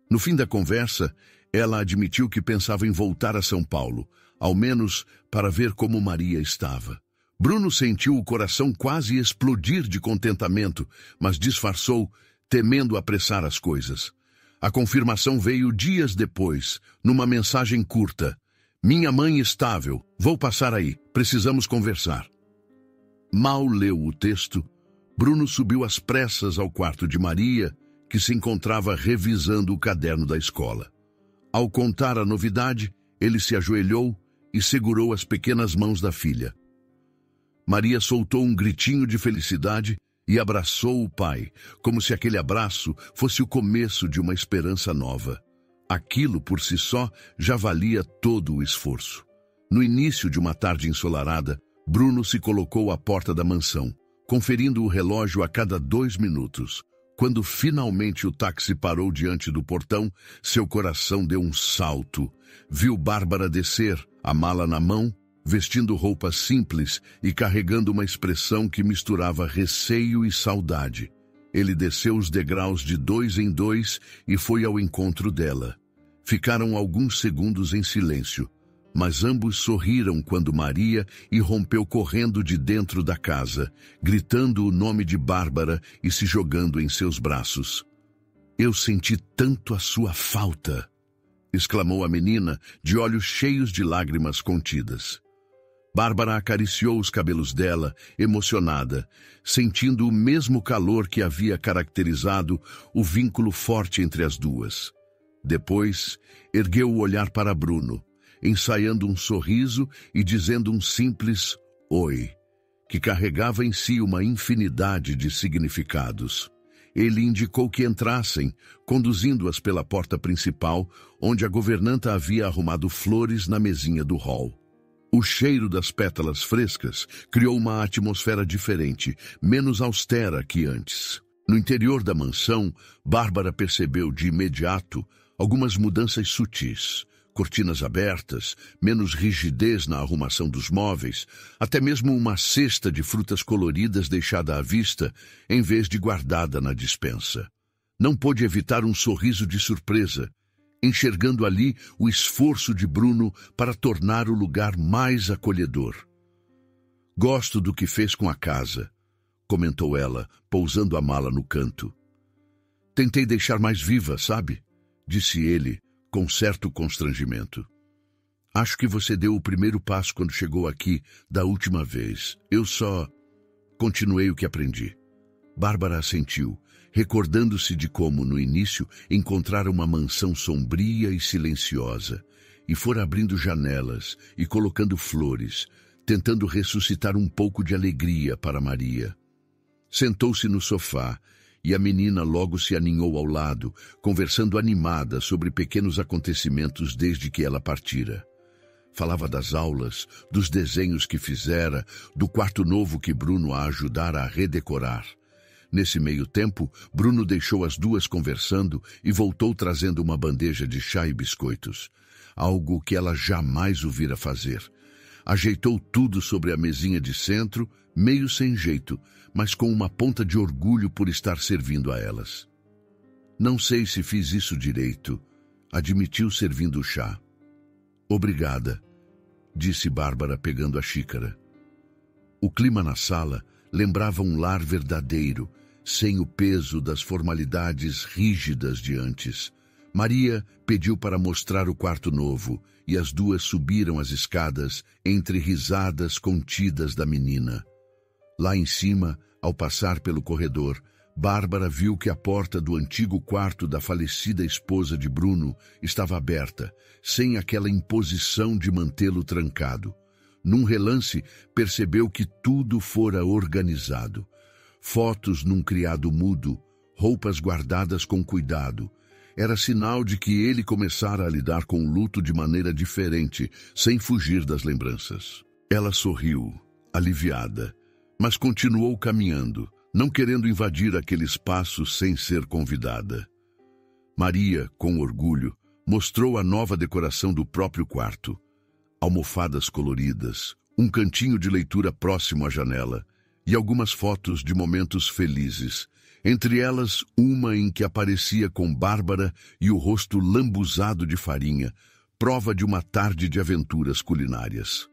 No fim da conversa, ela admitiu que pensava em voltar a São Paulo, ao menos para ver como Maria estava. Bruno sentiu o coração quase explodir de contentamento, mas disfarçou, temendo apressar as coisas. A confirmação veio dias depois, numa mensagem curta. Minha mãe estável. Vou passar aí. Precisamos conversar. Mal leu o texto, Bruno subiu às pressas ao quarto de Maria, que se encontrava revisando o caderno da escola. Ao contar a novidade, ele se ajoelhou e segurou as pequenas mãos da filha. Maria soltou um gritinho de felicidade e abraçou o pai, como se aquele abraço fosse o começo de uma esperança nova. Aquilo, por si só, já valia todo o esforço. No início de uma tarde ensolarada, Bruno se colocou à porta da mansão, conferindo o relógio a cada 2 minutos. Quando finalmente o táxi parou diante do portão, seu coração deu um salto. Viu Bárbara descer, a mala na mão, vestindo roupas simples e carregando uma expressão que misturava receio e saudade. Ele desceu os degraus de 2 em 2 e foi ao encontro dela. Ficaram alguns segundos em silêncio, mas ambos sorriram quando Maria irrompeu correndo de dentro da casa, gritando o nome de Bárbara e se jogando em seus braços. "Eu senti tanto a sua falta!" exclamou a menina, de olhos cheios de lágrimas contidas. Bárbara acariciou os cabelos dela, emocionada, sentindo o mesmo calor que havia caracterizado o vínculo forte entre as duas. Depois, ergueu o olhar para Bruno, ensaiando um sorriso e dizendo um simples "oi", que carregava em si uma infinidade de significados. Ele indicou que entrassem, conduzindo-as pela porta principal, onde a governanta havia arrumado flores na mesinha do hall. O cheiro das pétalas frescas criou uma atmosfera diferente, menos austera que antes. No interior da mansão, Bárbara percebeu de imediato algumas mudanças sutis. Cortinas abertas, menos rigidez na arrumação dos móveis, até mesmo uma cesta de frutas coloridas deixada à vista, em vez de guardada na despensa. Não pôde evitar um sorriso de surpresa, enxergando ali o esforço de Bruno para tornar o lugar mais acolhedor. "Gosto do que fez com a casa", comentou ela, pousando a mala no canto. "Tentei deixar mais viva, sabe?", disse ele, com certo constrangimento. "Acho que você deu o primeiro passo quando chegou aqui da última vez. Eu só continuei o que aprendi." Bárbara assentiu, recordando-se de como, no início, encontrara uma mansão sombria e silenciosa, e fora abrindo janelas e colocando flores, tentando ressuscitar um pouco de alegria para Maria. Sentou-se no sofá, e a menina logo se aninhou ao lado, conversando animada sobre pequenos acontecimentos desde que ela partira. Falava das aulas, dos desenhos que fizera, do quarto novo que Bruno a ajudara a redecorar. Nesse meio tempo, Bruno deixou as duas conversando e voltou trazendo uma bandeja de chá e biscoitos, algo que ela jamais o vira fazer. Ajeitou tudo sobre a mesinha de centro, meio sem jeito, mas com uma ponta de orgulho por estar servindo a elas. "Não sei se fiz isso direito", admitiu servindo o chá. "Obrigada", disse Bárbara pegando a xícara. O clima na sala lembrava um lar verdadeiro, sem o peso das formalidades rígidas de antes. Maria pediu para mostrar o quarto novo, e as duas subiram as escadas entre risadas contidas da menina. Lá em cima, ao passar pelo corredor, Bárbara viu que a porta do antigo quarto da falecida esposa de Bruno estava aberta, sem aquela imposição de mantê-lo trancado. Num relance, percebeu que tudo fora organizado. Fotos num criado mudo, roupas guardadas com cuidado. Era sinal de que ele começara a lidar com o luto de maneira diferente, sem fugir das lembranças. Ela sorriu, aliviada, mas continuou caminhando, não querendo invadir aquele espaço sem ser convidada. Maria, com orgulho, mostrou a nova decoração do próprio quarto. Almofadas coloridas, um cantinho de leitura próximo à janela e algumas fotos de momentos felizes, entre elas uma em que aparecia com Bárbara e o rosto lambuzado de farinha, prova de uma tarde de aventuras culinárias.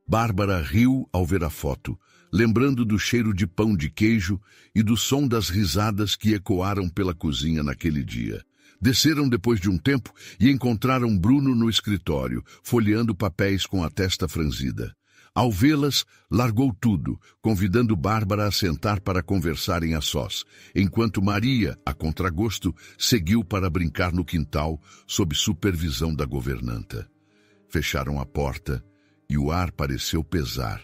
Bárbara riu ao ver a foto, lembrando do cheiro de pão de queijo e do som das risadas que ecoaram pela cozinha naquele dia. Desceram depois de um tempo e encontraram Bruno no escritório, folheando papéis com a testa franzida. Ao vê-las, largou tudo, convidando Bárbara a sentar para conversarem a sós, enquanto Maria, a contragosto, seguiu para brincar no quintal, sob supervisão da governanta. Fecharam a porta e o ar pareceu pesar.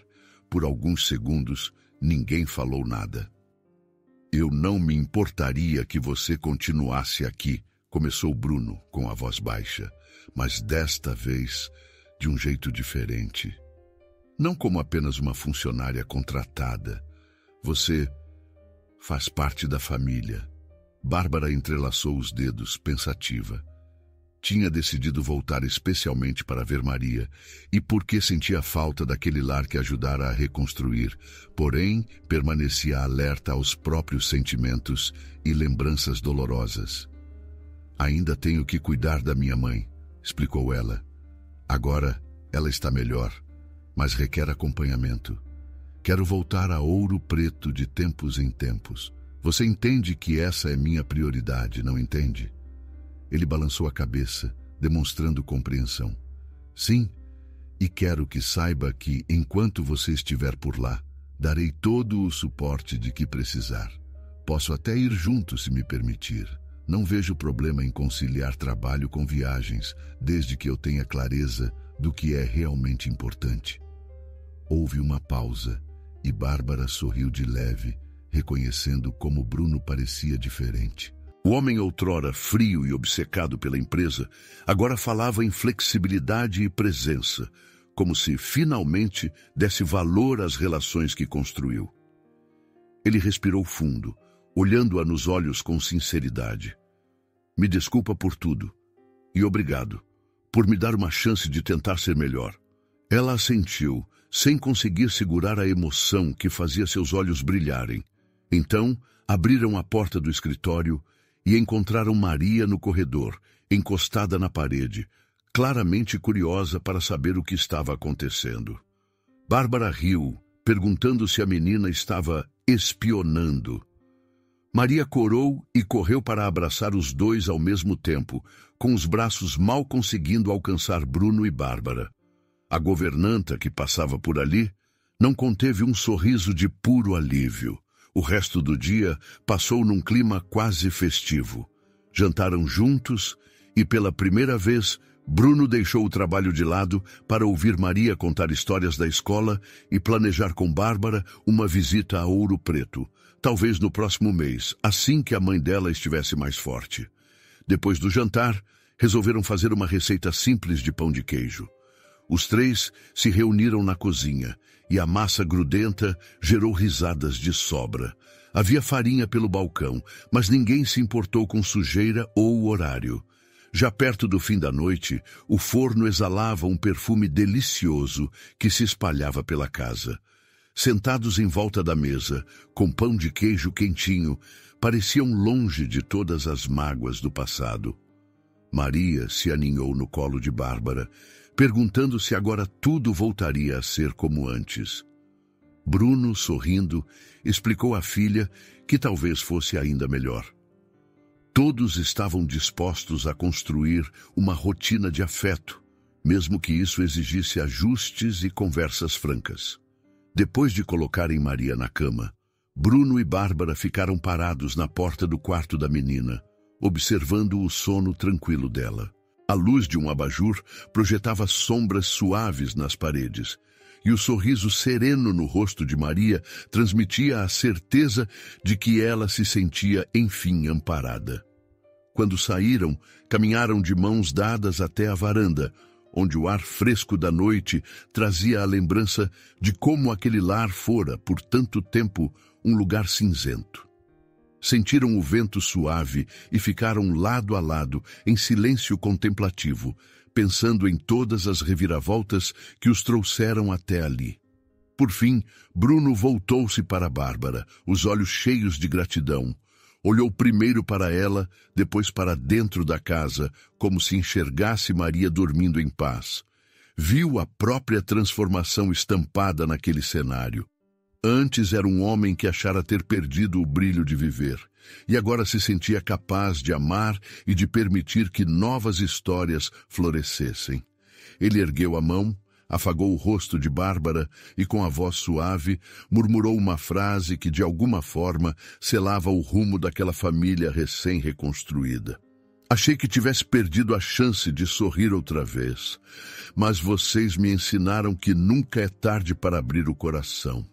Por alguns segundos, ninguém falou nada. Eu não me importaria que você continuasse aqui, começou Bruno com a voz baixa, mas desta vez de um jeito diferente. Não como apenas uma funcionária contratada. Você faz parte da família. Bárbara entrelaçou os dedos, pensativa. Tinha decidido voltar especialmente para ver Maria, e porque sentia falta daquele lar que ajudara a reconstruir, porém permanecia alerta aos próprios sentimentos e lembranças dolorosas. Ainda tenho que cuidar da minha mãe, explicou ela. Agora ela está melhor, mas requer acompanhamento. Quero voltar a Ouro Preto de tempos em tempos. Você entende que essa é minha prioridade, não entende? Ele balançou a cabeça, demonstrando compreensão. Sim, e quero que saiba que, enquanto você estiver por lá, darei todo o suporte de que precisar. Posso até ir junto, se me permitir. Não vejo problema em conciliar trabalho com viagens, desde que eu tenha clareza do que é realmente importante. Houve uma pausa e Bárbara sorriu de leve, reconhecendo como Bruno parecia diferente. O homem outrora frio e obcecado pela empresa, agora falava em flexibilidade e presença, como se finalmente desse valor às relações que construiu. Ele respirou fundo, olhando-a nos olhos com sinceridade. Me desculpa por tudo, e obrigado, por me dar uma chance de tentar ser melhor. Ela assentiu, sem conseguir segurar a emoção que fazia seus olhos brilharem. Então, abriram a porta do escritório e encontraram Maria no corredor, encostada na parede, claramente curiosa para saber o que estava acontecendo. Bárbara riu, perguntando se a menina estava espionando. Maria corou e correu para abraçar os dois ao mesmo tempo, com os braços mal conseguindo alcançar Bruno e Bárbara. A governanta, que passava por ali, não conteve um sorriso de puro alívio. O resto do dia passou num clima quase festivo. Jantaram juntos e, pela primeira vez, Bruno deixou o trabalho de lado para ouvir Maria contar histórias da escola e planejar com Bárbara uma visita a Ouro Preto, talvez no próximo mês, assim que a mãe dela estivesse mais forte. Depois do jantar, resolveram fazer uma receita simples de pão de queijo. Os três se reuniram na cozinha e a massa grudenta gerou risadas de sobra. Havia farinha pelo balcão, mas ninguém se importou com sujeira ou o horário. Já perto do fim da noite, o forno exalava um perfume delicioso que se espalhava pela casa. Sentados em volta da mesa, com pão de queijo quentinho, pareciam longe de todas as mágoas do passado. Maria se aninhou no colo de Bárbara, perguntando se agora tudo voltaria a ser como antes. Bruno, sorrindo, explicou à filha que talvez fosse ainda melhor. Todos estavam dispostos a construir uma rotina de afeto, mesmo que isso exigisse ajustes e conversas francas. Depois de colocarem Maria na cama, Bruno e Bárbara ficaram parados na porta do quarto da menina, observando o sono tranquilo dela. A luz de um abajur projetava sombras suaves nas paredes, e o sorriso sereno no rosto de Maria transmitia a certeza de que ela se sentia, enfim, amparada. Quando saíram, caminharam de mãos dadas até a varanda, onde o ar fresco da noite trazia a lembrança de como aquele lar fora, por tanto tempo, um lugar cinzento. Sentiram o vento suave e ficaram lado a lado, em silêncio contemplativo, pensando em todas as reviravoltas que os trouxeram até ali. Por fim, Bruno voltou-se para Bárbara, os olhos cheios de gratidão. Olhou primeiro para ela, depois para dentro da casa, como se enxergasse Maria dormindo em paz. Viu a própria transformação estampada naquele cenário. Antes era um homem que achara ter perdido o brilho de viver, e agora se sentia capaz de amar e de permitir que novas histórias florescessem. Ele ergueu a mão, afagou o rosto de Bárbara e, com a voz suave, murmurou uma frase que, de alguma forma, selava o rumo daquela família recém-reconstruída. Achei que tivesse perdido a chance de sorrir outra vez, mas vocês me ensinaram que nunca é tarde para abrir o coração.